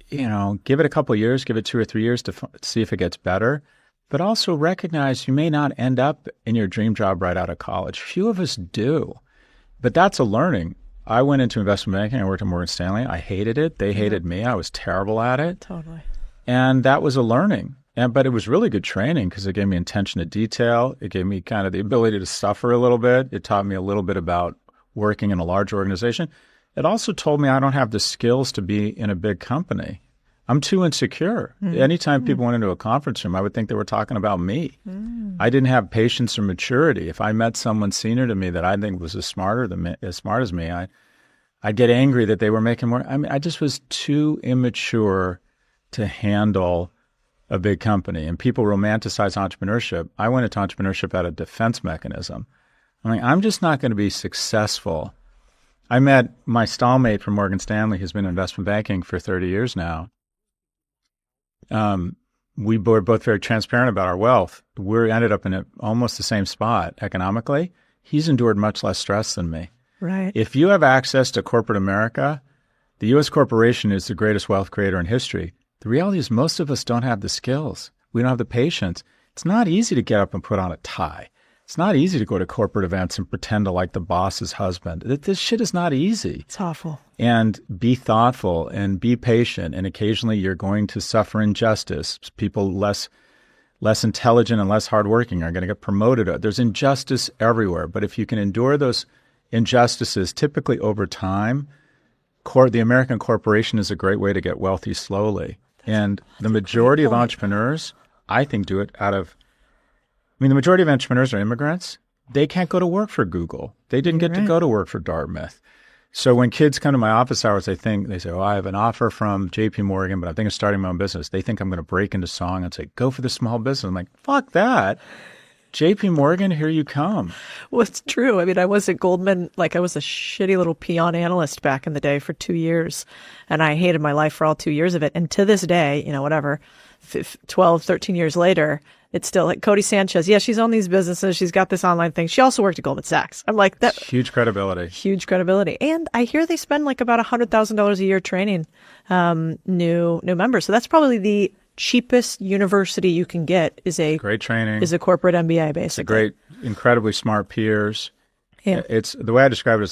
give it a couple of years, give it 2 or 3 years to see if it gets better. but also recognize you may not end up in your dream job right out of college. Few of us do, but that's a learning. I went into investment banking. I worked at Morgan Stanley. I hated it. They hated me. I was terrible at it. Totally. And that was a learning. But it was really good training because it gave me attention to detail. It gave me kind of the ability to suffer a little bit. It taught me a little bit about working in a large organization. It also told me I don't have the skills to be in a big company. I'm too insecure. Anytime people went into a conference room, I would think they were talking about me. I didn't have patience or maturity. If I met someone senior to me that I think was as smart as me, I'd get angry that they were making more. I mean, I just was too immature to handle a big company. And people romanticize entrepreneurship. I went into entrepreneurship as a defense mechanism. I'm like, I'm just not going to be successful. I met my stallmate from Morgan Stanley, who's been in investment banking for 30 years now. We were both very transparent about our wealth. We ended up in almost the same spot economically. He's endured much less stress than me. Right. If you have access to corporate America, the U.S. corporation is the greatest wealth creator in history. The reality is most of us don't have the skills. We don't have the patience. It's not easy to get up and put on a tie. It's not easy to go to corporate events and pretend to like the boss's husband. This shit is not easy. It's awful. And be thoughtful and be patient. And occasionally you're going to suffer injustice. People less intelligent and less hardworking are going to get promoted. There's injustice everywhere. But if you can endure those injustices, typically over time, the American corporation is a great way to get wealthy slowly. And the majority of entrepreneurs, I think, do it the majority of entrepreneurs are immigrants. They can't go to work for Google. They didn't get to go to work for Dartmouth. So when kids come to my office hours, they say, oh, I have an offer from JP Morgan, but I think of starting my own business. They think I'm going to break into song and say, go for the small business. I'm like, fuck that. JP Morgan, here you come. Well, it's true. I mean, I was at Goldman, I was a shitty little peon analyst back in the day for 2 years, and I hated my life for all 2 years of it. And to this day, 12, 13 years later, it's still like Codie Sanchez. Yeah, she's on these businesses. She's got this online thing. She also worked at Goldman Sachs. I'm like, that huge credibility. Huge credibility. And I hear they spend about $100,000 a year training new members. So that's probably the cheapest university you can get is a great training, is a corporate MBA, basically. It's a great, incredibly smart peers. Yeah. It's the way I describe it.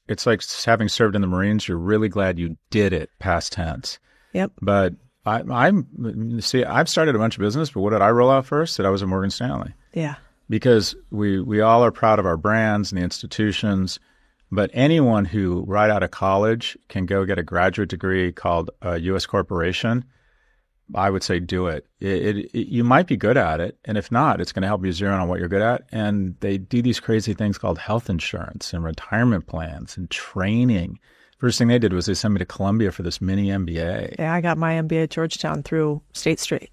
It's like having served in the Marines. You're really glad you did it, past tense. Yep. But I've started a bunch of business, but what did I roll out first? That I was at Morgan Stanley. Yeah. Because we all are proud of our brands and the institutions, but anyone who right out of college can go get a graduate degree called a U.S. corporation, I would say do it. You might be good at it, and if not, it's going to help you zero in on what you're good at. And they do these crazy things called health insurance and retirement plans and training. First thing they did was they sent me to Columbia for this mini MBA. Yeah, I got my MBA at Georgetown through State Street.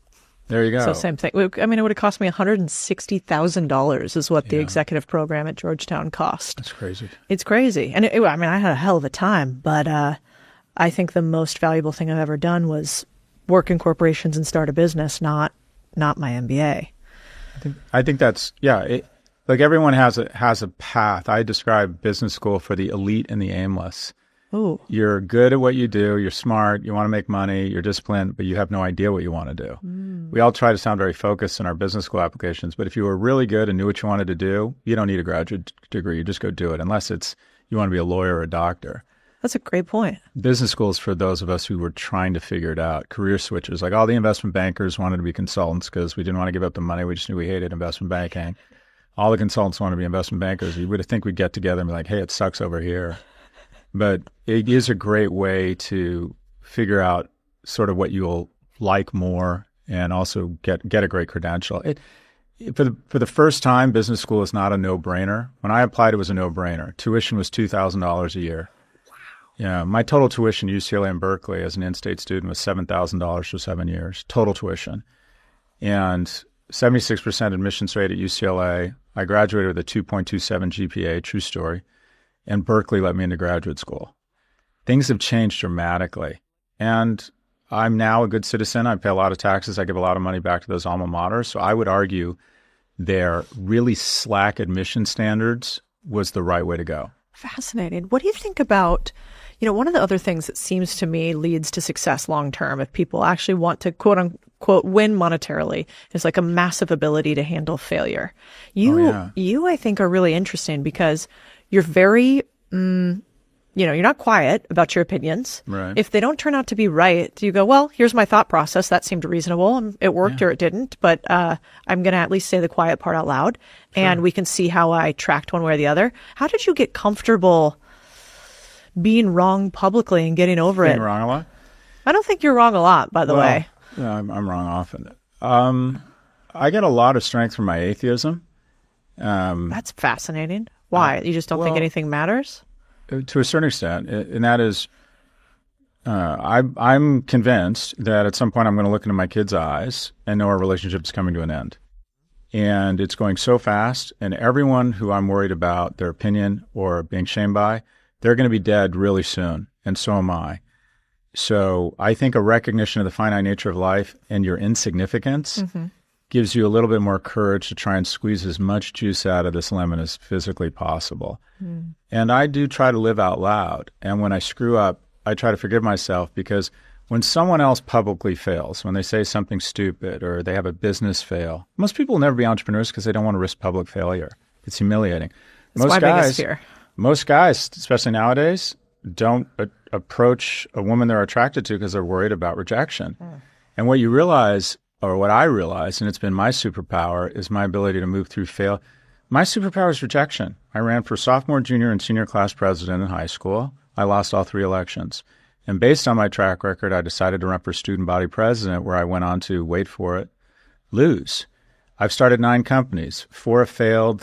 There you go. So same thing. I mean, it would have cost me $160,000 is what the executive program at Georgetown cost. That's crazy. It's crazy. And I had a hell of a time, but I think the most valuable thing I've ever done was work in corporations and start a business, not my MBA. I think that's, like everyone has a path. I describe business school for the elite and the aimless. Ooh. You're good at what you do. You're smart. You want to make money. You're disciplined, but you have no idea what you want to do. We all try to sound very focused in our business school applications, but if you were really good and knew what you wanted to do, you don't need a graduate degree. You just go do it, unless you want to be a lawyer or a doctor. That's a great point. Business school is for those of us who were trying to figure it out. Career switchers, like all the investment bankers wanted to be consultants because we didn't want to give up the money. We just knew we hated investment banking. All the consultants wanted to be investment bankers. You would think we'd get together and be like, hey, it sucks over here. But it is a great way to figure out sort of what you'll like more and also get a great credential. For the first time, business school is not a no-brainer. When I applied, it was a no-brainer. Tuition was $2,000 a year. Yeah, my total tuition at UCLA and Berkeley as an in-state student was $7,000 for 7 years, total tuition. And 76% admissions rate at UCLA. I graduated with a 2.27 GPA, true story. And Berkeley let me into graduate school. Things have changed dramatically. And I'm now a good citizen. I pay a lot of taxes. I give a lot of money back to those alma maters. So I would argue their really slack admission standards was the right way to go. Fascinating. What do you think about, one of the other things that seems to me leads to success long term, if people actually want to quote quote, win monetarily is like a massive ability to handle failure. You, I think, are really interesting because you're very, you're not quiet about your opinions. Right. If they don't turn out to be right, you go, well, here's my thought process. That seemed reasonable. It worked or it didn't, but I'm going to at least say the quiet part out loud and we can see how I tracked one way or the other. How did you get comfortable being wrong publicly and getting over Being it? wrong a lot? I don't think you're wrong a lot, by the way. No, I'm wrong often. I get a lot of strength from my atheism. That's fascinating. Why? You just don't think anything matters? To a certain extent, and that is, I'm convinced that at some point I'm going to look into my kids' eyes and know our relationship is coming to an end. And it's going so fast, and everyone who I'm worried about their opinion or being shamed by, they're going to be dead really soon, and so am I. So I think a recognition of the finite nature of life and your insignificance gives you a little bit more courage to try and squeeze as much juice out of this lemon as physically possible. And I do try to live out loud. And when I screw up, I try to forgive myself, because when someone else publicly fails, when they say something stupid or they have a business fail, most people will never be entrepreneurs because they don't want to risk public failure. It's humiliating. That's my biggest fear. Most guys, especially nowadays, don't approach a woman they're attracted to because they're worried about rejection. And what you realize, or what I realize, and it's been my superpower, is my ability to move through fail. My superpower is rejection. I ran for sophomore, junior, and senior class president in high school. I lost all 3 elections. And based on my track record, I decided to run for student body president, where I went on to, wait for it, lose. I've started 9 companies. 4 have failed,